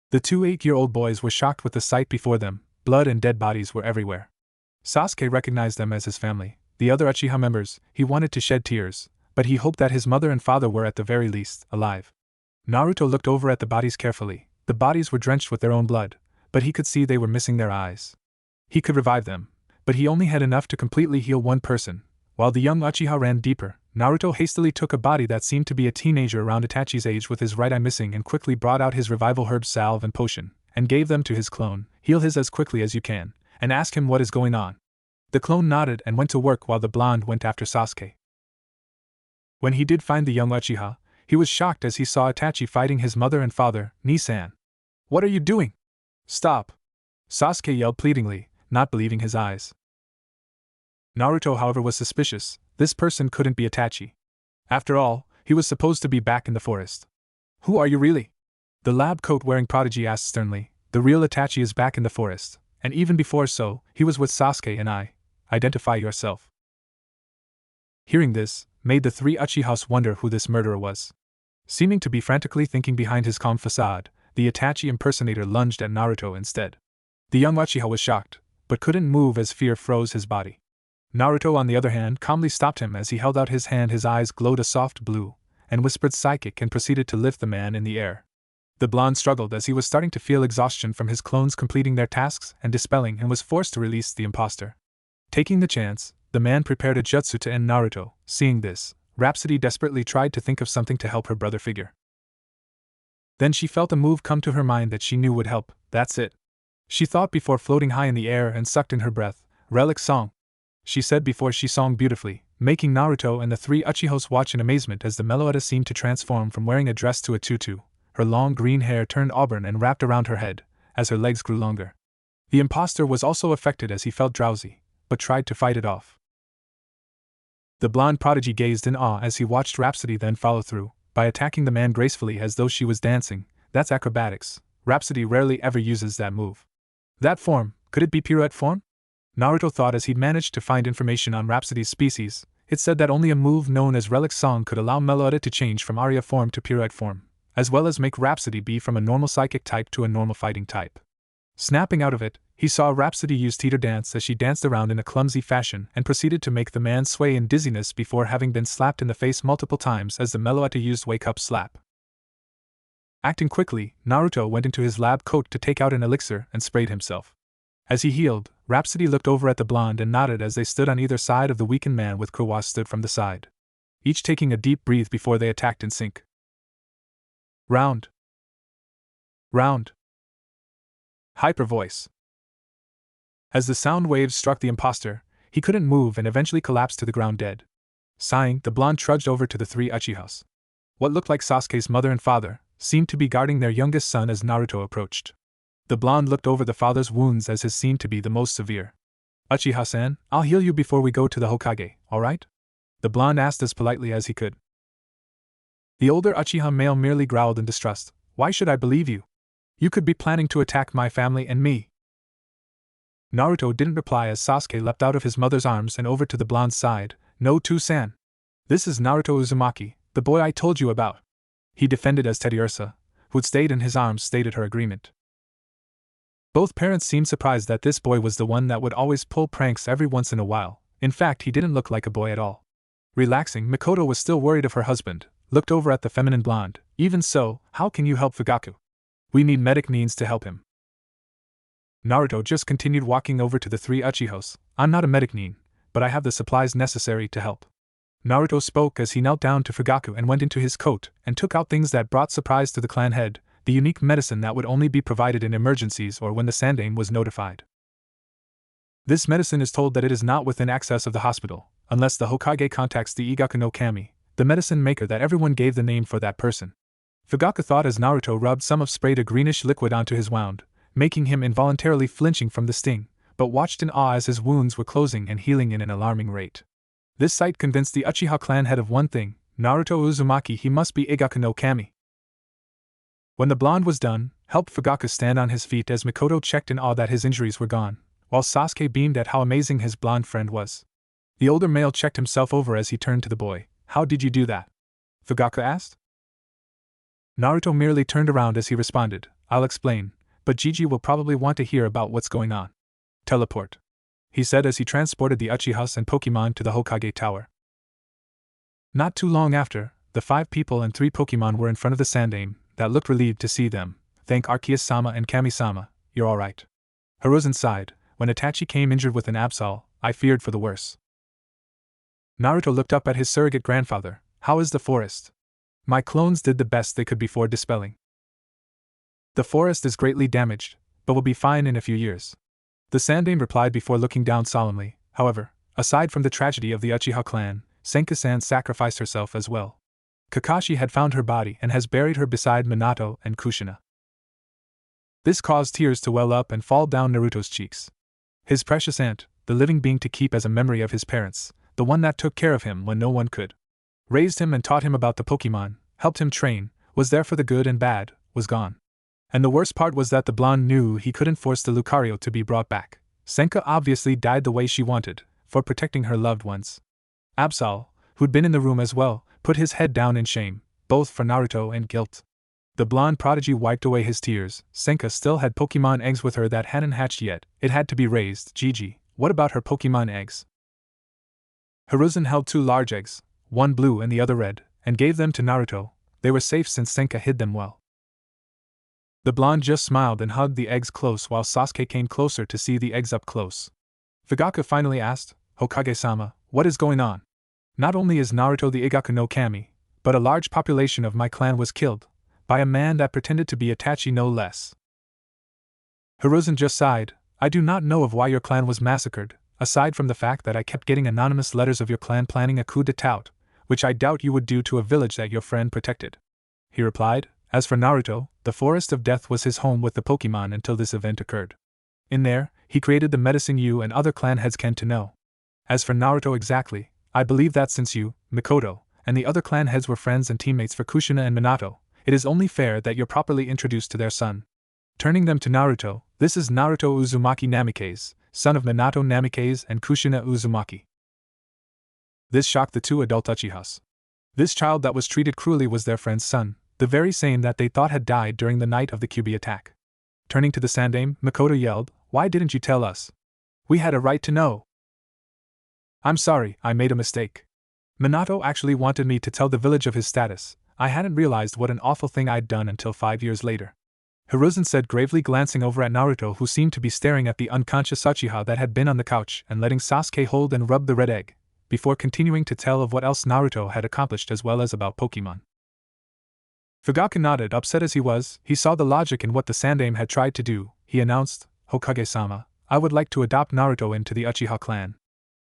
The two 8-year-old boys were shocked with the sight before them. Blood and dead bodies were everywhere. Sasuke recognized them as his family, the other Uchiha members. He wanted to shed tears, but he hoped that his mother and father were at the very least alive. Naruto looked over at the bodies carefully. The bodies were drenched with their own blood, but he could see they were missing their eyes. He could revive them, but he only had enough to completely heal one person. While the young Uchiha ran deeper, Naruto hastily took a body that seemed to be a teenager around Itachi's age with his right eye missing and quickly brought out his revival herb salve and potion, and gave them to his clone. "Heal his as quickly as you can, and ask him what is going on." The clone nodded and went to work while the blonde went after Sasuke. When he did find the young Uchiha, he was shocked as he saw Itachi fighting his mother and father. "Ni-san! What are you doing? Stop!" Sasuke yelled pleadingly, not believing his eyes. Naruto, however, was suspicious. This person couldn't be Itachi. After all, he was supposed to be back in the forest. "Who are you really?" the lab coat-wearing prodigy asked sternly. "The real Itachi is back in the forest, and even before so, he was with Sasuke and I. Identify yourself." Hearing this, made the three Uchihas wonder who this murderer was. Seeming to be frantically thinking behind his calm facade, the Itachi impersonator lunged at Naruto instead. The young Uchiha was shocked, but couldn't move as fear froze his body. Naruto, on the other hand, calmly stopped him as he held out his hand. His eyes glowed a soft blue, and whispered "Psychic" and proceeded to lift the man in the air. The blonde struggled as he was starting to feel exhaustion from his clones completing their tasks and dispelling and was forced to release the imposter. Taking the chance, the man prepared a jutsu to end Naruto. Seeing this, Rhapsody desperately tried to think of something to help her brother figure. Then she felt a move come to her mind that she knew would help. "That's it," she thought before floating high in the air and sucked in her breath. "Relic song," she said before she sang beautifully, making Naruto and the three Uchihas watch in amazement as the Meloetta seemed to transform from wearing a dress to a tutu. Her long green hair turned auburn and wrapped around her head, as her legs grew longer. The imposter was also affected as he felt drowsy, but tried to fight it off. The blonde prodigy gazed in awe as he watched Rhapsody then follow through, by attacking the man gracefully as though she was dancing. That's acrobatics. Rhapsody rarely ever uses that move. That form, could it be pirouette form? Naruto thought as he'd managed to find information on Rhapsody's species. It said that only a move known as Relic Song could allow Meloetta to change from Aria form to pirouette form, as well as make Rhapsody be from a normal psychic type to a normal fighting type. Snapping out of it, he saw Rhapsody use teeter dance as she danced around in a clumsy fashion and proceeded to make the man sway in dizziness before having been slapped in the face multiple times as the Meloetta used wake up slap. Acting quickly, Naruto went into his lab coat to take out an elixir and sprayed himself. As he healed, Rhapsody looked over at the blonde and nodded as they stood on either side of the weakened man with Kurama stood from the side, each taking a deep breath before they attacked in sync. Round. Round. Hyper voice. As the sound waves struck the imposter, he couldn't move and eventually collapsed to the ground dead. Sighing, the blonde trudged over to the three Uchihas. What looked like Sasuke's mother and father seemed to be guarding their youngest son as Naruto approached. The blonde looked over the father's wounds as his seemed to be the most severe. "Uchiha-san, I'll heal you before we go to the Hokage, alright?" the blonde asked as politely as he could. The older Uchiha male merely growled in distrust. "Why should I believe you? You could be planning to attack my family and me." Naruto didn't reply as Sasuke leapt out of his mother's arms and over to the blonde's side. "No, To-san. This is Naruto Uzumaki, the boy I told you about," he defended as Teddiursa, who'd stayed in his arms, stated her agreement. Both parents seemed surprised that this boy was the one that would always pull pranks every once in a while. In fact, he didn't look like a boy at all. Relaxing, Mikoto was still worried of her husband, looked over at the feminine blonde. "Even so, how can you help Fugaku? We need medic means to help him." Naruto just continued walking over to the three Uchihas. I'm not a medic nin, but I have the supplies necessary to help. Naruto spoke as he knelt down to Fugaku and went into his coat and took out things that brought surprise to the clan head, the unique medicine that would only be provided in emergencies or when the Sandaime was notified. This medicine is told that it is not within access of the hospital, unless the Hokage contacts the Igaku no Kami, the medicine maker that everyone gave the name for that person. Fugaku thought as Naruto rubbed some of sprayed a greenish liquid onto his wound, making him involuntarily flinching from the sting, but watched in awe as his wounds were closing and healing in an alarming rate. This sight convinced the Uchiha clan head of one thing: Naruto Uzumaki, he must be Igaku no Kami. When the blonde was done, helped Fugaku stand on his feet as Mikoto checked in awe that his injuries were gone, while Sasuke beamed at how amazing his blonde friend was. The older male checked himself over as he turned to the boy. How did you do that? Fugaku asked. Naruto merely turned around as he responded, I'll explain, but Gigi will probably want to hear about what's going on. Teleport, he said as he transported the Uchihas and Pokemon to the Hokage Tower. Not too long after, the 5 people and 3 Pokemon were in front of the Sandaime, that looked relieved to see them. Thank Arceus-sama and Kami-sama, you're alright. Hiruzen sighed. When Itachi came injured with an Absol, I feared for the worse. Naruto looked up at his surrogate grandfather. How is the forest? My clones did the best they could before dispelling. The forest is greatly damaged, but will be fine in a few years. The Sandaime replied before looking down solemnly. However, aside from the tragedy of the Uchiha clan, Senku-san sacrificed herself as well. Kakashi had found her body and has buried her beside Minato and Kushina. This caused tears to well up and fall down Naruto's cheeks. His precious aunt, the living being to keep as a memory of his parents, the one that took care of him when no one could, raised him and taught him about the Pokemon, helped him train, was there for the good and bad, was gone. And the worst part was that the blonde knew he couldn't force the Lucario to be brought back. Senka obviously died the way she wanted, for protecting her loved ones. Absol, who'd been in the room as well, put his head down in shame, both for Naruto and guilt. The blonde prodigy wiped away his tears. Senka still had Pokemon eggs with her that hadn't hatched yet. It had to be raised. Gigi, what about her Pokemon eggs? Hiruzen held 2 large eggs, one blue and the other red, and gave them to Naruto. They were safe since Senka hid them well. The blonde just smiled and hugged the eggs close while Sasuke came closer to see the eggs up close. Fugaku finally asked, Hokage-sama, what is going on? Not only is Naruto the Igaku no Kami, but a large population of my clan was killed, by a man that pretended to be Itachi no less. Hiruzen just sighed. I do not know of why your clan was massacred, aside from the fact that I kept getting anonymous letters of your clan planning a coup d'etat, which I doubt you would do to a village that your friend protected. He replied. As for Naruto, the Forest of Death was his home with the Pokemon until this event occurred. In there, he created the medicine you and other clan heads can to know. As for Naruto exactly, I believe that since you, Mikoto, and the other clan heads were friends and teammates for Kushina and Minato, it is only fair that you're properly introduced to their son. Turning them to Naruto, this is Naruto Uzumaki Namikaze, son of Minato Namikaze and Kushina Uzumaki. This shocked the 2 adult Uchihas. This child that was treated cruelly was their friend's son, the very same that they thought had died during the night of the Kyuubi attack. Turning to the Sandaime, Mikoto yelled, Why didn't you tell us? We had a right to know. I'm sorry, I made a mistake. Minato actually wanted me to tell the village of his status. I hadn't realized what an awful thing I'd done until 5 years later. Hiruzen said gravely, glancing over at Naruto, who seemed to be staring at the unconscious Uchiha that had been on the couch and letting Sasuke hold and rub the red egg, before continuing to tell of what else Naruto had accomplished as well as about Pokemon. Fugaku nodded, upset as he was. He saw the logic in what the Sandaime had tried to do. He announced, Hokage-sama, I would like to adopt Naruto into the Uchiha clan.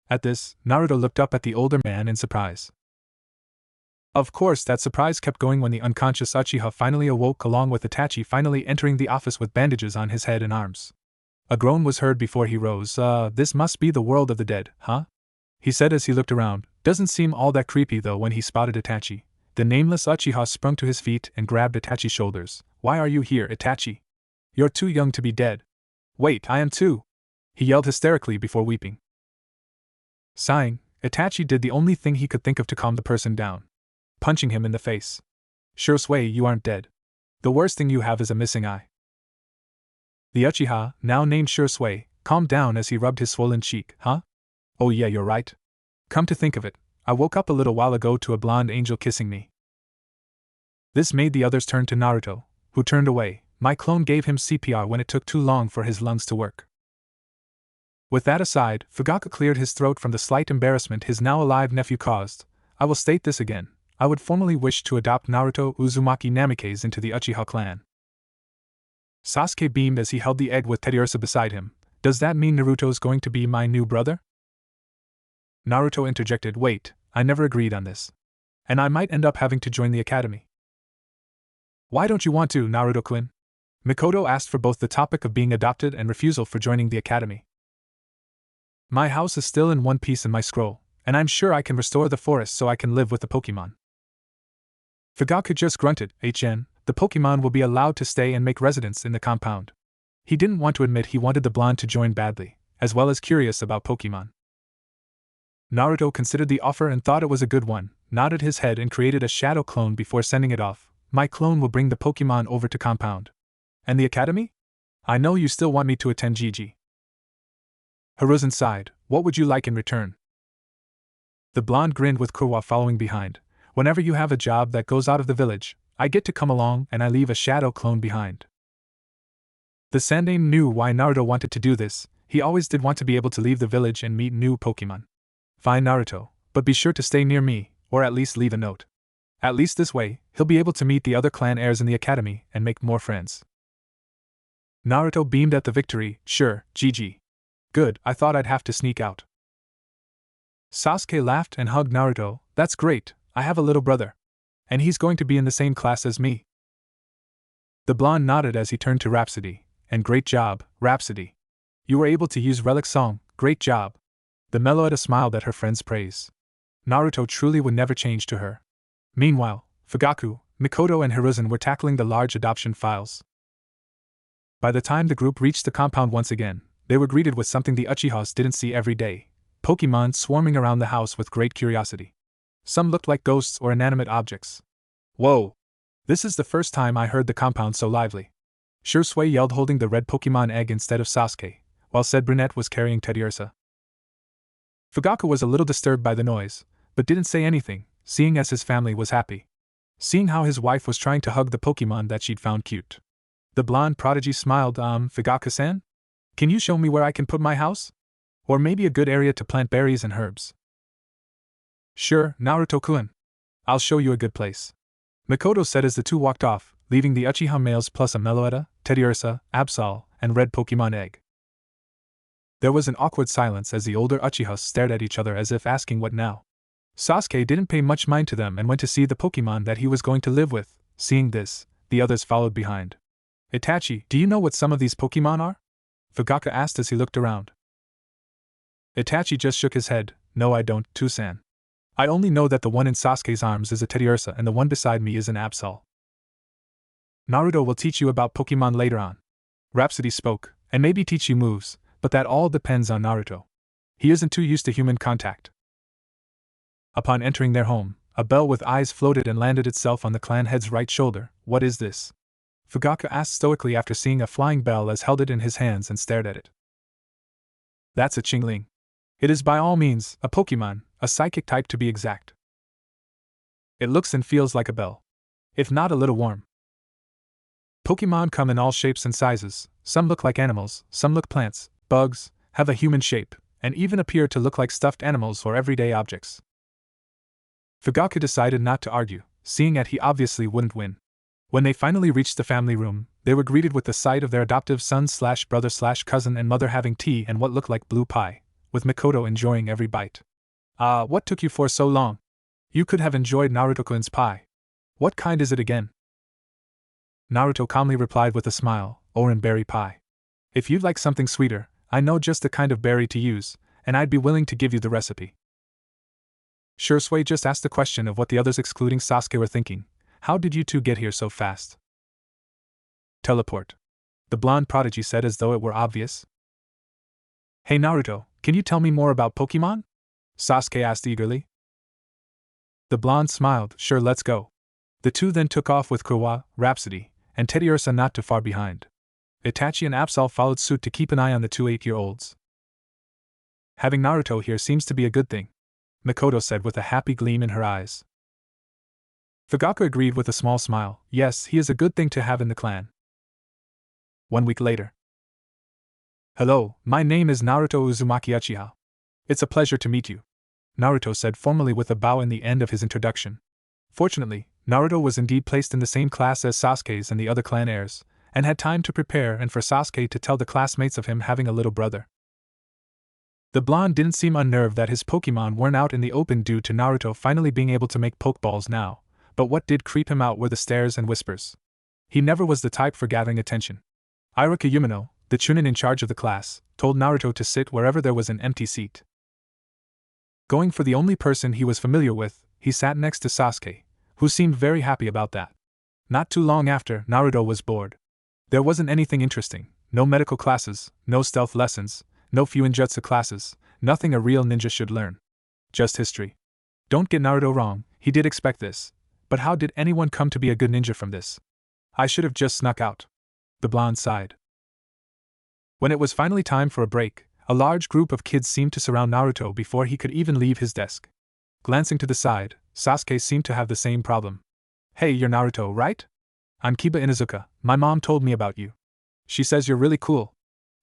At this, Naruto looked up at the older man in surprise. Of course, that surprise kept going when the unconscious Uchiha finally awoke, along with Itachi finally entering the office with bandages on his head and arms. A groan was heard before he rose. This must be the world of the dead, huh? He said as he looked around. Doesn't seem all that creepy though. When he spotted Itachi, the nameless Uchiha sprung to his feet and grabbed Itachi's shoulders. Why are you here, Itachi? You're too young to be dead. Wait, I am too! He yelled hysterically before weeping. Sighing, Itachi did the only thing he could think of to calm the person down. Punching him in the face. Shursui, you aren't dead. The worst thing you have is a missing eye. The Uchiha, now named Shursui, calmed down as he rubbed his swollen cheek. Huh? Oh yeah, you're right. Come to think of it, I woke up a little while ago to a blonde angel kissing me. This made the others turn to Naruto, who turned away. My clone gave him CPR when it took too long for his lungs to work. With that aside, Fugaku cleared his throat from the slight embarrassment his now-alive nephew caused. I will state this again. I would formally wish to adopt Naruto Uzumaki Namikaze into the Uchiha clan. Sasuke beamed as he held the egg with Teddiursa beside him. Does that mean Naruto's going to be my new brother? Naruto interjected, wait, I never agreed on this. And I might end up having to join the academy. Why don't you want to, Naruto-kun? Mikoto asked for both the topic of being adopted and refusal for joining the academy. My house is still in one piece in my scroll, and I'm sure I can restore the forest so I can live with the Pokemon. Fugaku just grunted, the Pokemon will be allowed to stay and make residence in the compound. He didn't want to admit he wanted the blonde to join badly, as well as curious about Pokemon. Naruto considered the offer and thought it was a good one, nodded his head and created a shadow clone before sending it off. My clone will bring the Pokemon over to compound. And the academy? I know you still want me to attend Gigi. Hiruzen sighed, what would you like in return? The blonde grinned with Kurwa following behind. Whenever you have a job that goes out of the village, I get to come along and I leave a shadow clone behind. The Sandaime knew why Naruto wanted to do this. He always did want to be able to leave the village and meet new Pokemon. Fine, Naruto, but be sure to stay near me, or at least leave a note. At least this way, he'll be able to meet the other clan heirs in the academy and make more friends. Naruto beamed at the victory, sure, GG. Good, I thought I'd have to sneak out. Sasuke laughed and hugged Naruto, that's great, I have a little brother. And he's going to be in the same class as me. The blonde nodded as he turned to Rhapsody, and great job, Rhapsody. You were able to use Relic Song, great job. The Meloetta smiled at her friend's praise. Naruto truly would never change to her. Meanwhile, Fugaku, Mikoto and Hiruzen were tackling the large adoption files. By the time the group reached the compound once again, they were greeted with something the Uchihas didn't see every day. Pokemon swarming around the house with great curiosity. Some looked like ghosts or inanimate objects. Whoa! This is the first time I heard the compound so lively. Shursui yelled, holding the red Pokemon egg instead of Sasuke, while said brunette was carrying Teddiursa. Fugaku was a little disturbed by the noise, but didn't say anything, seeing as his family was happy. Seeing how his wife was trying to hug the Pokemon that she'd found cute. The blonde prodigy smiled, Fugaku-san? Can you show me where I can put my house? Or maybe a good area to plant berries and herbs? Sure, Naruto-kun. I'll show you a good place. Mikoto said as the two walked off, leaving the Uchiha males plus a Meloetta, Teddiursa, Absol, and red Pokemon egg. There was an awkward silence as the older Uchihas stared at each other as if asking what now. Sasuke didn't pay much mind to them and went to see the Pokemon that he was going to live with. Seeing this, the others followed behind. Itachi, do you know what some of these Pokemon are? Fugaku asked as he looked around. Itachi just shook his head, no I don't, Tusan. I only know that the one in Sasuke's arms is a Teddiursa and the one beside me is an Absol. Naruto will teach you about Pokemon later on. Rhapsody spoke, and maybe teach you moves, but that all depends on Naruto. He isn't too used to human contact. Upon entering their home, a bell with eyes floated and landed itself on the clan head's right shoulder. What is this? Fugaku asked stoically after seeing a flying bell as held it in his hands and stared at it. That's a Chingling. It is by all means a Pokemon, a psychic type to be exact. It looks and feels like a bell. If not a little warm. Pokemon come in all shapes and sizes, some look like animals, some look plants, bugs, have a human shape, and even appear to look like stuffed animals or everyday objects. Fugaku decided not to argue, seeing that he obviously wouldn't win. When they finally reached the family room, they were greeted with the sight of their adoptive son/brother/cousin and mother having tea and what looked like blue pie, with Mikoto enjoying every bite. What took you for so long? You could have enjoyed Naruto-kun's pie. What kind is it again? Naruto calmly replied with a smile, oran berry pie. If you'd like something sweeter, I know just the kind of berry to use, and I'd be willing to give you the recipe. Shursui just asked the question of what the others excluding Sasuke were thinking. How did you two get here so fast? Teleport. The blonde prodigy said as though it were obvious. Hey Naruto, can you tell me more about Pokemon? Sasuke asked eagerly. The blonde smiled, sure, let's go. The two then took off with Kurwa, Rhapsody, and Teddiursa not too far behind. Itachi and Absol followed suit to keep an eye on the two 8-year-olds. Having Naruto here seems to be a good thing, Mikoto said with a happy gleam in her eyes. Fugaku agreed with a small smile, yes, he is a good thing to have in the clan. 1 week later. Hello, my name is Naruto Uzumaki Uchiha. It's a pleasure to meet you, Naruto said formally with a bow in the end of his introduction. Fortunately, Naruto was indeed placed in the same class as Sasuke's and the other clan heirs, and had time to prepare and for Sasuke to tell the classmates of him having a little brother. The blonde didn't seem unnerved that his Pokemon weren't out in the open due to Naruto finally being able to make Pokeballs now, but what did creep him out were the stares and whispers. He never was the type for gathering attention. Iruka Yumino, the chunin in charge of the class, told Naruto to sit wherever there was an empty seat. Going for the only person he was familiar with, he sat next to Sasuke, who seemed very happy about that. Not too long after, Naruto was bored. There wasn't anything interesting, no medical classes, no stealth lessons, no Fuinjutsu classes, nothing a real ninja should learn. Just history. Don't get Naruto wrong, he did expect this, but how did anyone come to be a good ninja from this? I should have just snuck out. The blonde sighed. When it was finally time for a break, a large group of kids seemed to surround Naruto before he could even leave his desk. Glancing to the side, Sasuke seemed to have the same problem. Hey, you're Naruto, right? I'm Kiba Inuzuka, my mom told me about you. She says you're really cool.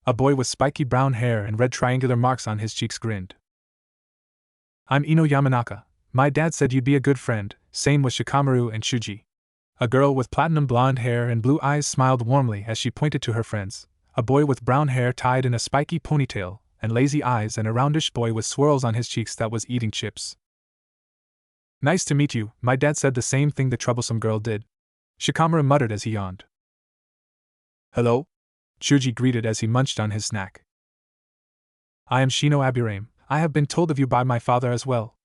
A boy with spiky brown hair and red triangular marks on his cheeks grinned. I'm Ino Yamanaka. My dad said you'd be a good friend, same with Shikamaru and Shuji. A girl with platinum blonde hair and blue eyes smiled warmly as she pointed to her friends. A boy with brown hair tied in a spiky ponytail, and lazy eyes, and a roundish boy with swirls on his cheeks that was eating chips. Nice to meet you, my dad said the same thing the troublesome girl did. Shikamaru muttered as he yawned. Hello? Shuji greeted as he munched on his snack. I am Shino Aburame. I have been told of you by my father as well.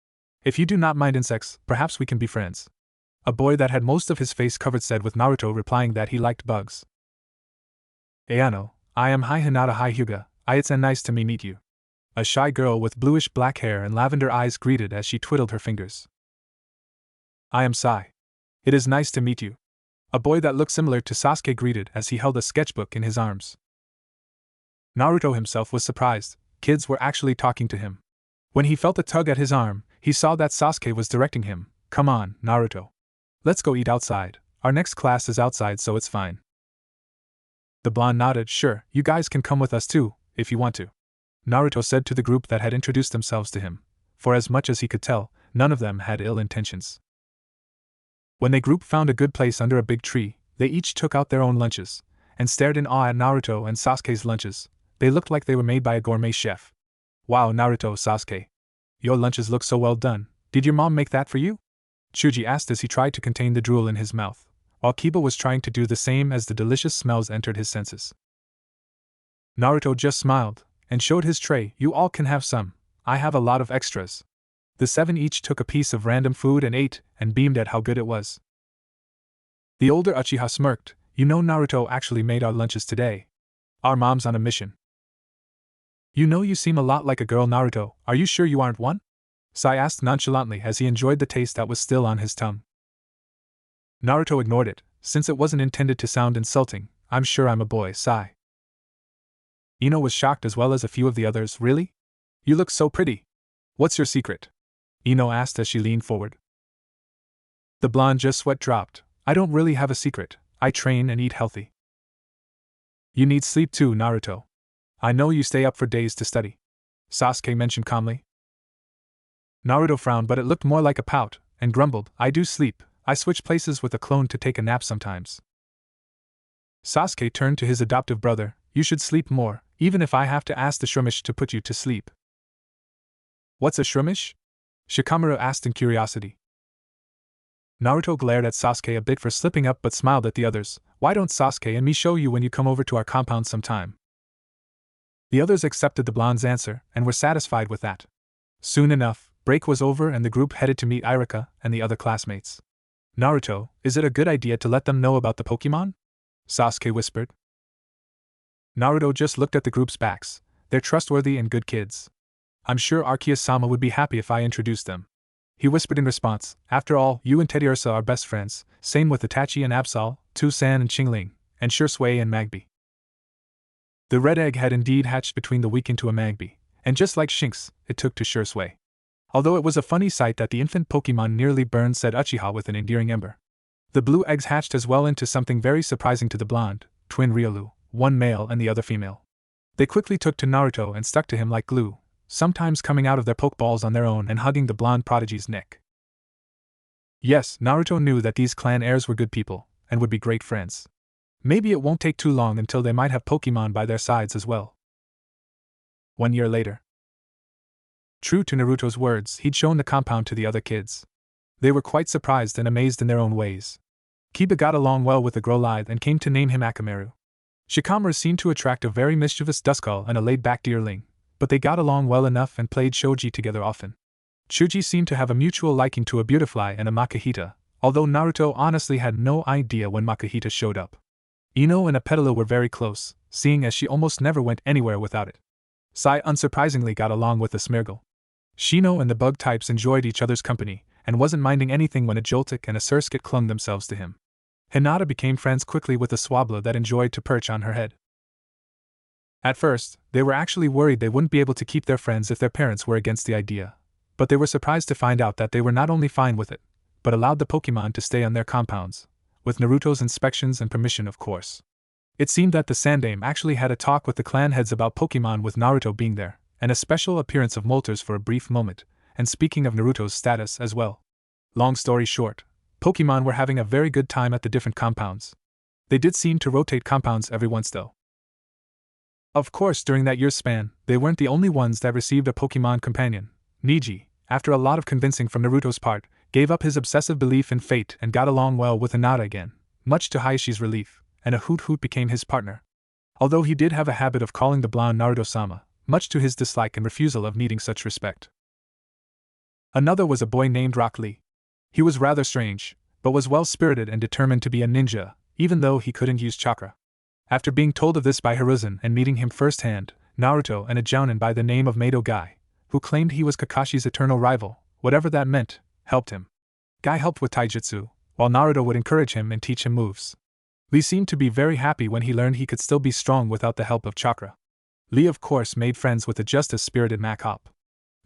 If you do not mind insects, perhaps we can be friends. A boy that had most of his face covered said, with Naruto replying that he liked bugs. Ayano, I am Hinata Hyuga, it's nice to meet you. A shy girl with bluish black hair and lavender eyes greeted as she twiddled her fingers. I am Sai. It is nice to meet you. A boy that looked similar to Sasuke greeted as he held a sketchbook in his arms. Naruto himself was surprised. Kids were actually talking to him. When he felt a tug at his arm, he saw that Sasuke was directing him. Come on, Naruto. Let's go eat outside. Our next class is outside, so it's fine. The blonde nodded. Sure, you guys can come with us too, if you want to. Naruto said to the group that had introduced themselves to him. For as much as he could tell, none of them had ill intentions. When the group found a good place under a big tree, they each took out their own lunches, and stared in awe at Naruto and Sasuke's lunches. They looked like they were made by a gourmet chef. Wow, Naruto, Sasuke. Your lunches look so well done. Did your mom make that for you? Shuji asked as he tried to contain the drool in his mouth, while Kiba was trying to do the same as the delicious smells entered his senses. Naruto just smiled, and showed his tray. You all can have some. I have a lot of extras. The 7 each took a piece of random food and ate, and beamed at how good it was. The older Uchiha smirked. You know, Naruto actually made our lunches today. Our mom's on a mission. You know, you seem a lot like a girl, Naruto. Are you sure you aren't one? Sai asked nonchalantly as he enjoyed the taste that was still on his tongue. Naruto ignored it, since it wasn't intended to sound insulting. I'm sure I'm a boy, Sai. Ino was shocked as well as a few of the others. Really? You look so pretty. What's your secret? Ino asked as she leaned forward. The blonde just sweat dropped. I don't really have a secret. I train and eat healthy. You need sleep too, Naruto. I know you stay up for days to study, Sasuke mentioned calmly. Naruto frowned, but it looked more like a pout, and grumbled, I do sleep. I switch places with a clone to take a nap sometimes. Sasuke turned to his adoptive brother. You should sleep more, even if I have to ask the Shroomish to put you to sleep. What's a Shroomish? Shikamaru asked in curiosity. Naruto glared at Sasuke a bit for slipping up but smiled at the others. Why don't Sasuke and me show you when you come over to our compound sometime? The others accepted the blonde's answer, and were satisfied with that. Soon enough, break was over and the group headed to meet Iruka and the other classmates. Naruto, is it a good idea to let them know about the Pokemon? Sasuke whispered. Naruto just looked at the group's backs. They're trustworthy and good kids. I'm sure Arceus-sama would be happy if I introduced them. He whispered in response, after all, you and Teddiursa are best friends, same with Itachi and Absol, Tu-san and Qingling, and Shursui and Magby. The red egg had indeed hatched between the week into a Magby, and just like Shinx, it took to Shursui. Although it was a funny sight that the infant Pokemon nearly burned said Uchiha with an endearing ember. The blue eggs hatched as well into something very surprising to the blonde, twin Riolu, one male and the other female. They quickly took to Naruto and stuck to him like glue, sometimes coming out of their pokeballs on their own and hugging the blonde prodigy's neck. Yes, Naruto knew that these clan heirs were good people, and would be great friends. Maybe it won't take too long until they might have Pokemon by their sides as well. 1 year later. True to Naruto's words, he'd shown the compound to the other kids. They were quite surprised and amazed in their own ways. Kiba got along well with the Growlithe and came to name him Akamaru. Shikamaru seemed to attract a very mischievous Duskull and a laid-back Deerling, but they got along well enough and played shogi together often. Chuji seemed to have a mutual liking to a Beautifly and a Makahita, although Naruto honestly had no idea when Makahita showed up. Ino and Apetalu were very close, seeing as she almost never went anywhere without it. Sai unsurprisingly got along with the Smeargle. Shino and the bug types enjoyed each other's company, and wasn't minding anything when a Joltik and a Surskit clung themselves to him. Hinata became friends quickly with a Swablu that enjoyed to perch on her head. At first, they were actually worried they wouldn't be able to keep their friends if their parents were against the idea, but they were surprised to find out that they were not only fine with it, but allowed the Pokemon to stay on their compounds, with Naruto's inspections and permission of course. It seemed that the Sandaime actually had a talk with the clan heads about Pokemon with Naruto being there, and a special appearance of Moltres for a brief moment, and speaking of Naruto's status as well. Long story short, Pokemon were having a very good time at the different compounds. They did seem to rotate compounds every once though. Of course, during that year's span, they weren't the only ones that received a Pokemon companion. Niji, after a lot of convincing from Naruto's part, gave up his obsessive belief in fate and got along well with Hinata again, much to Hayashi's relief, and a Hoot became his partner. Although he did have a habit of calling the blonde Naruto-sama, much to his dislike and refusal of needing such respect. Another was a boy named Rock Lee. He was rather strange, but was well-spirited and determined to be a ninja, even though he couldn't use chakra. After being told of this by Hiruzen and meeting him firsthand, Naruto and a jounin by the name of Mato Guy, who claimed he was Kakashi's eternal rival, whatever that meant, helped him. Guy helped with taijutsu, while Naruto would encourage him and teach him moves. Lee seemed to be very happy when he learned he could still be strong without the help of chakra. Lee of course made friends with the just-as-spirited Mac Hop.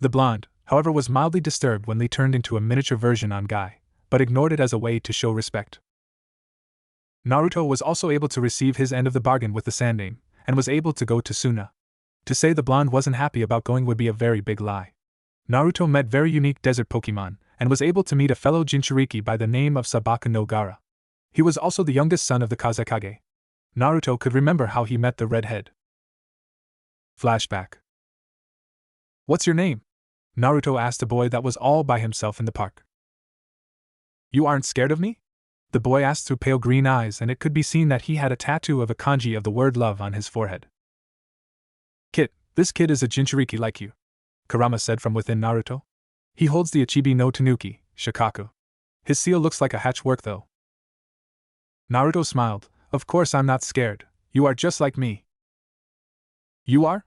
The blonde, however, was mildly disturbed when Lee turned into a miniature version on Guy, but ignored it as a way to show respect. Naruto was also able to receive his end of the bargain with the Sandaime, and was able to go to Suna. To say the blonde wasn't happy about going would be a very big lie. Naruto met very unique desert Pokemon, and was able to meet a fellow Jinchuriki by the name of Sabaka no Gara. He was also the youngest son of the Kazekage. Naruto could remember how he met the redhead. Flashback. What's your name? Naruto asked a boy that was all by himself in the park. You aren't scared of me? The boy asked through pale green eyes, and it could be seen that he had a tattoo of a kanji of the word love on his forehead. Kit, this kid is a Jinchuriki like you, Kurama said from within Naruto. He holds the Ichibi no Tanuki, Shikaku. His seal looks like a hatch work though. Naruto smiled. Of course I'm not scared, you are just like me. You are?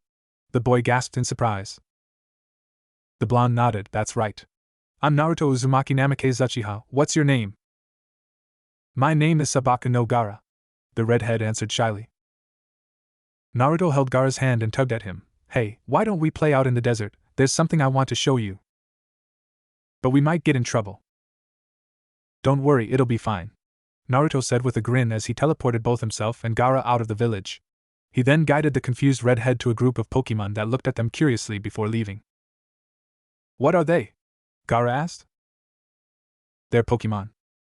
The boy gasped in surprise. The blonde nodded. That's right. I'm Naruto Uzumaki Namikaze Uchiha. What's your name? My name is Sabaka no Gara, the redhead answered shyly. Naruto held Gaara's hand and tugged at him. Hey, why don't we play out in the desert? There's something I want to show you. But we might get in trouble. Don't worry, it'll be fine, Naruto said with a grin as he teleported both himself and Gaara out of the village. He then guided the confused redhead to a group of Pokemon that looked at them curiously before leaving. What are they? Gaara asked. They're Pokemon.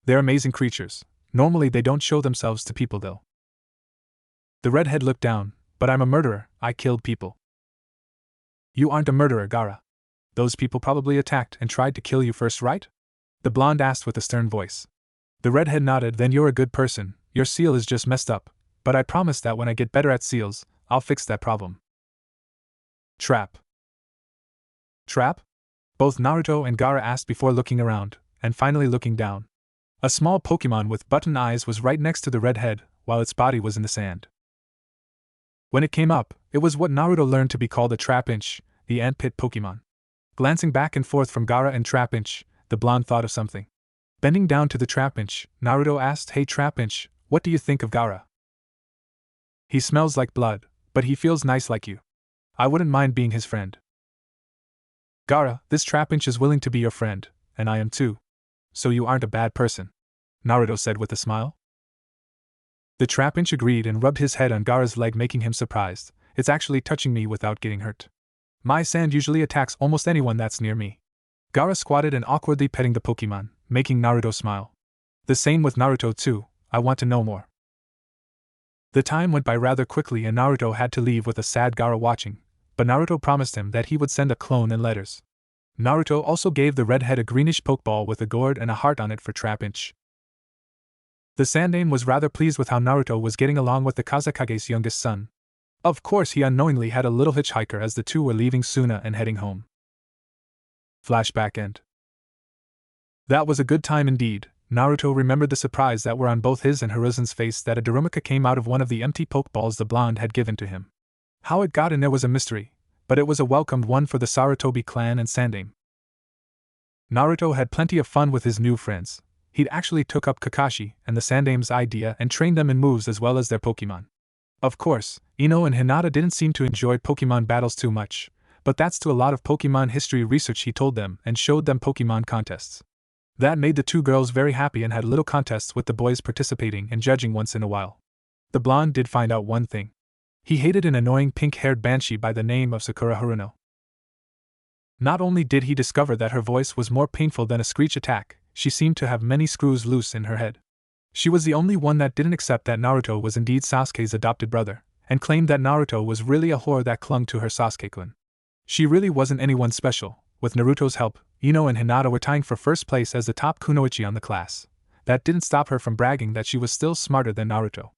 They're amazing creatures. Normally they don't show themselves to people though. The redhead looked down. But I'm a murderer, I killed people. You aren't a murderer, Gaara. Those people probably attacked and tried to kill you first, right? The blonde asked with a stern voice. The redhead nodded. Then you're a good person, your seal is just messed up, but I promise that when I get better at seals, I'll fix that problem. Trap. Trap? Both Naruto and Gaara asked before looking around, and finally looking down. A small Pokemon with button eyes was right next to the redhead, while its body was in the sand. When it came up, it was what Naruto learned to be called a Trapinch, the ant pit Pokemon. Glancing back and forth from Gaara and Trapinch, the blonde thought of something. Bending down to the Trapinch, Naruto asked, Hey Trapinch, what do you think of Gaara? He smells like blood, but he feels nice like you. I wouldn't mind being his friend. Gaara, this Trapinch is willing to be your friend, and I am too. So you aren't a bad person, Naruto said with a smile. The Trapinch agreed and rubbed his head on Gaara's leg, making him surprised. It's actually touching me without getting hurt. My sand usually attacks almost anyone that's near me. Gaara squatted and awkwardly petting the Pokemon, making Naruto smile. The same with Naruto too, I want to know more. The time went by rather quickly and Naruto had to leave with a sad Gaara watching, but Naruto promised him that he would send a clone and letters. Naruto also gave the redhead a greenish Pokeball with a gourd and a heart on it for Trapinch. The Sandaime was rather pleased with how Naruto was getting along with the Kazekage's youngest son. Of course, he unknowingly had a little hitchhiker as the two were leaving Suna and heading home. Flashback end. That was a good time indeed. Naruto remembered the surprise that were on both his and Hiruzen's face that a Darumaka came out of one of the empty Pokeballs the blonde had given to him. How it got in there was a mystery, but it was a welcomed one for the Sarutobi clan and Sandaime. Naruto had plenty of fun with his new friends. He'd actually took up Kakashi and the Sandaime's idea and trained them in moves as well as their Pokemon. Of course, Ino and Hinata didn't seem to enjoy Pokemon battles too much, but that's to a lot of Pokemon history research he told them and showed them Pokemon contests. That made the two girls very happy and had little contests with the boys participating and judging once in a while. The blonde did find out one thing. He hated an annoying pink-haired banshee by the name of Sakura Haruno. Not only did he discover that her voice was more painful than a screech attack, she seemed to have many screws loose in her head. She was the only one that didn't accept that Naruto was indeed Sasuke's adopted brother, and claimed that Naruto was really a whore that clung to her Sasuke-kun. She really wasn't anyone special. With Naruto's help, Ino and Hinata were tying for first place as the top kunoichi on the class. That didn't stop her from bragging that she was still smarter than Naruto.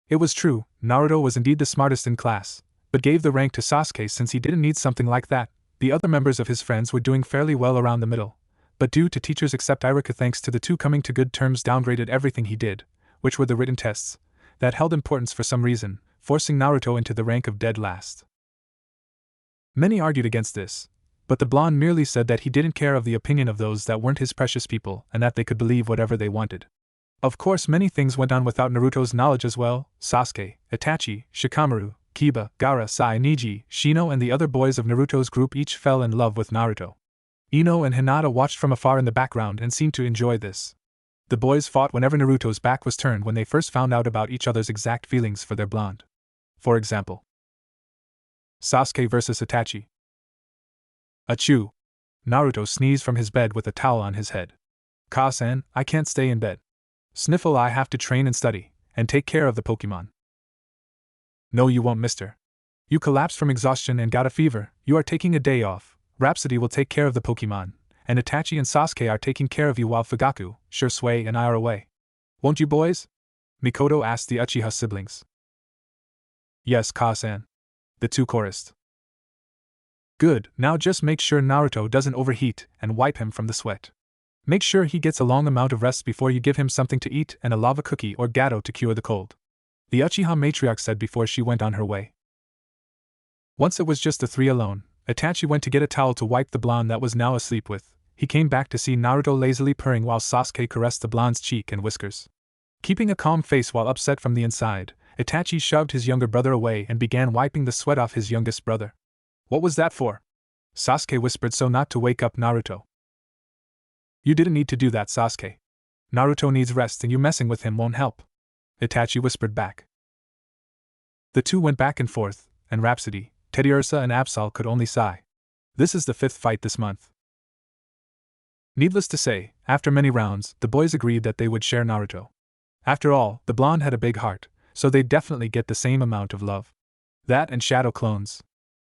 It was true, Naruto was indeed the smartest in class, but gave the rank to Sasuke since he didn't need something like that. The other members of his friends were doing fairly well around the middle, but due to teachers except Irika, thanks to the two coming to good terms, downgraded everything he did, which were the written tests, that held importance for some reason, forcing Naruto into the rank of dead last. Many argued against this, but the blonde merely said that he didn't care of the opinion of those that weren't his precious people and that they could believe whatever they wanted. Of course, many things went on without Naruto's knowledge as well. Sasuke, Itachi, Shikamaru, Kiba, Gaara, Sai, Neji, Shino and the other boys of Naruto's group each fell in love with Naruto. Ino and Hinata watched from afar in the background and seemed to enjoy this. The boys fought whenever Naruto's back was turned when they first found out about each other's exact feelings for their blonde. For example, Sasuke vs. Itachi. Achoo! Naruto sneezed from his bed with a towel on his head. Ka-san, I can't stay in bed. Sniffle, I have to train and study, and take care of the Pokemon. No, you won't, mister. You collapsed from exhaustion and got a fever. You are taking a day off. Rhapsody will take care of the Pokemon, and Itachi and Sasuke are taking care of you while Fugaku, Shursui and I are away. Won't you, boys? Mikoto asked the Uchiha siblings. Yes, Ka-san. The two chorused. Good, now just make sure Naruto doesn't overheat and wipe him from the sweat. Make sure he gets a long amount of rest before you give him something to eat and a lava cookie or gato to cure the cold. The Uchiha matriarch said before she went on her way. Once it was just the three alone, Itachi went to get a towel to wipe the blonde that was now asleep with. He came back to see Naruto lazily purring while Sasuke caressed the blonde's cheek and whiskers. Keeping a calm face while upset from the inside, Itachi shoved his younger brother away and began wiping the sweat off his youngest brother. What was that for? Sasuke whispered so not to wake up Naruto. You didn't need to do that, Sasuke. Naruto needs rest and you messing with him won't help. Itachi whispered back. The two went back and forth, and Rhapsody, Teddiursa and Absol could only sigh. This is the 5th fight this month. Needless to say, after many rounds, the boys agreed that they would share Naruto. After all, the blonde had a big heart, so they'd definitely get the same amount of love. That and shadow clones.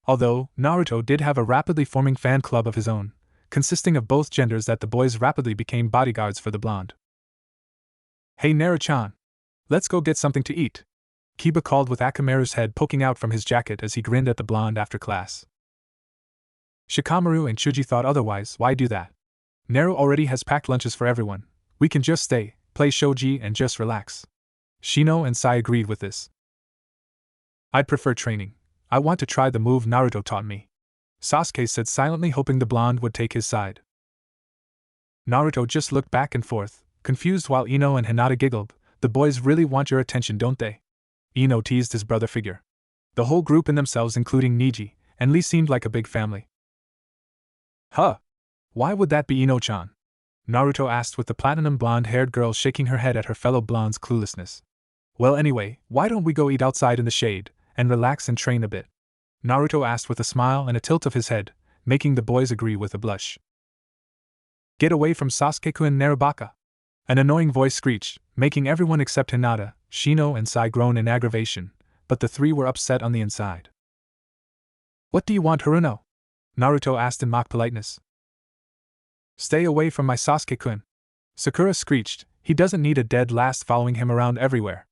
Although, Naruto did have a rapidly forming fan club of his own, consisting of both genders that the boys rapidly became bodyguards for the blonde. Hey Naru-chan! Let's go get something to eat! Kiba called with Akamaru's head poking out from his jacket as he grinned at the blonde after class. Shikamaru and Chuji thought otherwise. Why do that? Naru already has packed lunches for everyone. We can just stay, play shogi and just relax. Shino and Sai agreed with this. I'd prefer training. I want to try the move Naruto taught me. Sasuke said silently, hoping the blonde would take his side. Naruto just looked back and forth, confused while Ino and Hinata giggled. The boys really want your attention, don't they? Ino teased his brother figure. The whole group in themselves, including Neji and Lee, seemed like a big family. Huh? Why would that be, Ino-chan? Naruto asked, with the platinum blonde-haired girl shaking her head at her fellow blonde's cluelessness. Well, anyway, why don't we go eat outside in the shade, and relax and train a bit? Naruto asked with a smile and a tilt of his head, making the boys agree with a blush. Get away from Sasuke-kun Narubaka! An annoying voice screeched, making everyone except Hinata, Shino, and Sai groan in aggravation, but the three were upset on the inside. What do you want, Haruno? Naruto asked in mock politeness. Stay away from my Sasuke-kun! Sakura screeched, he doesn't need a dead last following him around everywhere.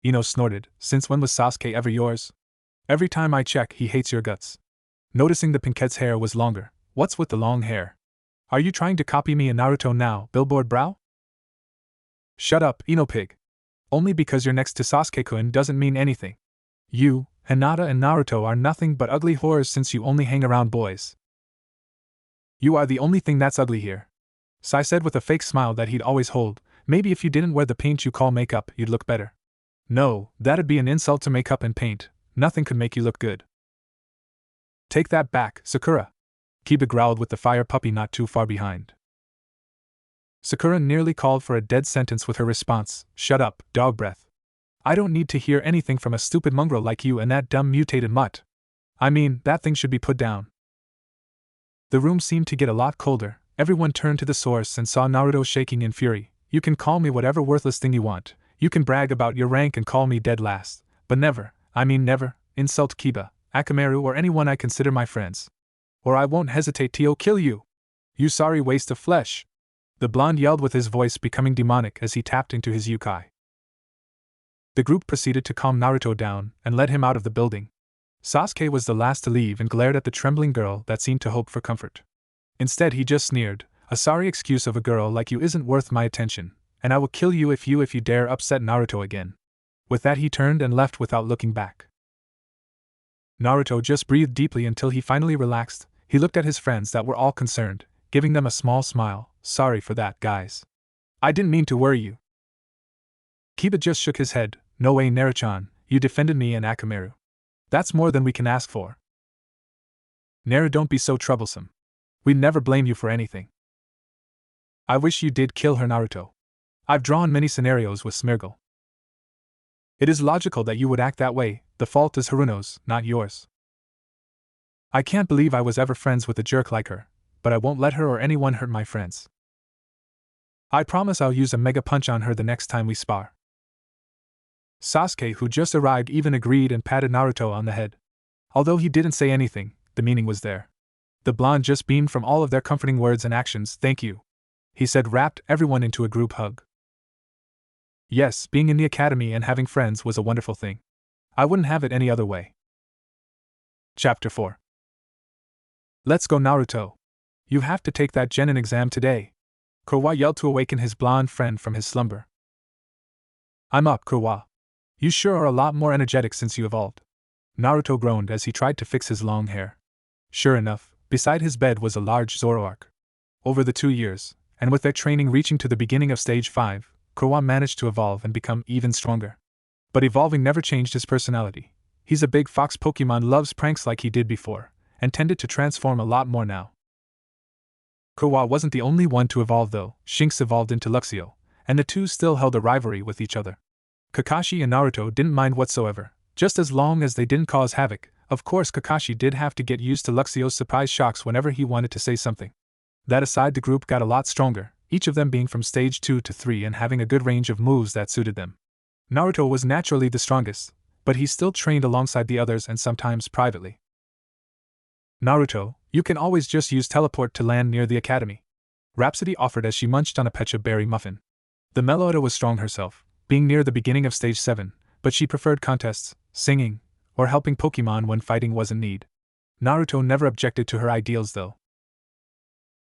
Ino snorted, since when was Sasuke ever yours? Every time I check, he hates your guts. Noticing the Pinkette's hair was longer. What's with the long hair? Are you trying to copy me and Naruto now, billboard brow? Shut up, Ino pig. Only because you're next to Sasuke-kun doesn't mean anything. You, Hinata and Naruto are nothing but ugly whores since you only hang around boys. You are the only thing that's ugly here. Sai said with a fake smile that he'd always hold. Maybe if you didn't wear the paint you call makeup, you'd look better. No, that'd be an insult to makeup and paint. Nothing could make you look good. Take that back, Sakura. Kiba growled with the fire puppy not too far behind. Sakura nearly called for a dead sentence with her response, shut up, dog breath. I don't need to hear anything from a stupid mongrel like you and that dumb mutated mutt. I mean, that thing should be put down. The room seemed to get a lot colder. Everyone turned to the source and saw Naruto shaking in fury. You can call me whatever worthless thing you want. You can brag about your rank and call me dead last. But never, insult Kiba, Akamaru, or anyone I consider my friends. Or I won't hesitate to kill you. You sorry waste of flesh. The blonde yelled with his voice becoming demonic as he tapped into his yukai. The group proceeded to calm Naruto down and led him out of the building. Sasuke was the last to leave and glared at the trembling girl that seemed to hope for comfort. Instead he just sneered, a sorry excuse of a girl like you isn't worth my attention, and I will kill you if you dare upset Naruto again. With that he turned and left without looking back. Naruto just breathed deeply until he finally relaxed. He looked at his friends that were all concerned, giving them a small smile. Sorry for that, guys. I didn't mean to worry you. Kiba just shook his head. No way, Naruchan, you defended me and Akamaru. That's more than we can ask for. Naru, don't be so troublesome. We'd never blame you for anything. I wish you did kill her, Naruto. I've drawn many scenarios with Smeargle. It is logical that you would act that way. The fault is Haruno's, not yours. I can't believe I was ever friends with a jerk like her, but I won't let her or anyone hurt my friends. I promise I'll use a mega punch on her the next time we spar. Sasuke, who just arrived, even agreed and patted Naruto on the head. Although he didn't say anything, the meaning was there. The blonde just beamed from all of their comforting words and actions. Thank you, he said, wrapped everyone into a group hug. Yes, being in the academy and having friends was a wonderful thing. I wouldn't have it any other way. Chapter 4. Let's go, Naruto. You have to take that genin exam today. Kurama yelled to awaken his blonde friend from his slumber. I'm up, Kurama. You sure are a lot more energetic since you evolved. Naruto groaned as he tried to fix his long hair. Sure enough, beside his bed was a large Zoroark. Over the 2 years, and with their training reaching to the beginning of stage 5, Kurama managed to evolve and become even stronger. But evolving never changed his personality. He's a big fox Pokemon, loves pranks like he did before, and tended to transform a lot more now. Kurama wasn't the only one to evolve though. Shinx evolved into Luxio, and the two still held a rivalry with each other. Kakashi and Naruto didn't mind whatsoever, just as long as they didn't cause havoc. Of course, Kakashi did have to get used to Luxio's surprise shocks whenever he wanted to say something. That aside, the group got a lot stronger, each of them being from stage 2 to 3 and having a good range of moves that suited them. Naruto was naturally the strongest, but he still trained alongside the others and sometimes privately. Naruto, you can always just use teleport to land near the academy, Rhapsody offered as she munched on a pecha berry muffin. The Meloetta was strong herself, being near the beginning of stage 7, but she preferred contests, singing, or helping Pokemon when fighting was in need. Naruto never objected to her ideals though.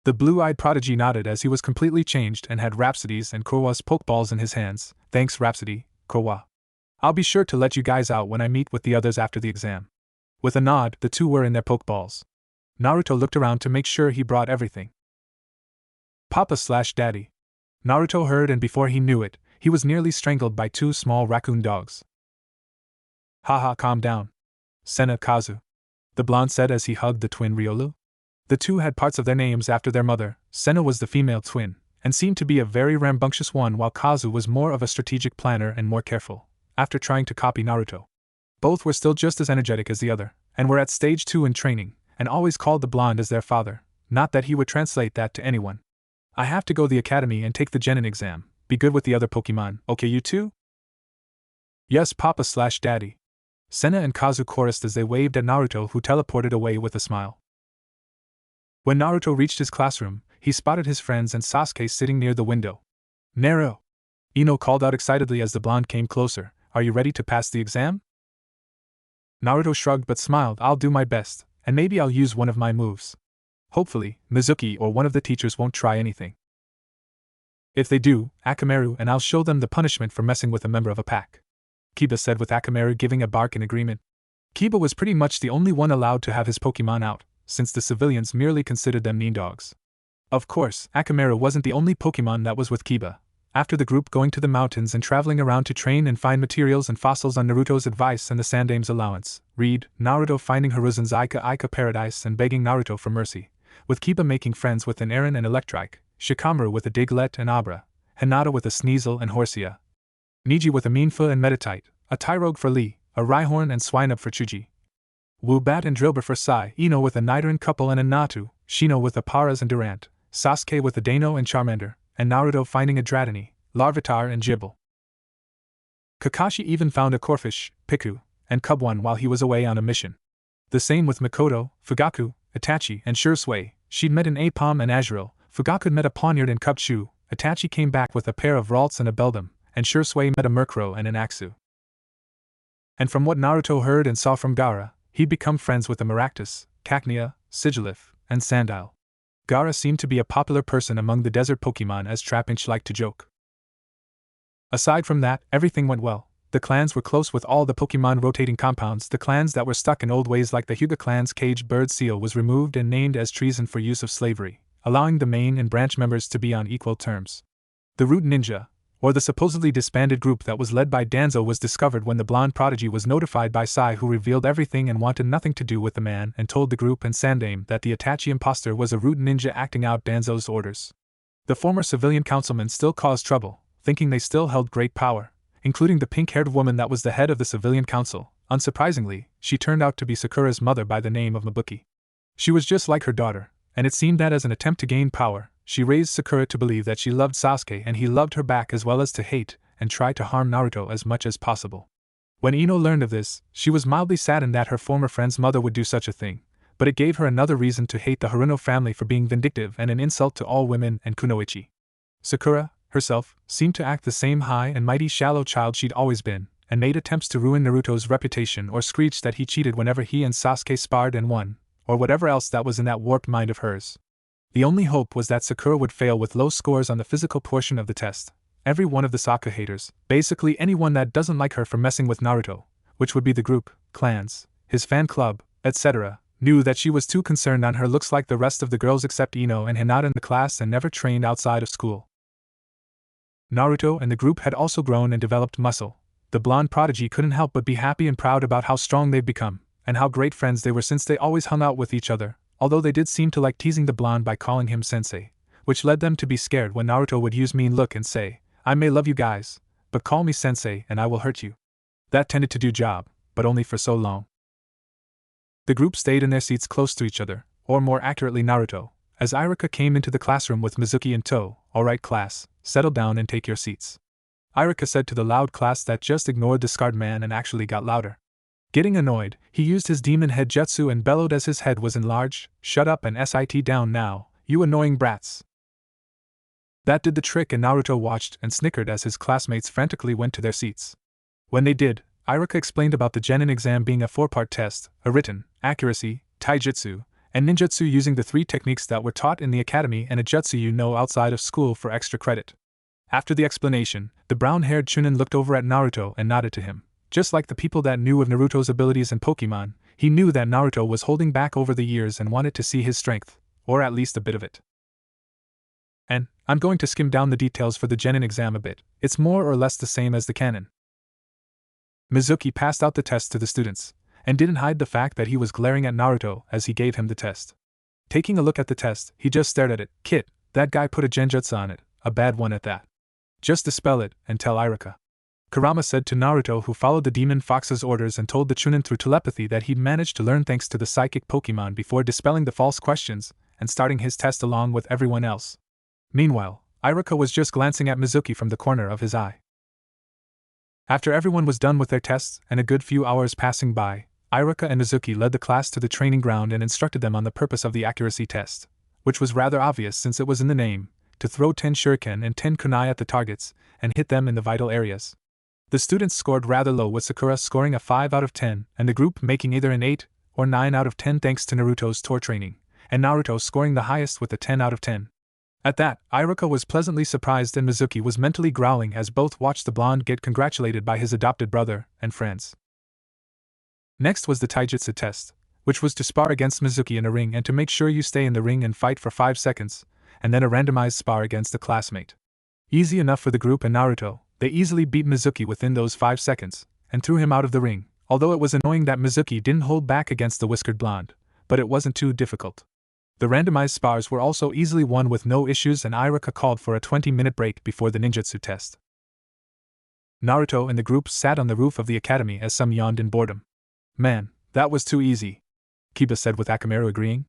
The blue-eyed prodigy nodded as he was completely changed and had Rhapsody's and Kurama's Pokeballs in his hands. Thanks, Rhapsody, Kurama. I'll be sure to let you guys out when I meet with the others after the exam. With a nod, the two were in their Pokeballs. Naruto looked around to make sure he brought everything. Papa/Daddy. Naruto heard, and before he knew it, he was nearly strangled by 2 small raccoon dogs. Haha, calm down. Sena Kazu, the blonde said as he hugged the twin Riolu. The two had parts of their names after their mother. Sena was the female twin, and seemed to be a very rambunctious one, while Kazu was more of a strategic planner and more careful, after trying to copy Naruto. Both were still just as energetic as the other, and were at stage 2 in training, and always called the blonde as their father, not that he would translate that to anyone. I have to go to the academy and take the genin exam. Be good with the other Pokemon, okay you too? Yes, Papa/Daddy. Sena and Kazu chorused as they waved at Naruto, who teleported away with a smile. When Naruto reached his classroom, he spotted his friends and Sasuke sitting near the window. Nero! Ino called out excitedly as the blonde came closer, are you ready to pass the exam? Naruto shrugged but smiled, I'll do my best, and maybe I'll use one of my moves. Hopefully, Mizuki or one of the teachers won't try anything. If they do, Akamaru and I'll show them the punishment for messing with a member of a pack. Kiba said, with Akamaru giving a bark in agreement. Kiba was pretty much the only one allowed to have his Pokemon out, since the civilians merely considered them mean dogs. Of course, Akamaru wasn't the only Pokemon that was with Kiba. After the group going to the mountains and traveling around to train and find materials and fossils on Naruto's advice and the Sandame's allowance, read, Naruto finding Hiruzen's Ika paradise and begging Naruto for mercy, with Kiba making friends with an Eren and Electrike, Shikamaru with a Diglett and Abra, Hinata with a Sneasel and Horsia, Niji with a Minfa and Metatite, a Tyrogue for Lee, a Rhyhorn and Swinub for Chuji, Woobat and Drillbur for Sai, Ino with a Nidoran couple and a Natu, Shino with a Paras and Durant, Sasuke with a Dano and Charmander, and Naruto finding a Dratini, Larvitar and Gible. Kakashi even found a Corphish, Piku, and Cubone while he was away on a mission. The same with Mikoto, Fugaku, Itachi, and Shursui. She'd met an Apom and Azurill, Fugaku met a Poniard and Cubchoo, Itachi came back with a pair of Ralts and a Beldum, and Shursui met a Murkrow and an Axu. And from what Naruto heard and saw from Gaara, he'd become friends with the Maractus, Cacnea, Sigilyph, and Sandile. Gaara seemed to be a popular person among the desert Pokemon, as Trapinch liked to joke. Aside from that, everything went well. The clans were close with all the Pokemon rotating compounds. The clans that were stuck in old ways, like the Hyuga clan's caged bird seal, was removed and named as treason for use of slavery, allowing the main and branch members to be on equal terms. The Root Ninja, or the supposedly disbanded group that was led by Danzo, was discovered when the blonde prodigy was notified by Sai, who revealed everything and wanted nothing to do with the man, and told the group and Sandame that the Itachi imposter was a Root Ninja acting out Danzo's orders. The former civilian councilmen still caused trouble, thinking they still held great power, including the pink-haired woman that was the head of the civilian council. Unsurprisingly, she turned out to be Sakura's mother by the name of Mabuki. She was just like her daughter, and it seemed that as an attempt to gain power, she raised Sakura to believe that she loved Sasuke and he loved her back, as well as to hate and try to harm Naruto as much as possible. When Ino learned of this, she was mildly saddened that her former friend's mother would do such a thing, but it gave her another reason to hate the Haruno family for being vindictive and an insult to all women and Kunoichi. Sakura, herself, seemed to act the same high and mighty shallow child she'd always been, and made attempts to ruin Naruto's reputation or screech that he cheated whenever he and Sasuke sparred and won, or whatever else that was in that warped mind of hers. The only hope was that Sakura would fail with low scores on the physical portion of the test. Every one of the Sakura haters, basically anyone that doesn't like her for messing with Naruto, which would be the group, clans, his fan club, etc., knew that she was too concerned on her looks like the rest of the girls except Ino and Hinata in the class, and never trained outside of school. Naruto and the group had also grown and developed muscle. The blonde prodigy couldn't help but be happy and proud about how strong they'd become, and how great friends they were, since they always hung out with each other, although they did seem to like teasing the blonde by calling him sensei, which led them to be scared when Naruto would use mean look and say, I may love you guys, but call me sensei and I will hurt you. That tended to do job, but only for so long. The group stayed in their seats close to each other, or more accurately Naruto, as Iruka came into the classroom with Mizuki in tow. Alright class, settle down and take your seats. Iruka said to the loud class that just ignored the scarred man and actually got louder. Getting annoyed, he used his demon head jutsu and bellowed as his head was enlarged, shut up and sit down now, you annoying brats. That did the trick, and Naruto watched and snickered as his classmates frantically went to their seats. When they did, Iruka explained about the genin exam being a 4-part test, a written, accuracy, taijutsu, and ninjutsu, using the 3 techniques that were taught in the academy and a jutsu you know outside of school for extra credit. After the explanation, the brown-haired Chunin looked over at Naruto and nodded to him. Just like the people that knew of Naruto's abilities and Pokemon, he knew that Naruto was holding back over the years and wanted to see his strength, or at least a bit of it. And I'm going to skim down the details for the genin exam a bit. It's more or less the same as the canon. Mizuki passed out the test to the students, and didn't hide the fact that he was glaring at Naruto as he gave him the test. Taking a look at the test, he just stared at it. Kid, that guy put a genjutsu on it. a bad one at that. Just dispel it and tell Iruka. Kurama said to Naruto, who followed the demon fox's orders and told the Chunin through telepathy that he'd managed to learn thanks to the psychic Pokemon before dispelling the false questions and starting his test along with everyone else. Meanwhile, Iruka was just glancing at Mizuki from the corner of his eye. After everyone was done with their tests and a good few hours passing by, Iruka and Mizuki led the class to the training ground and instructed them on the purpose of the accuracy test, which was rather obvious since it was in the name, to throw 10 shuriken and 10 kunai at the targets and hit them in the vital areas. The students scored rather low, with Sakura scoring a 5 out of 10 and the group making either an 8 or 9 out of 10 thanks to Naruto's tour training, and Naruto scoring the highest with a 10 out of 10. At that, Iruka was pleasantly surprised and Mizuki was mentally growling as both watched the blonde get congratulated by his adopted brother and friends. Next was the taijutsu test, which was to spar against Mizuki in a ring and to make sure you stay in the ring and fight for 5 seconds, and then a randomized spar against a classmate. Easy enough for the group and Naruto. They easily beat Mizuki within those 5 seconds, and threw him out of the ring, although it was annoying that Mizuki didn't hold back against the whiskered blonde, but it wasn't too difficult. The randomized spars were also easily won with no issues, and Iruka called for a 20-minute break before the ninjutsu test. Naruto and the group sat on the roof of the academy as some yawned in boredom. Man, that was too easy, Kiba said with Akamaru agreeing.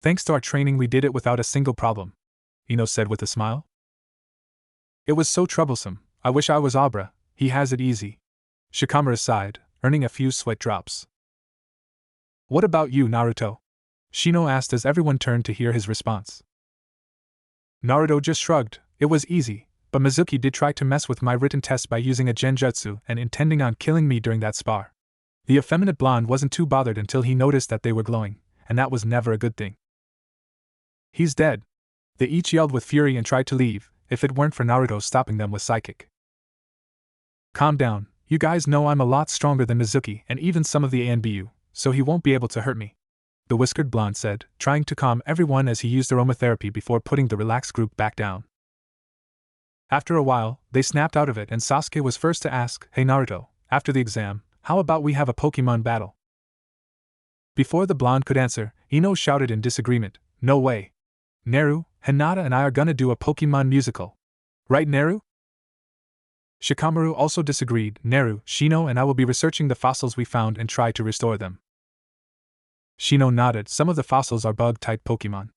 Thanks to our training we did it without a single problem, Ino said with a smile. It was so troublesome, I wish I was Abra, he has it easy. Shikamaru sighed, earning a few sweat drops. What about you, Naruto? Shino asked as everyone turned to hear his response. Naruto just shrugged. It was easy, but Mizuki did try to mess with my written test by using a genjutsu and intending on killing me during that spar. The effeminate blonde wasn't too bothered until he noticed that they were glowing, and that was never a good thing. He's dead. They each yelled with fury and tried to leave, if it weren't for Naruto stopping them with psychic. Calm down, you guys know I'm a lot stronger than Mizuki and even some of the ANBU, so he won't be able to hurt me, the whiskered blonde said, trying to calm everyone as he used aromatherapy before putting the relaxed group back down. After a while, they snapped out of it and Sasuke was first to ask, Hey Naruto, after the exam, how about we have a Pokemon battle? Before the blonde could answer, Ino shouted in disagreement, No way. Neru, Hinata and I are gonna do a Pokemon musical. Right, Neru? Shikamaru also disagreed. Neru, Shino and I will be researching the fossils we found and try to restore them. Shino nodded. Some of the fossils are bug-type Pokemon.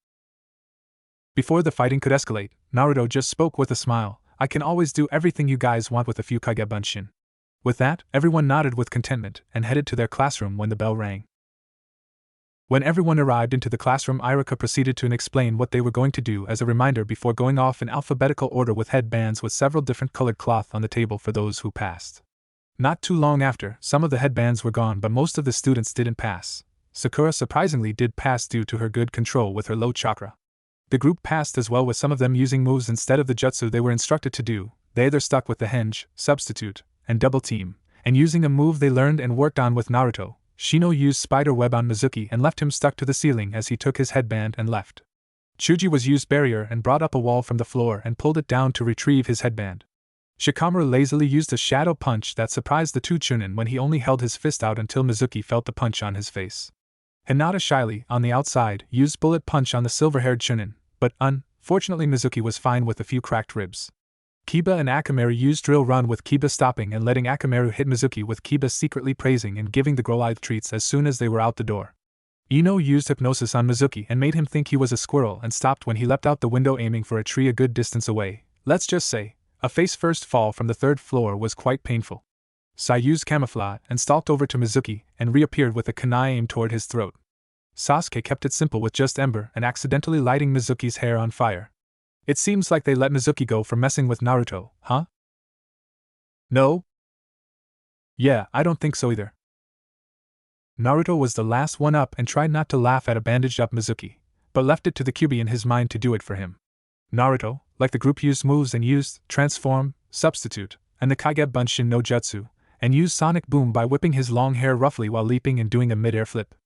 Before the fighting could escalate, Naruto just spoke with a smile. I can always do everything you guys want with a few Kagebunshin. With that, everyone nodded with contentment and headed to their classroom when the bell rang. When everyone arrived into the classroom, Iruka proceeded to explain what they were going to do as a reminder before going off in alphabetical order with headbands with several different colored cloth on the table for those who passed. Not too long after, some of the headbands were gone but most of the students didn't pass. Sakura surprisingly did pass due to her good control with her low chakra. The group passed as well, with some of them using moves instead of the jutsu they were instructed to do. They either stuck with the henge, substitute, and double team, and using a move they learned and worked on with Naruto, Shino used spider web on Mizuki and left him stuck to the ceiling as he took his headband and left. Chuji was used barrier and brought up a wall from the floor and pulled it down to retrieve his headband. Shikamaru lazily used a shadow punch that surprised the two Chunin when he only held his fist out until Mizuki felt the punch on his face. Hinata shyly, on the outside, used bullet punch on the silver-haired Chunin, but unfortunately Mizuki was fine with a few cracked ribs. Kiba and Akamaru used drill run with Kiba stopping and letting Akamaru hit Mizuki with Kiba secretly praising and giving the Growlithe treats as soon as they were out the door. Ino used hypnosis on Mizuki and made him think he was a squirrel and stopped when he leapt out the window aiming for a tree a good distance away. Let's just say, a face-first fall from the 3rd floor was quite painful. Sai used camouflage and stalked over to Mizuki and reappeared with a kunai aimed toward his throat. Sasuke kept it simple with just ember and accidentally lighting Mizuki's hair on fire. It seems like they let Mizuki go for messing with Naruto, huh? No? Yeah, I don't think so either. Naruto was the last one up and tried not to laugh at a bandaged-up Mizuki, but left it to the Kyuubi in his mind to do it for him. Naruto, like the group, used moves and used transform, substitute, and the Kagebunshin no Jutsu, and used sonic boom by whipping his long hair roughly while leaping and doing a mid-air flip.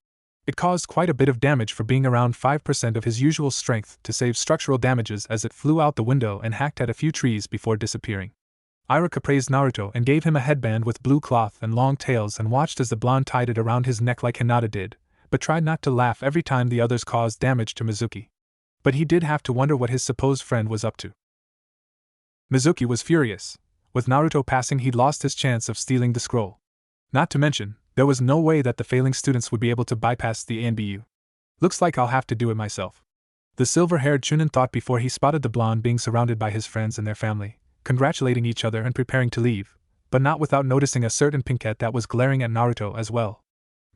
It caused quite a bit of damage for being around 5% of his usual strength to save structural damages as it flew out the window and hacked at a few trees before disappearing. Iruka praised Naruto and gave him a headband with blue cloth and long tails and watched as the blonde tied it around his neck like Hinata did, but tried not to laugh every time the others caused damage to Mizuki. But he did have to wonder what his supposed friend was up to. Mizuki was furious. With Naruto passing, he'd lost his chance of stealing the scroll. Not to mention, there was no way that the failing students would be able to bypass the ANBU. Looks like I'll have to do it myself. The silver-haired Chunin thought before he spotted the blonde being surrounded by his friends and their family, congratulating each other and preparing to leave, but not without noticing a certain pinkette that was glaring at Naruto as well.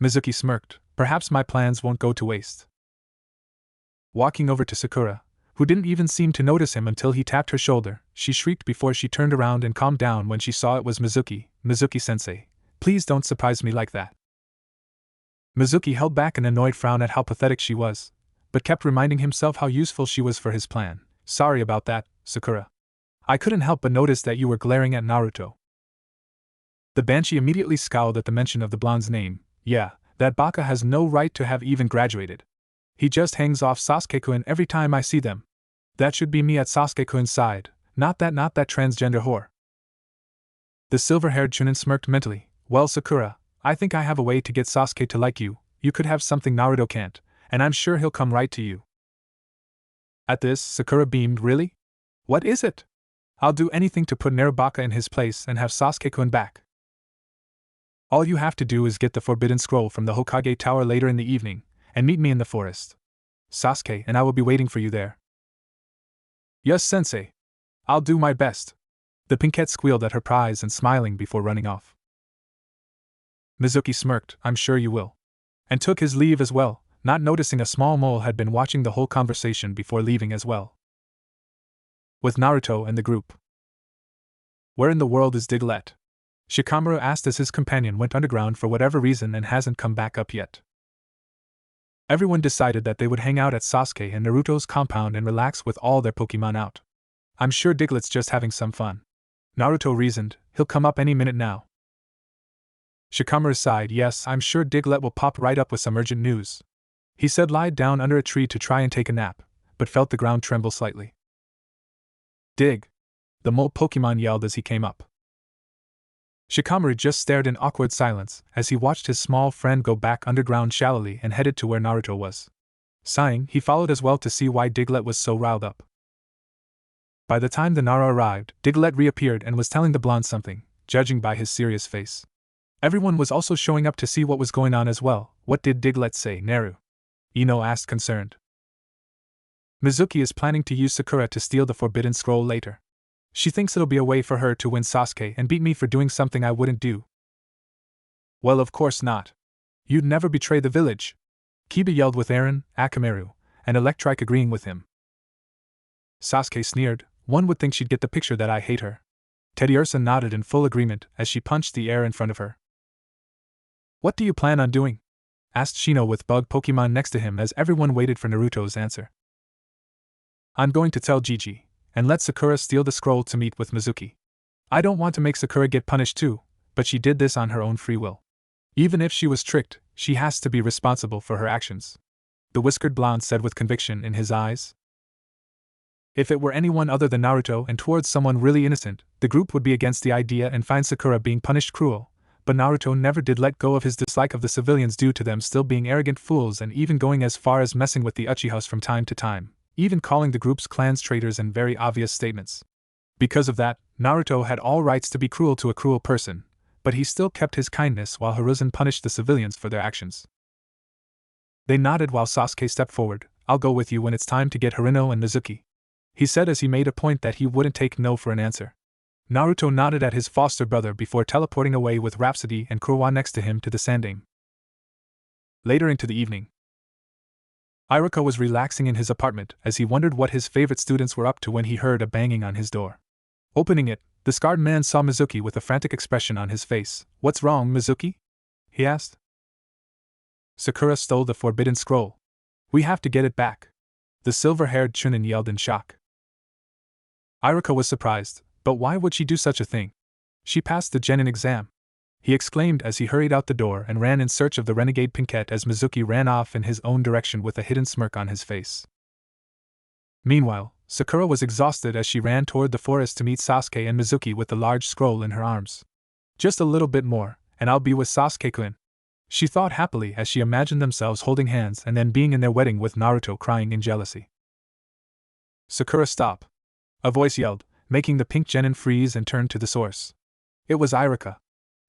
Mizuki smirked. Perhaps my plans won't go to waste. Walking over to Sakura, who didn't even seem to notice him until he tapped her shoulder, she shrieked before she turned around and calmed down when she saw it was Mizuki. Mizuki-sensei, please don't surprise me like that. Mizuki held back an annoyed frown at how pathetic she was, but kept reminding himself how useful she was for his plan. Sorry about that, Sakura. I couldn't help but notice that you were glaring at Naruto. The Banshee immediately scowled at the mention of the blonde's name. Yeah, that baka has no right to have even graduated. He just hangs off Sasuke-kun every time I see them. That should be me at Sasuke-kun's side, not that transgender whore. The silver-haired Chunin smirked mentally. Well, Sakura, I think I have a way to get Sasuke to like you. You could have something Naruto can't, and I'm sure he'll come right to you. At this, Sakura beamed. Really? What is it? I'll do anything to put Narubaka in his place and have Sasuke-kun back. All you have to do is get the Forbidden Scroll from the Hokage Tower later in the evening, and meet me in the forest. Sasuke and I will be waiting for you there. Yes, sensei. I'll do my best. The pinkette squealed at her prize and smiling before running off. Mizuki smirked. I'm sure you will. And took his leave as well, not noticing a small mole had been watching the whole conversation before leaving as well. With Naruto and the group. Where in the world is Diglett? Shikamaru asked as his companion went underground for whatever reason and hasn't come back up yet. Everyone decided that they would hang out at Sasuke and Naruto's compound and relax with all their Pokemon out. I'm sure Diglett's just having some fun. Naruto reasoned, he'll come up any minute now. Shikamaru sighed. Yes, I'm sure Diglett will pop right up with some urgent news. He said lied down under a tree to try and take a nap, but felt the ground tremble slightly. Dig! The mole Pokemon yelled as he came up. Shikamaru just stared in awkward silence as he watched his small friend go back underground shallowly and headed to where Naruto was. Sighing, he followed as well to see why Diglett was so riled up. By the time the Nara arrived, Diglett reappeared and was telling the blonde something, judging by his serious face. Everyone was also showing up to see what was going on as well. What did Diglett say, Naru? Ino asked concerned. Mizuki is planning to use Sakura to steal the Forbidden Scroll later. She thinks it'll be a way for her to win Sasuke and beat me for doing something I wouldn't do. Well, of course not. You'd never betray the village. Kiba yelled with Eren, Akamaru, and Electrike agreeing with him. Sasuke sneered. One would think she'd get the picture that I hate her. Teddiursa nodded in full agreement as she punched the air in front of her. What do you plan on doing? Asked Shino with bug Pokemon next to him as everyone waited for Naruto's answer. I'm going to tell Gigi, and let Sakura steal the scroll to meet with Mizuki. I don't want to make Sakura get punished too, but she did this on her own free will. Even if she was tricked, she has to be responsible for her actions. The whiskered blonde said with conviction in his eyes. If it were anyone other than Naruto and towards someone really innocent, the group would be against the idea and find Sakura being punished cruel, but Naruto never did let go of his dislike of the civilians due to them still being arrogant fools and even going as far as messing with the Uchihas from time to time, even calling the group's clans traitors and very obvious statements. Because of that, Naruto had all rights to be cruel to a cruel person, but he still kept his kindness while Hiruzen punished the civilians for their actions. They nodded while Sasuke stepped forward. I'll go with you when it's time to get Harino and Mizuki, he said as he made a point that he wouldn't take no for an answer. Naruto nodded at his foster brother before teleporting away with Rhapsody and Kurama next to him to the sandame. Later into the evening, Iruka was relaxing in his apartment as he wondered what his favorite students were up to when he heard a banging on his door. Opening it, the scarred man saw Mizuki with a frantic expression on his face. What's wrong, Mizuki? He asked. Sakura stole the Forbidden Scroll. We have to get it back. The silver-haired Chunin yelled in shock. Iruka was surprised, but why would she do such a thing? She passed the genin exam, he exclaimed as he hurried out the door and ran in search of the renegade Pinkette as Mizuki ran off in his own direction with a hidden smirk on his face. Meanwhile, Sakura was exhausted as she ran toward the forest to meet Sasuke and Mizuki with the large scroll in her arms. Just a little bit more, and I'll be with Sasuke-kun, she thought happily as she imagined themselves holding hands and then being in their wedding with Naruto crying in jealousy. Sakura, stop! A voice yelled, making the pink genin freeze and turn to the source. It was Irika.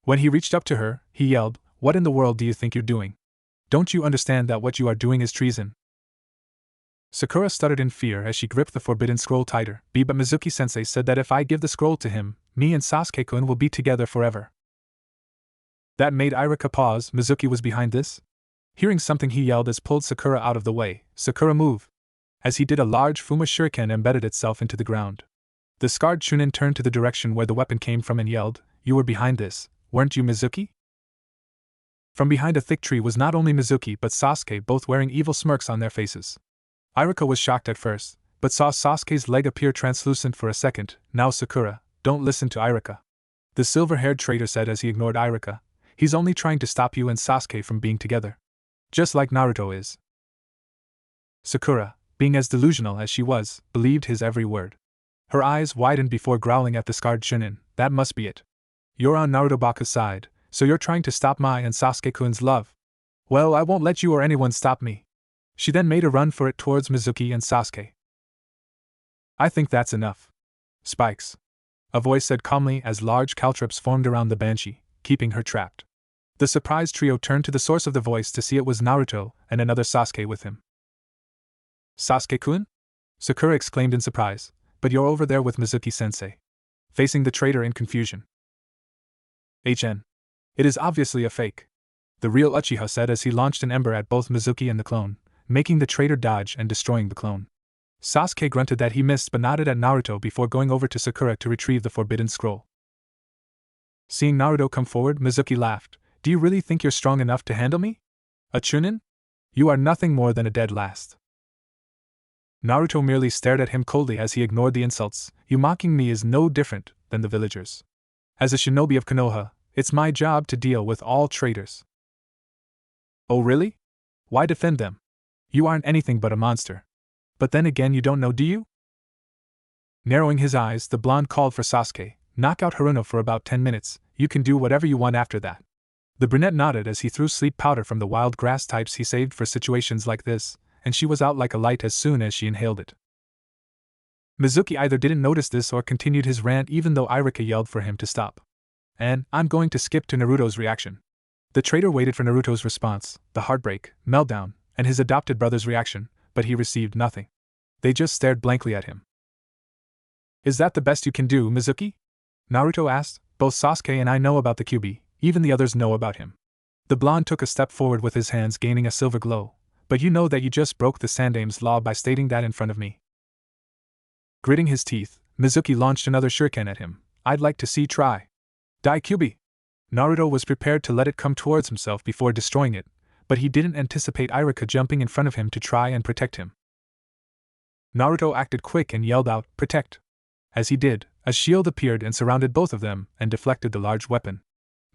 When he reached up to her, he yelled, "What in the world do you think you're doing? Don't you understand that what you are doing is treason?" Sakura stuttered in fear as she gripped the forbidden scroll tighter. But Mizuki-sensei said that if I give the scroll to him, me and Sasuke-kun will be together forever. That made Irika pause. Mizuki was behind this? Hearing something, he yelled as pulled Sakura out of the way. Sakura, move! As he did, a large Fuma shuriken embedded itself into the ground. The scarred Chunin turned to the direction where the weapon came from and yelled, "You were behind this, weren't you, Mizuki?" From behind a thick tree was not only Mizuki but Sasuke, both wearing evil smirks on their faces. Irika was shocked at first, but saw Sasuke's leg appear translucent for a second. "Now Sakura, don't listen to Irika," the silver-haired traitor said as he ignored Irika. "He's only trying to stop you and Sasuke from being together. Just like Naruto is." Sakura, being as delusional as she was, believed his every word. Her eyes widened before growling at the scarred Chunin. "That must be it. You're on Naruto Baka's side, so you're trying to stop my and Sasuke-kun's love. Well, I won't let you or anyone stop me." She then made a run for it towards Mizuki and Sasuke. "I think that's enough. Spikes," a voice said calmly as large caltrops formed around the banshee, keeping her trapped. The surprised trio turned to the source of the voice to see it was Naruto and another Sasuke with him. "Sasuke-kun?" Sakura exclaimed in surprise, "But you're over there with Mizuki-sensei," facing the traitor in confusion. "HN. It is obviously a fake," the real Uchiha said as he launched an ember at both Mizuki and the clone, making the traitor dodge and destroying the clone. Sasuke grunted that he missed but nodded at Naruto before going over to Sakura to retrieve the forbidden scroll. Seeing Naruto come forward, Mizuki laughed. "Do you really think you're strong enough to handle me? A Chunin? You are nothing more than a dead last." Naruto merely stared at him coldly as he ignored the insults. "You mocking me is no different than the villagers. As a shinobi of Konoha, it's my job to deal with all traitors." "Oh really? Why defend them? You aren't anything but a monster. But then again, you don't know, do you?" Narrowing his eyes, the blonde called for Sasuke. "Knock out Haruno for about 10 minutes, you can do whatever you want after that." The brunette nodded as he threw sleep powder from the wild grass types he saved for situations like this, and she was out like a light as soon as she inhaled it. Mizuki either didn't notice this or continued his rant even though Irika yelled for him to stop. And I'm going to skip to Naruto's reaction. The traitor waited for Naruto's response, the heartbreak, meltdown, and his adopted brother's reaction, but he received nothing. They just stared blankly at him. "Is that the best you can do, Mizuki?" Naruto asked. "Both Sasuke and I know about the Kyuubi, even the others know about him." The blonde took a step forward with his hands gaining a silver glow. "But you know that you just broke the Sandame's law by stating that in front of me." Gritting his teeth, Mizuki launched another shuriken at him. "I'd like to see try. Dai Kyuubi!" Naruto was prepared to let it come towards himself before destroying it, but he didn't anticipate Irika jumping in front of him to try and protect him. Naruto acted quick and yelled out, "Protect!" As he did, a shield appeared and surrounded both of them and deflected the large weapon.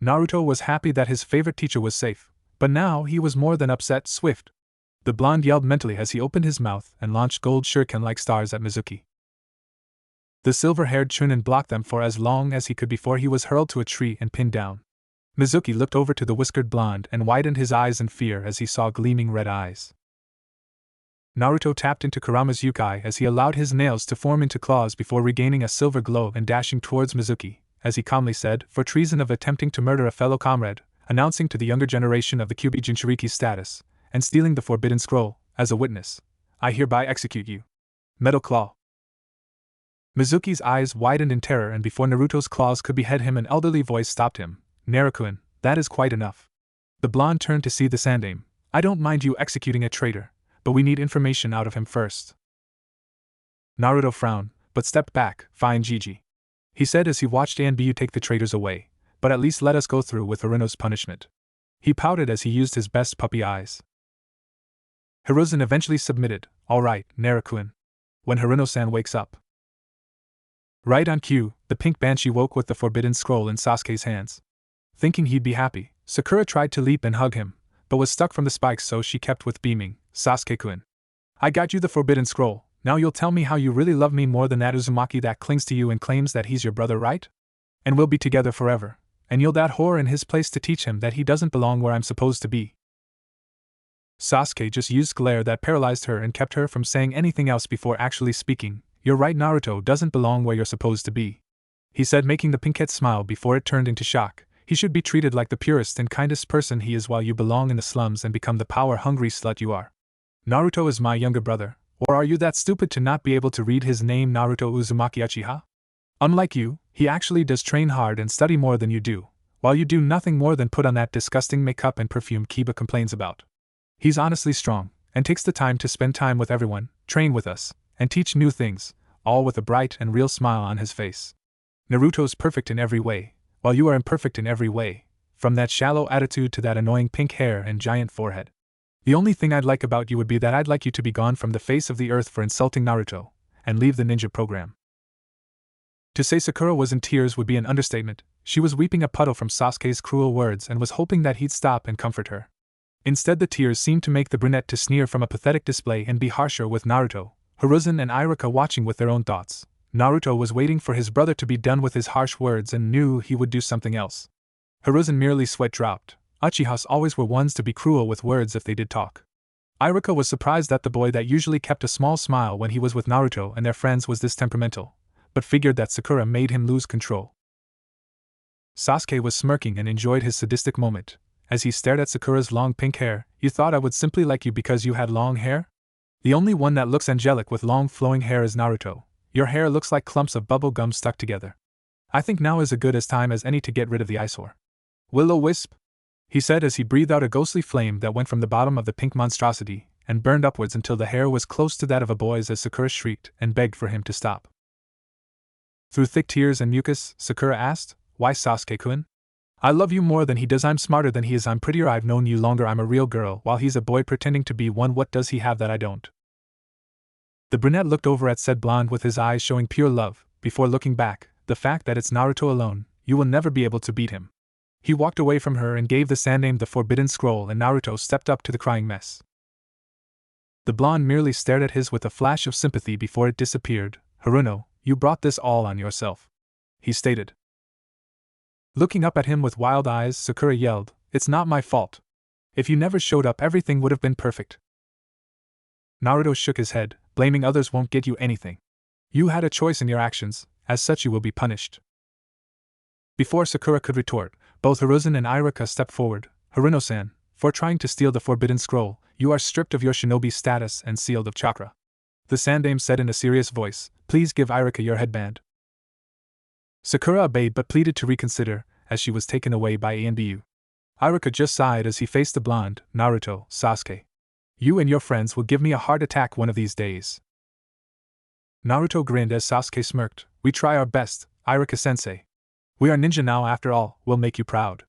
Naruto was happy that his favorite teacher was safe, but now he was more than upset. "Swift!" The blonde yelled mentally as he opened his mouth and launched gold shuriken-like stars at Mizuki. The silver-haired Chunin blocked them for as long as he could before he was hurled to a tree and pinned down. Mizuki looked over to the whiskered blonde and widened his eyes in fear as he saw gleaming red eyes. Naruto tapped into Kurama's yukai as he allowed his nails to form into claws before regaining a silver glow and dashing towards Mizuki, as he calmly said, "For treason of attempting to murder a fellow comrade, announcing to the younger generation of the Kyuubi Jinchuriki's status, and stealing the forbidden scroll, as a witness, I hereby execute you. Metal Claw." Mizuki's eyes widened in terror, and before Naruto's claws could behead him, an elderly voice stopped him. "Naruto-kun, that is quite enough." The blonde turned to see the Sandame. "I don't mind you executing a traitor, but we need information out of him first." Naruto frowned, but stepped back. "Fine, Gigi," he said as he watched Anbu take the traitors away, "but at least let us go through with Haruno's punishment." He pouted as he used his best puppy eyes. Hiruzen eventually submitted. "All right, Naruto-kun. When Haruno-san wakes up." Right on cue, the pink banshee woke with the forbidden scroll in Sasuke's hands. Thinking he'd be happy, Sakura tried to leap and hug him, but was stuck from the spikes, so she kept with beaming. "Sasuke-kun. I got you the forbidden scroll, now you'll tell me how you really love me more than that Uzumaki that clings to you and claims that he's your brother, right? And we'll be together forever, and you'll that whore in his place to teach him that he doesn't belong where I'm supposed to be." Sasuke just used glare that paralyzed her and kept her from saying anything else before actually speaking. You're right, Naruto doesn't belong where you're supposed to be, he said, making the pinkette smile before it turned into shock. He should be treated like the purest and kindest person he is while you belong in the slums and become the power-hungry slut you are. Naruto is my younger brother, or are you that stupid to not be able to read his name, Naruto Uzumaki Uchiha? Unlike you, he actually does train hard and study more than you do, while you do nothing more than put on that disgusting makeup and perfume Kiba complains about. He's honestly strong, and takes the time to spend time with everyone, train with us, and teach new things, all with a bright and real smile on his face. Naruto's perfect in every way, while you are imperfect in every way, from that shallow attitude to that annoying pink hair and giant forehead. The only thing I'd like about you would be that I'd like you to be gone from the face of the earth for insulting Naruto, and leave the ninja program. To say Sakura was in tears would be an understatement. She was weeping a puddle from Sasuke's cruel words and was hoping that he'd stop and comfort her. Instead, the tears seemed to make the brunette to sneer from a pathetic display and be harsher with Naruto, Hiruzen and Iruka watching with their own thoughts. Naruto was waiting for his brother to be done with his harsh words and knew he would do something else. Hiruzen merely sweat dropped. Uchihas always were ones to be cruel with words if they did talk. Iruka was surprised that the boy that usually kept a small smile when he was with Naruto and their friends was this temperamental, but figured that Sakura made him lose control. Sasuke was smirking and enjoyed his sadistic moment. As he stared at Sakura's long pink hair, you thought I would simply like you because you had long hair? The only one that looks angelic with long flowing hair is Naruto. Your hair looks like clumps of bubble gum stuck together. I think now is as good a time as any to get rid of the eyesore. Will-o-wisp, he said as he breathed out a ghostly flame that went from the bottom of the pink monstrosity and burned upwards until the hair was close to that of a boy's as Sakura shrieked and begged for him to stop. Through thick tears and mucus, Sakura asked, "Why, Sasuke-kun? I love you more than he does. I'm smarter than he is. I'm prettier. I've known you longer. I'm a real girl while he's a boy pretending to be one. What does he have that I don't?" The brunette looked over at said blonde with his eyes showing pure love, before looking back. The fact that it's Naruto alone, you will never be able to beat him. He walked away from her and gave the Sandaime the forbidden scroll, and Naruto stepped up to the crying mess. The blonde merely stared at his with a flash of sympathy before it disappeared. "Haruno, you brought this all on yourself," he stated. Looking up at him with wild eyes, Sakura yelled, "It's not my fault. If you never showed up, everything would have been perfect." Naruto shook his head, blaming others won't get you anything. You had a choice in your actions, as such you will be punished. Before Sakura could retort, both Hiruzen and Iruka stepped forward. "Haruno-san, for trying to steal the forbidden scroll, you are stripped of your shinobi status and sealed of chakra," the Sandaime said in a serious voice. "Please give Iruka your headband." Sakura obeyed but pleaded to reconsider, as she was taken away by Anbu. Iruka just sighed as he faced the blonde. "Naruto, Sasuke. You and your friends will give me a heart attack one of these days." Naruto grinned as Sasuke smirked. "We try our best, Iruka-sensei. We are ninja now after all, we'll make you proud."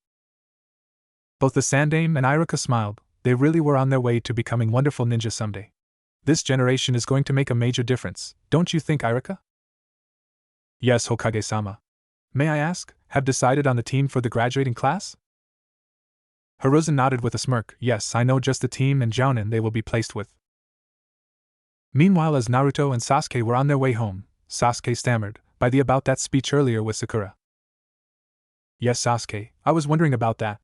Both the Sandaime and Iruka smiled. They really were on their way to becoming wonderful ninja someday. This generation is going to make a major difference, don't you think, Iruka? "Yes, Hokage-sama. May I ask, have decided on the team for the graduating class?" Hiruzen nodded with a smirk. "Yes, I know just the team and jounin they will be placed with." Meanwhile, as Naruto and Sasuke were on their way home, Sasuke stammered, about that speech earlier with Sakura. "Yes, Sasuke, I was wondering about that.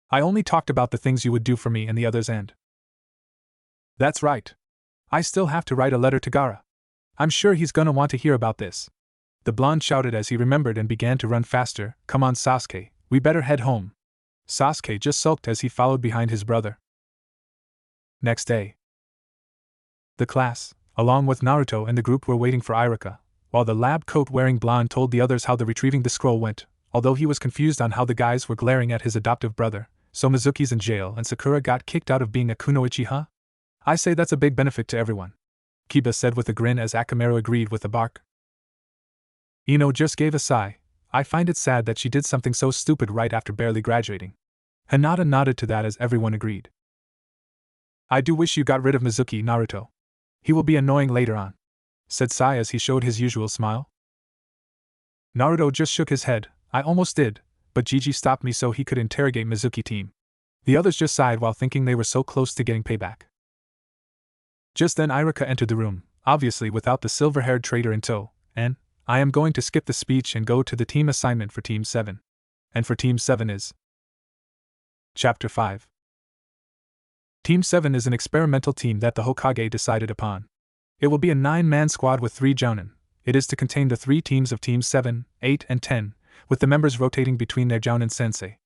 I only talked about the things you would do for me and the others and..." "That's right. I still have to write a letter to Gaara. I'm sure he's gonna want to hear about this," the blonde shouted as he remembered and began to run faster. "Come on, Sasuke, we better head home." Sasuke just sulked as he followed behind his brother. Next day, the class, along with Naruto and the group, were waiting for Iruka, while the lab coat-wearing blonde told the others how the retrieving the scroll went. Although he was confused on how the guys were glaring at his adoptive brother, so Mizuki's in jail and Sakura got kicked out of being a kunoichi, I say that's a big benefit to everyone," Kiba said with a grin as Akamaru agreed with a bark. Ino just gave a sigh. "I find it sad that she did something so stupid right after barely graduating." Hinata nodded to that as everyone agreed. "I do wish you got rid of Mizuki, Naruto. He will be annoying later on," said Sai as he showed his usual smile. Naruto just shook his head. "I almost did, but Gigi stopped me so he could interrogate Mizuki team." The others just sighed while thinking they were so close to getting payback. Just then Iruka entered the room, obviously without the silver-haired traitor in tow, and, "I am going to skip the speech and go to the team assignment for Team 7. And for Team 7 is..." Chapter 5. Team 7 is an experimental team that the Hokage decided upon. It will be a 9-man squad with 3 jounin. It is to contain the 3 teams of Teams 7, 8, and 10, with the members rotating between their jounin sensei.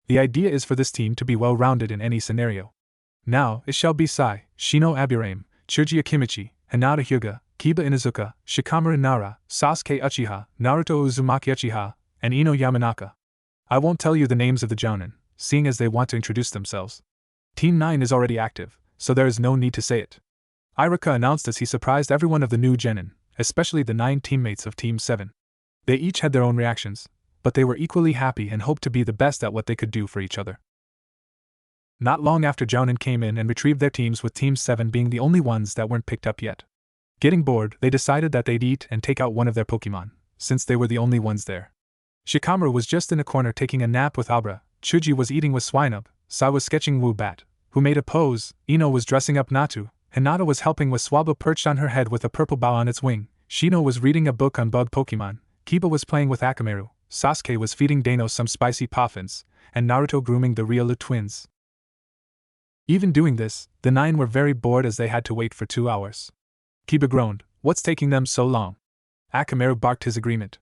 The idea is for this team to be well-rounded in any scenario. Now, it shall be Sai, Shino Aburame, Chuji Akimichi, Hinata Hyuga, Kiba Inuzuka, Shikamaru Nara, Sasuke Uchiha, Naruto Uzumaki Uchiha, and Ino Yamanaka. I won't tell you the names of the jounin, seeing as they want to introduce themselves. Team 9 is already active, so there is no need to say it. Iruka announced as he surprised everyone of the new genin, especially the 9 teammates of Team 7. They each had their own reactions, but they were equally happy and hoped to be the best at what they could do for each other. Not long after jounin came in and retrieved their teams, with Team 7 being the only ones that weren't picked up yet. Getting bored, they decided that they'd eat and take out one of their Pokemon, since they were the only ones there. Shikamaru was just in a corner taking a nap with Abra, Chuji was eating with Swinub, Sai was sketching Woobat, who made a pose, Ino was dressing up Natu, Hinata was helping with Swablu perched on her head with a purple bow on its wing, Shino was reading a book on bug Pokemon, Kiba was playing with Akamaru, Sasuke was feeding Dano some spicy puffins, and Naruto grooming the Ryoru twins. Even doing this, the 9 were very bored as they had to wait for 2 hours. Kiba groaned, "What's taking them so long?" Akamaru barked his agreement.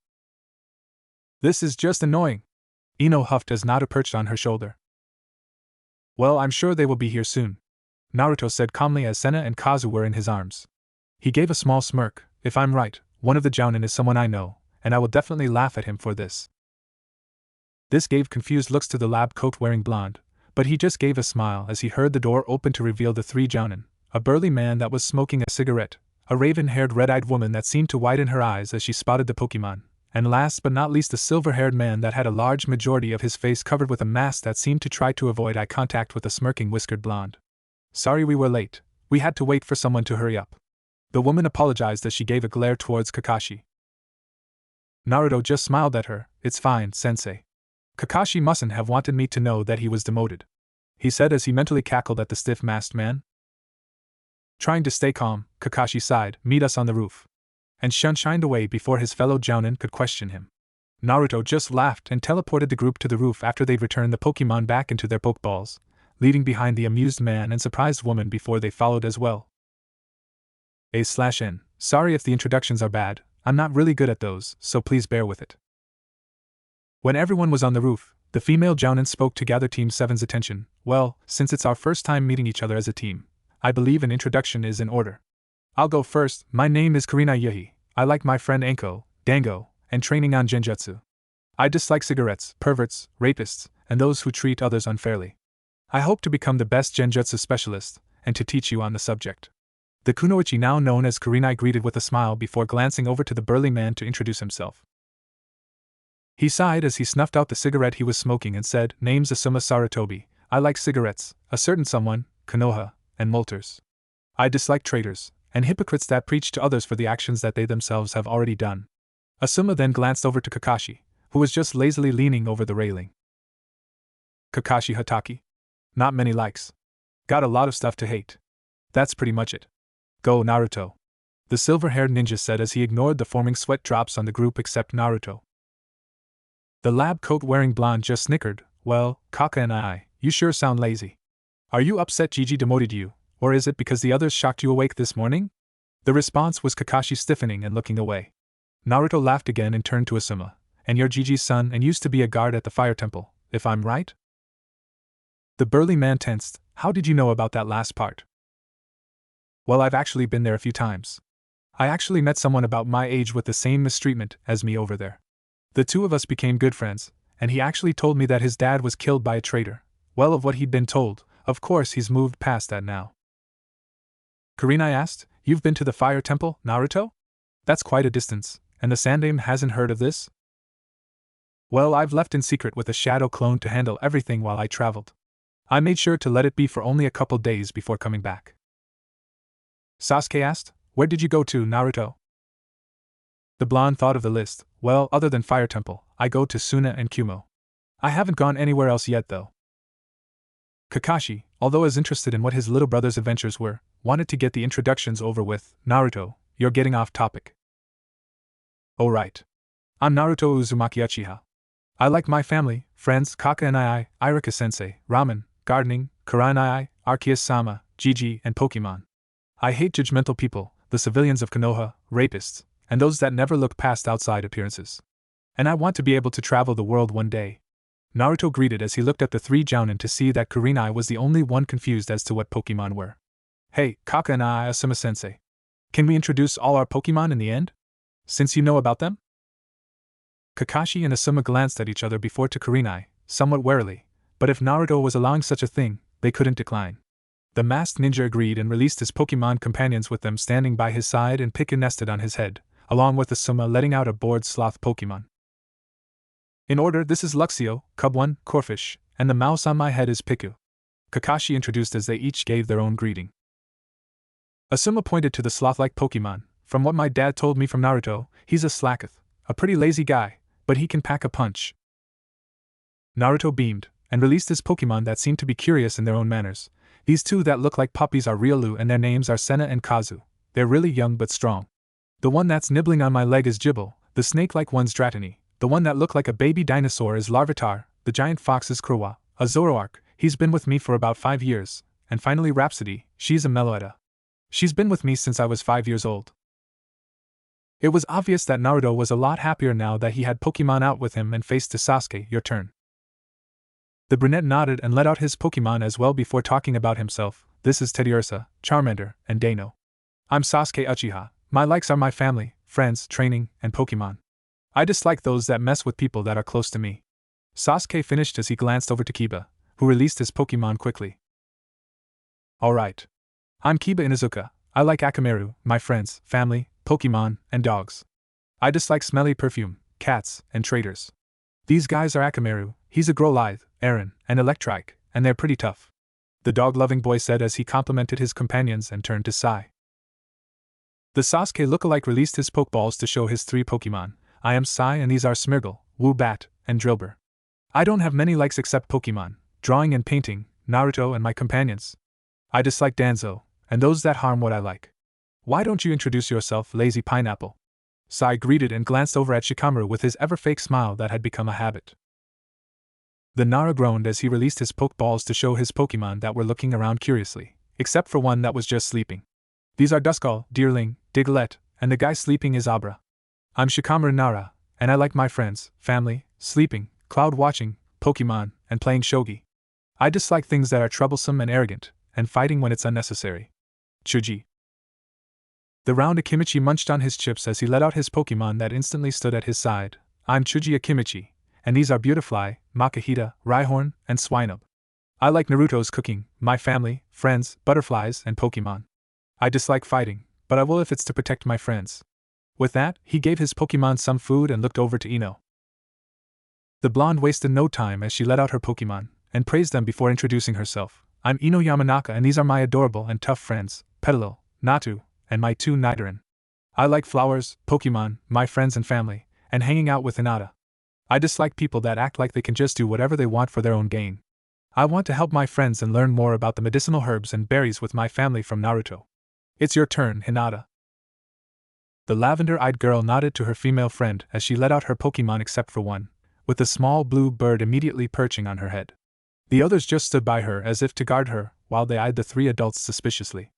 "This is just annoying." Ino huffed as Nata perched on her shoulder. "Well, I'm sure they will be here soon," Naruto said calmly as Sena and Kazu were in his arms. He gave a small smirk. "If I'm right, one of the jounin is someone I know, and I will definitely laugh at him for this." This gave confused looks to the lab coat-wearing blonde, but he just gave a smile as he heard the door open to reveal the 3 jounin, a burly man that was smoking a cigarette, a raven-haired red-eyed woman that seemed to widen her eyes as she spotted the Pokemon, and last but not least a silver-haired man that had a large majority of his face covered with a mask that seemed to try to avoid eye contact with the smirking whiskered blonde. "Sorry we were late, we had to wait for someone to hurry up." The woman apologized as she gave a glare towards Kakashi. Naruto just smiled at her. "It's fine, sensei. Kakashi mustn't have wanted me to know that he was demoted," he said as he mentally cackled at the stiff-masked man. Trying to stay calm, Kakashi sighed, "Meet us on the roof," and shined away before his fellow jounin could question him. Naruto just laughed and teleported the group to the roof after they'd returned the Pokemon back into their Pokeballs, leaving behind the amused man and surprised woman before they followed as well. A/N. Sorry if the introductions are bad, I'm not really good at those, so please bear with it. When everyone was on the roof, the female jounin spoke to gather Team 7's attention. "Well, since it's our first time meeting each other as a team, I believe an introduction is in order. I'll go first. My name is Kurina Yuhi. I like my friend Anko, Dango, and training on genjutsu. I dislike cigarettes, perverts, rapists, and those who treat others unfairly. I hope to become the best genjutsu specialist, and to teach you on the subject." The kunoichi now known as Kurenai greeted with a smile before glancing over to the burly man to introduce himself. He sighed as he snuffed out the cigarette he was smoking and said, "Name's Asuma Sarutobi. I like cigarettes, a certain someone, Konoha, and molters. I dislike traitors, and hypocrites that preach to others for the actions that they themselves have already done." Asuma then glanced over to Kakashi, who was just lazily leaning over the railing. "Kakashi Hatake? Not many likes. Got a lot of stuff to hate. That's pretty much it. Go Naruto," the silver-haired ninja said as he ignored the forming sweat drops on the group except Naruto. The lab coat-wearing blonde just snickered. "Well, Kaka and I, you sure sound lazy. Are you upset Gigi demoted you, or is it because the others shocked you awake this morning?" The response was Kakashi stiffening and looking away. Naruto laughed again and turned to Asuma. "And you're Gigi's son and used to be a guard at the fire temple, if I'm right?" The burly man tensed. "How did you know about that last part?" "Well, I've actually been there a few times. I actually met someone about my age with the same mistreatment as me over there. The two of us became good friends, and he actually told me that his dad was killed by a traitor. Well, of what he'd been told, of course he's moved past that now." Kurenai asked, "You've been to the fire temple, Naruto? That's quite a distance, and the Sandaime hasn't heard of this?" "Well, I've left in secret with a shadow clone to handle everything while I traveled. I made sure to let it be for only a couple days before coming back." Sasuke asked, "Where did you go to, Naruto?" The blonde thought of the list. "Well, other than Fire Temple, I go to Suna and Kumo. I haven't gone anywhere else yet though." Kakashi, although as interested in what his little brother's adventures were, wanted to get the introductions over with. "Naruto, you're getting off topic." "Oh right. I'm Naruto Uzumaki Uchiha. I like my family, friends, Kaka and Iruka-sensei, ramen, gardening, Kurenai, Arceus-sama, Gigi, and Pokemon. I hate judgmental people, the civilians of Konoha, rapists, and those that never look past outside appearances. And I want to be able to travel the world one day. Naruto greeted as he looked at the three jounin to see that Kurenai was the only one confused as to what Pokemon were. Hey, Kaka and Asuma-sensei. Can we introduce all our Pokemon in the end? Since you know about them? Kakashi and Asuma glanced at each other before to Kurenai, somewhat warily, but if Naruto was allowing such a thing, they couldn't decline. The masked ninja agreed and released his Pokemon companions with them standing by his side and Pika nested on his head, along with Asuma letting out a bored sloth Pokemon. In order, this is Luxio, Cub 1, Corfish, and the mouse on my head is Piku. Kakashi introduced as they each gave their own greeting. Asuma pointed to the sloth-like Pokemon. From what my dad told me from Naruto, he's a Slacketh, a pretty lazy guy, but he can pack a punch. Naruto beamed, and released his Pokemon that seemed to be curious in their own manners. These two that look like puppies are Riolu and their names are Sena and Kazu. They're really young but strong. The one that's nibbling on my leg is Jibble, the snake-like one's Dratini. The one that looked like a baby dinosaur is Larvitar, the giant fox is Kurama, a Zoroark, he's been with me for about 5 years, and finally Rhapsody, she's a Meloetta. She's been with me since I was 5 years old. It was obvious that Naruto was a lot happier now that he had Pokemon out with him and faced to Sasuke. Your turn. The brunette nodded and let out his Pokemon as well before talking about himself. This is Teddiursa, Charmander, and Dano. I'm Sasuke Uchiha. My likes are my family, friends, training, and Pokemon. I dislike those that mess with people that are close to me. Sasuke finished as he glanced over to Kiba, who released his Pokemon quickly. Alright. I'm Kiba Inuzuka. I like Akamaru, my friends, family, Pokemon, and dogs. I dislike smelly perfume, cats, and traitors. These guys are Akamaru, he's a Growlithe, Aaron, and Electrike, and they're pretty tough. The dog-loving boy said as he complimented his companions and turned to Sai. The Sasuke lookalike released his Pokeballs to show his 3 Pokemon. I am Sai and these are Smeargle, Woobat, and Drillbur. I don't have many likes except Pokemon, drawing and painting, Naruto and my companions. I dislike Danzo, and those that harm what I like. Why don't you introduce yourself, lazy pineapple? Sai greeted and glanced over at Shikamaru with his ever-fake smile that had become a habit. The Nara groaned as he released his Pokeballs to show his Pokemon that were looking around curiously, except for one that was just sleeping. These are Duskull, Deerling, Diglett, and the guy sleeping is Abra. I'm Shikamaru Nara, and I like my friends, family, sleeping, cloud watching, Pokemon, and playing shogi. I dislike things that are troublesome and arrogant, and fighting when it's unnecessary. Chuji. The round Akimichi munched on his chips as he let out his Pokemon that instantly stood at his side. I'm Chuji Akimichi, and these are Beautifly, Makahita, Rhyhorn, and Swinub. I like Naruto's cooking, my family, friends, butterflies, and Pokemon. I dislike fighting, but I will if it's to protect my friends. With that, he gave his Pokemon some food and looked over to Ino. The blonde wasted no time as she let out her Pokemon, and praised them before introducing herself. I'm Ino Yamanaka and these are my adorable and tough friends, Petalil, Natu, and my 2 Nidoran. I like flowers, Pokemon, my friends and family, and hanging out with Hinata. I dislike people that act like they can just do whatever they want for their own gain. I want to help my friends and learn more about the medicinal herbs and berries with my family from Naruto. It's your turn, Hinata. The lavender-eyed girl nodded to her female friend as she let out her Pokemon except for one, with a small blue bird immediately perching on her head. The others just stood by her as if to guard her, while they eyed the 3 adults suspiciously.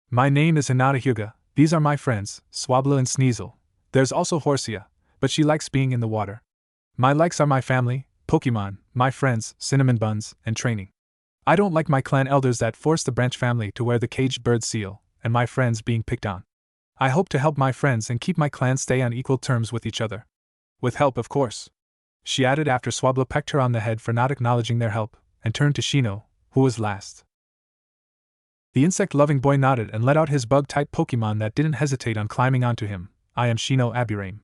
My name is Hinata Hyuga, these are my friends, Swablu and Sneasel. There's also Horsia, but she likes being in the water. My likes are my family, Pokemon, my friends, Cinnamon Buns, and training. I don't like my clan elders that force the branch family to wear the caged bird seal, and my friends being picked on. I hope to help my friends and keep my clan stay on equal terms with each other. With help, of course. She added after Swablu pecked her on the head for not acknowledging their help, and turned to Shino, who was last. The insect-loving boy nodded and let out his bug-type Pokemon that didn't hesitate on climbing onto him. I am Shino Aburame.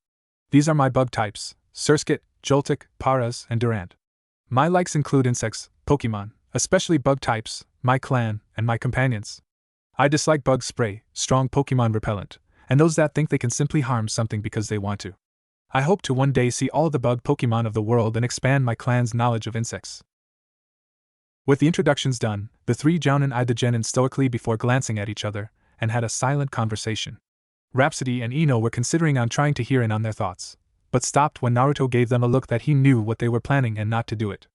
These are my bug types, Surskit, Joltik, Paras, and Durant. My likes include insects, Pokemon, especially bug types, my clan, and my companions. I dislike bug spray, strong Pokemon repellent, and those that think they can simply harm something because they want to. I hope to one day see all the bug Pokemon of the world and expand my clan's knowledge of insects. With the introductions done, the 3 Jounin eyed the genin stoically before glancing at each other, and had a silent conversation. Rhapsody and Ino were considering on trying to hear in on their thoughts, but stopped when Naruto gave them a look that he knew what they were planning and not to do it.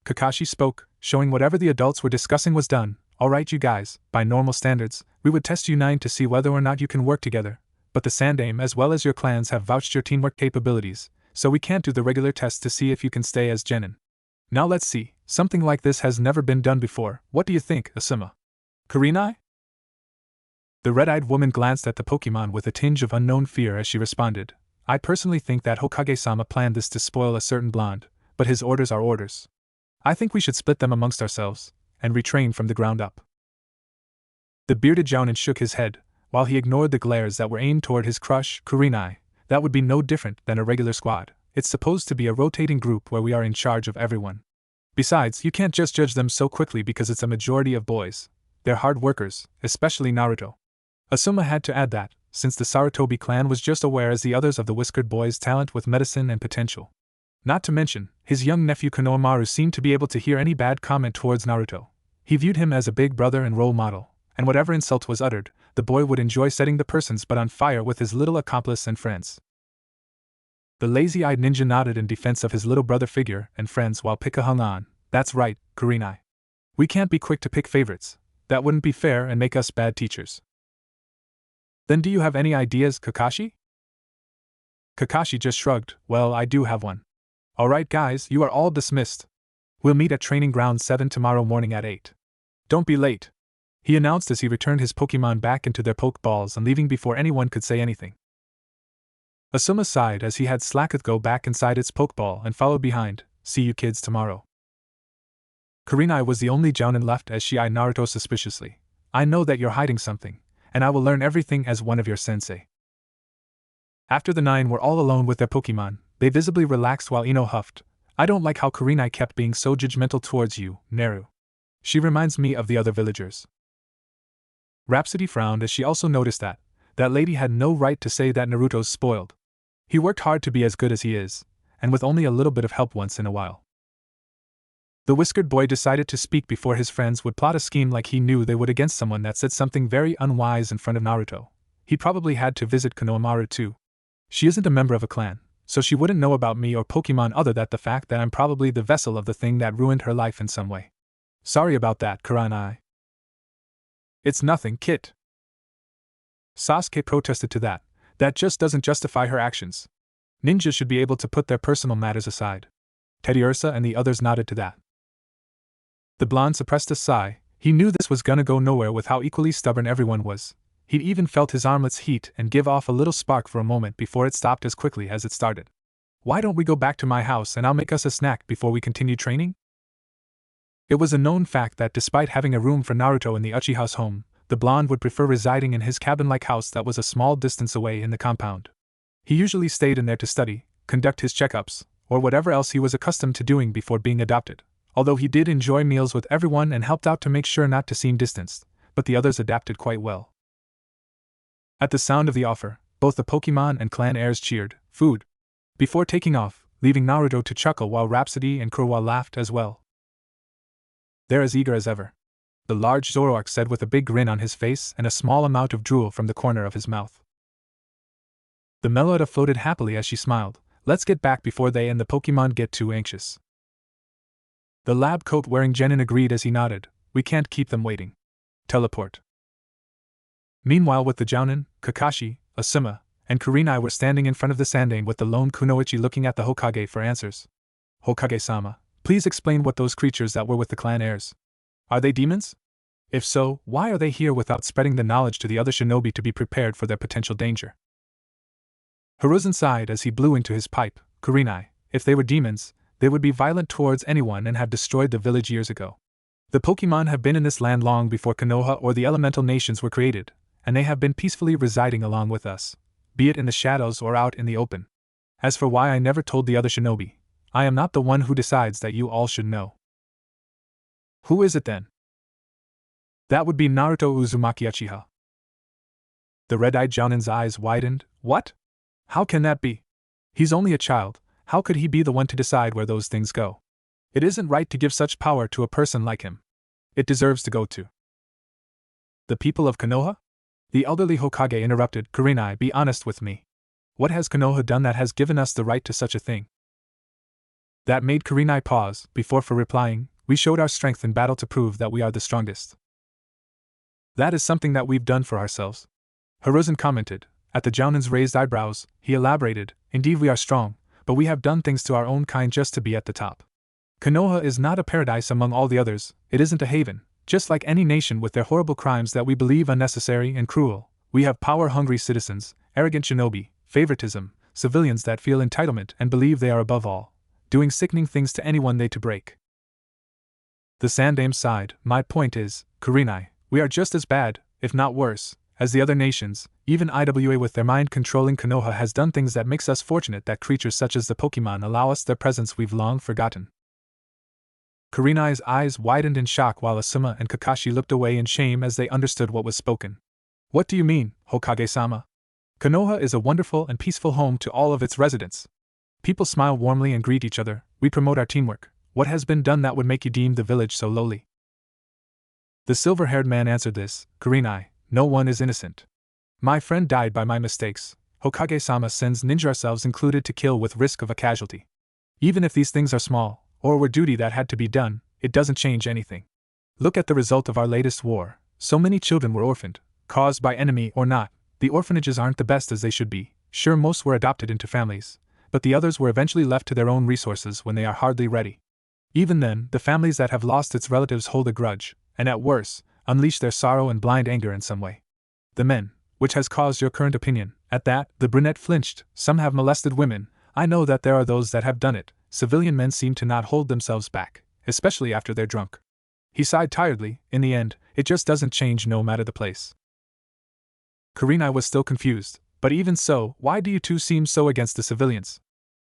Kakashi spoke, showing whatever the adults were discussing was done, Alright you guys, by normal standards, we would test you 9 to see whether or not you can work together, but the Sandaime as well as your clans have vouched your teamwork capabilities, so we can't do the regular test to see if you can stay as genin. Now let's see, something like this has never been done before, what do you think, Asuma? Kurenai? The red-eyed woman glanced at the Pokemon with a tinge of unknown fear as she responded, I personally think that Hokage-sama planned this to spoil a certain blonde, but his orders are orders. I think we should split them amongst ourselves, and retrain from the ground up. The bearded Jounin shook his head, while he ignored the glares that were aimed toward his crush, Kurenai. That would be no different than a regular squad. It's supposed to be a rotating group where we are in charge of everyone. Besides, you can't just judge them so quickly because it's a majority of boys. They're hard workers, especially Naruto. Asuma had to add that, since the Sarutobi clan was just aware as the others of the Whiskered Boy's talent with medicine and potential. Not to mention, his young nephew Konohamaru seemed to be able to hear any bad comment towards Naruto. He viewed him as a big brother and role model, and whatever insult was uttered, the boy would enjoy setting the person's butt on fire with his little accomplice and friends. The lazy-eyed ninja nodded in defense of his little brother figure and friends while Pika hung on. That's right, Kurenai. We can't be quick to pick favorites. That wouldn't be fair and make us bad teachers. Then do you have any ideas, Kakashi? Kakashi just shrugged. Well, I do have one. Alright guys, you are all dismissed. We'll meet at Training Ground 7 tomorrow morning at 8. Don't be late, he announced as he returned his Pokemon back into their Pokeballs and leaving before anyone could say anything. Asuma sighed as he had Slakoth go back inside its Pokeball and followed behind. See you kids tomorrow. Kurenai was the only Jounin left as she eyed Naruto suspiciously. I know that you're hiding something, and I will learn everything as one of your sensei. After the 9 were all alone with their Pokemon, they visibly relaxed while Ino huffed. I don't like how Kurenai kept being so judgmental towards you, Naru. She reminds me of the other villagers. Rhapsody frowned as she also noticed that lady had no right to say that Naruto's spoiled. He worked hard to be as good as he is, and with only a little bit of help once in a while. The Whiskered Boy decided to speak before his friends would plot a scheme like he knew they would against someone that said something very unwise in front of Naruto. He probably had to visit Konohamaru too. She isn't a member of a clan, so she wouldn't know about me or Pokemon other than the fact that I'm probably the vessel of the thing that ruined her life in some way. Sorry about that, Kurenai. It's nothing, Kit. Sasuke protested to that. That just doesn't justify her actions. Ninjas should be able to put their personal matters aside. Teddiursa and the others nodded to that. The blonde suppressed a sigh. He knew this was gonna go nowhere with how equally stubborn everyone was. He'd even felt his armlets heat and give off a little spark for a moment before it stopped as quickly as it started. Why don't we go back to my house and I'll make us a snack before we continue training? It was a known fact that despite having a room for Naruto in the Uchiha's home, the blonde would prefer residing in his cabin-like house that was a small distance away in the compound. He usually stayed in there to study, conduct his checkups, or whatever else he was accustomed to doing before being adopted, although he did enjoy meals with everyone and helped out to make sure not to seem distanced, but the others adapted quite well. At the sound of the offer, both the Pokemon and clan heirs cheered, food, before taking off, leaving Naruto to chuckle while Rhapsody and Kurama laughed as well. They're as eager as ever, the large Zoroark said with a big grin on his face and a small amount of drool from the corner of his mouth. The Meloetta floated happily as she smiled. Let's get back before they and the Pokemon get too anxious. The lab coat-wearing genin agreed as he nodded. We can't keep them waiting. Teleport. Meanwhile with the Jounin, Kakashi, Asuma, and Kurenai were standing in front of the Sandaime with the lone Kunoichi looking at the Hokage for answers. Hokage-sama, please explain what those creatures that were with the clan heirs. Are they demons? If so, why are they here without spreading the knowledge to the other shinobi to be prepared for their potential danger? Hiruzen sighed as he blew into his pipe. Kurenai, if they were demons, they would be violent towards anyone and have destroyed the village years ago. The Pokemon have been in this land long before Konoha or the elemental nations were created, and they have been peacefully residing along with us, be it in the shadows or out in the open. As for why I never told the other shinobi, I am not the one who decides that you all should know. Who is it then? That would be Naruto Uzumaki Uchiha. The red-eyed Jounin's eyes widened. What? How can that be? He's only a child, how could he be the one to decide where those things go? It isn't right to give such power to a person like him. It deserves to go to the people of Konoha? The elderly Hokage interrupted. Kurenai, be honest with me. What has Konoha done that has given us the right to such a thing? That made Kurenai pause, before replying. We showed our strength in battle to prove that we are the strongest. That is something that we've done for ourselves. Hiruzen commented. At the Jounen's raised eyebrows, he elaborated, indeed we are strong, but we have done things to our own kind just to be at the top. Konoha is not a paradise among all the others, it isn't a haven, just like any nation with their horrible crimes that we believe unnecessary and cruel. We have power-hungry citizens, arrogant shinobi, favoritism, civilians that feel entitlement and believe they are above all, doing sickening things to anyone they to break. The Sandame sighed. My point is, Kurenai, we are just as bad, if not worse, as the other nations. Even IWA with their mind-controlling Konoha has done things that makes us fortunate that creatures such as the Pokemon allow us their presence we've long forgotten. Kurenai's eyes widened in shock while Asuma and Kakashi looked away in shame as they understood what was spoken. What do you mean, Hokage-sama? Konoha is a wonderful and peaceful home to all of its residents. People smile warmly and greet each other. We promote our teamwork. What has been done that would make you deem the village so lowly? The silver-haired man answered this. Kurenai, no one is innocent. My friend died by my mistakes. Hokage-sama sends ninja ourselves included to kill with risk of a casualty. Even if these things are small, or were duty that had to be done, it doesn't change anything. Look at the result of our latest war. So many children were orphaned, caused by enemy or not. The orphanages aren't the best as they should be. Sure, most were adopted into families, but the others were eventually left to their own resources when they are hardly ready. Even then, the families that have lost its relatives hold a grudge, and at worst, unleash their sorrow and blind anger in some way. The men, which has caused your current opinion. At that, the brunette flinched. Some have molested women. I know that there are those that have done it. Civilian men seem to not hold themselves back, especially after they're drunk. He sighed tiredly. In the end, it just doesn't change no matter the place. Kurenai was still confused. But even so, why do you two seem so against the civilians?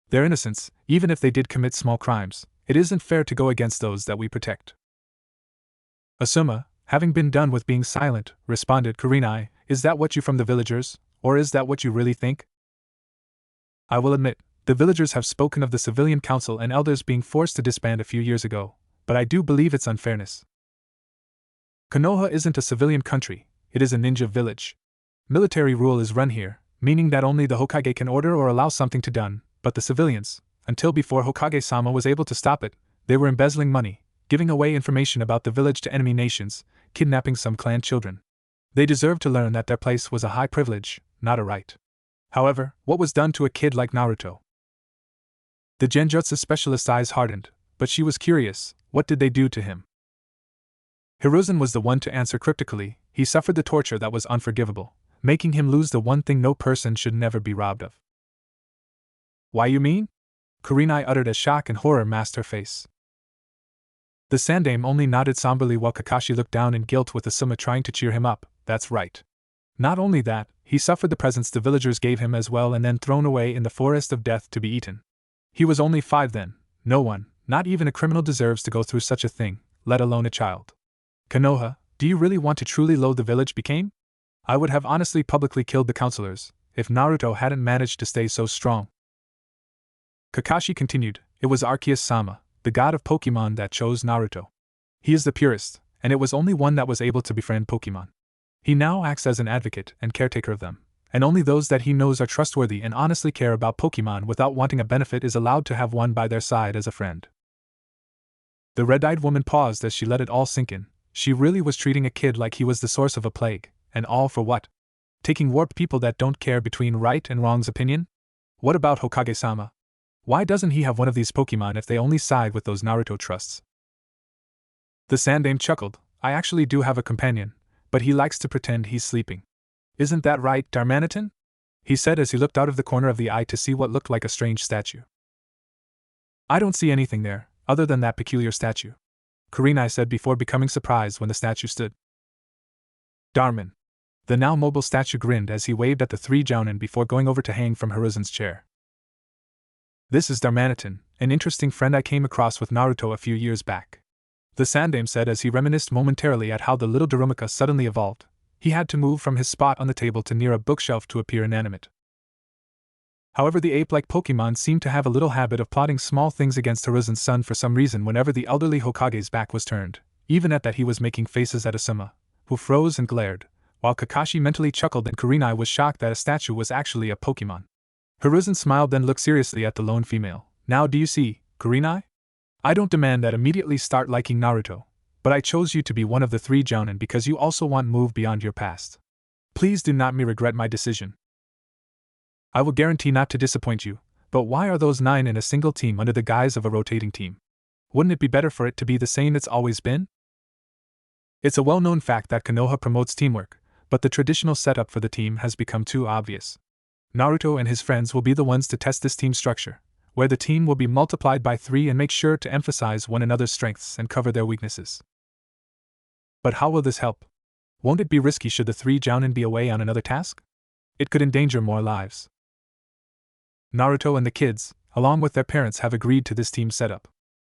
Their innocence, even if they did commit small crimes, it isn't fair to go against those that we protect. Asuma, having been done with being silent, responded. Kurenai, is that what you from the villagers, or is that what you really think? I will admit, the villagers have spoken of the civilian council and elders being forced to disband a few years ago, but I do believe it's unfairness. Konoha isn't a civilian country, it is a ninja village. Military rule is run here, meaning that only the Hokage can order or allow something to done, but the civilians, until before Hokage-sama was able to stop it, they were embezzling money, giving away information about the village to enemy nations, kidnapping some clan children. They deserved to learn that their place was a high privilege, not a right. However, what was done to a kid like Naruto? The Genjutsu specialist's eyes hardened, but she was curious. What did they do to him? Hiruzen was the one to answer cryptically. He suffered the torture that was unforgivable, making him lose the one thing no person should never be robbed of. Why you mean? Kurenai uttered as shock and horror masked her face. The Sandame only nodded somberly while Kakashi looked down in guilt with Asuma trying to cheer him up. That's right. Not only that, he suffered the presents the villagers gave him as well and then thrown away in the forest of death to be eaten. He was only 5 then. No one, not even a criminal, deserves to go through such a thing, let alone a child. Konoha, do you really want to truly loathe the village became? I would have honestly publicly killed the counselors, if Naruto hadn't managed to stay so strong. Kakashi continued, it was Arceus-sama, the god of Pokemon, that chose Naruto. He is the purest, and it was only one that was able to befriend Pokemon. He now acts as an advocate and caretaker of them, and only those that he knows are trustworthy and honestly care about Pokemon without wanting a benefit is allowed to have one by their side as a friend. The red-eyed woman paused as she let it all sink in. She really was treating a kid like he was the source of a plague, and all for what? Taking warped people that don't care between right and wrong's opinion? What about Hokage-sama? Why doesn't he have one of these Pokemon if they only side with those Naruto trusts? The Sandame chuckled. I actually do have a companion, but he likes to pretend he's sleeping. Isn't that right, Darmanitan? He said as he looked out of the corner of the eye to see what looked like a strange statue. I don't see anything there, other than that peculiar statue, Kurenai said before becoming surprised when the statue stood. Darman. The now mobile statue grinned as he waved at the 3 jounin before going over to hang from Hiruzen's chair. This is Darmanitan, an interesting friend I came across with Naruto a few years back. The Sandame said as he reminisced momentarily at how the little Darumaka suddenly evolved. He had to move from his spot on the table to near a bookshelf to appear inanimate. However, the ape-like Pokemon seemed to have a little habit of plotting small things against Hiruzen's son for some reason whenever the elderly Hokage's back was turned. Even at that, he was making faces at Asuma, who froze and glared, while Kakashi mentally chuckled and Kurenai was shocked that a statue was actually a Pokemon. Hiruzen smiled, then looked seriously at the lone female. Now do you see, Kurenai? I don't demand that immediately start liking Naruto, But I chose you to be one of the 3 jounin because you also want move beyond your past. Please do not me regret my decision. I will guarantee not to disappoint you, but why are those 9 in a single team under the guise of a rotating team? Wouldn't it be better for it to be the same it's always been? It's a well-known fact that Konoha promotes teamwork, but the traditional setup for the team has become too obvious. Naruto and his friends will be the ones to test this team structure, where the team will be multiplied by 3 and make sure to emphasize one another's strengths and cover their weaknesses. But how will this help? Won't it be risky should the 3 jounin be away on another task? It could endanger more lives. Naruto and the kids, along with their parents, have agreed to this team setup.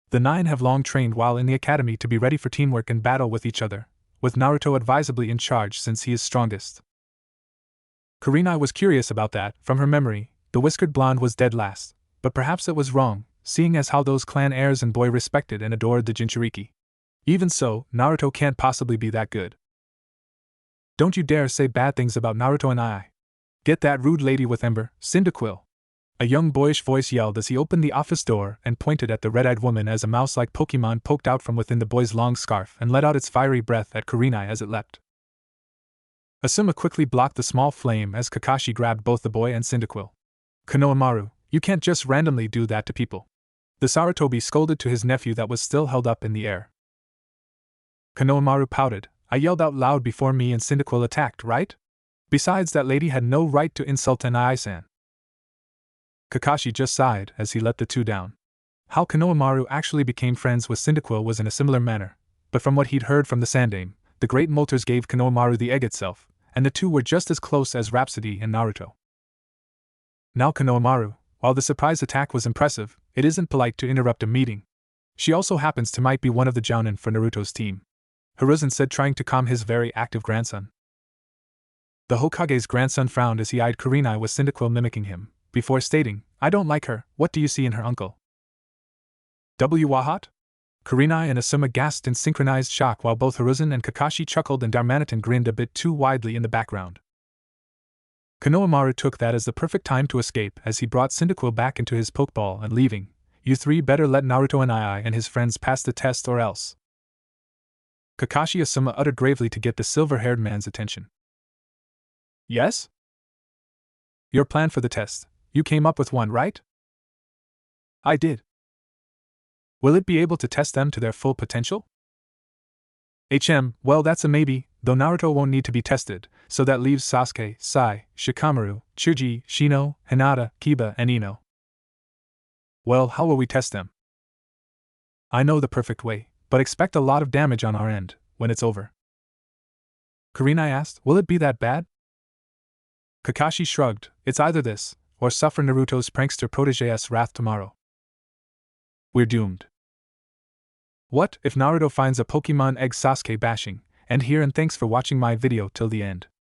The 9 have long trained while in the academy to be ready for teamwork and battle with each other, with Naruto advisably in charge since he is strongest. Kurama was curious about that. From her memory, the whiskered blonde was dead last, but perhaps it was wrong, seeing as how those clan heirs and boy respected and adored the Jinchuriki. Even so, Naruto can't possibly be that good. Don't you dare say bad things about Naruto and I. Get that rude lady with Ember, Cyndaquil. A young boyish voice yelled as he opened the office door and pointed at the red-eyed woman as a mouse-like Pokemon poked out from within the boy's long scarf and let out its fiery breath at Kurama as it leapt. Asuma quickly blocked the small flame as Kakashi grabbed both the boy and Cyndaquil. Konohamaru, you can't just randomly do that to people. The Sarutobi scolded to his nephew that was still held up in the air. Konohamaru pouted. I yelled out loud before me and Cyndaquil attacked, right? Besides, that lady had no right to insult an Ai-san. Kakashi just sighed as he let the 2 down. How Konohamaru actually became friends with Cyndaquil was in a similar manner, but from what he'd heard from the Sandame, the Great Molters gave Konohamaru the egg itself, and the 2 were just as close as Rhapsody and Naruto. Now Konohamaru, while the surprise attack was impressive, it isn't polite to interrupt a meeting. She also happens to might be one of the jounin for Naruto's team. Hiruzen said, trying to calm his very active grandson. The Hokage's grandson frowned as he eyed Kurama with Cyndaquil mimicking him, before stating, I don't like her. What do you see in her, uncle? Wahat? Kurama and Asuma gasped in synchronized shock while both Hiruzen and Kakashi chuckled and Darmanitan grinned a bit too widely in the background. Konohamaru took that as the perfect time to escape as he brought Cyndaquil back into his Pokeball and leaving, you 3 better let Naruto and Ai and his friends pass the test or else. Kakashi Asuma uttered gravely to get the silver-haired man's attention. Yes? Your plan for the test, you came up with one, right? I did. Will it be able to test them to their full potential? Well, that's a maybe, though Naruto won't need to be tested, so that leaves Sasuke, Sai, Shikamaru, Chuji, Shino, Hinata, Kiba, and Ino. Well, how will we test them? I know the perfect way, but expect a lot of damage on our end, when it's over. Kurama asked, will it be that bad? Kakashi shrugged, it's either this, or suffer Naruto's prankster protégé's wrath tomorrow. We're doomed. What if Naruto finds a Pokemon egg? Sasuke bashing, and here, and thanks for watching my video till the end.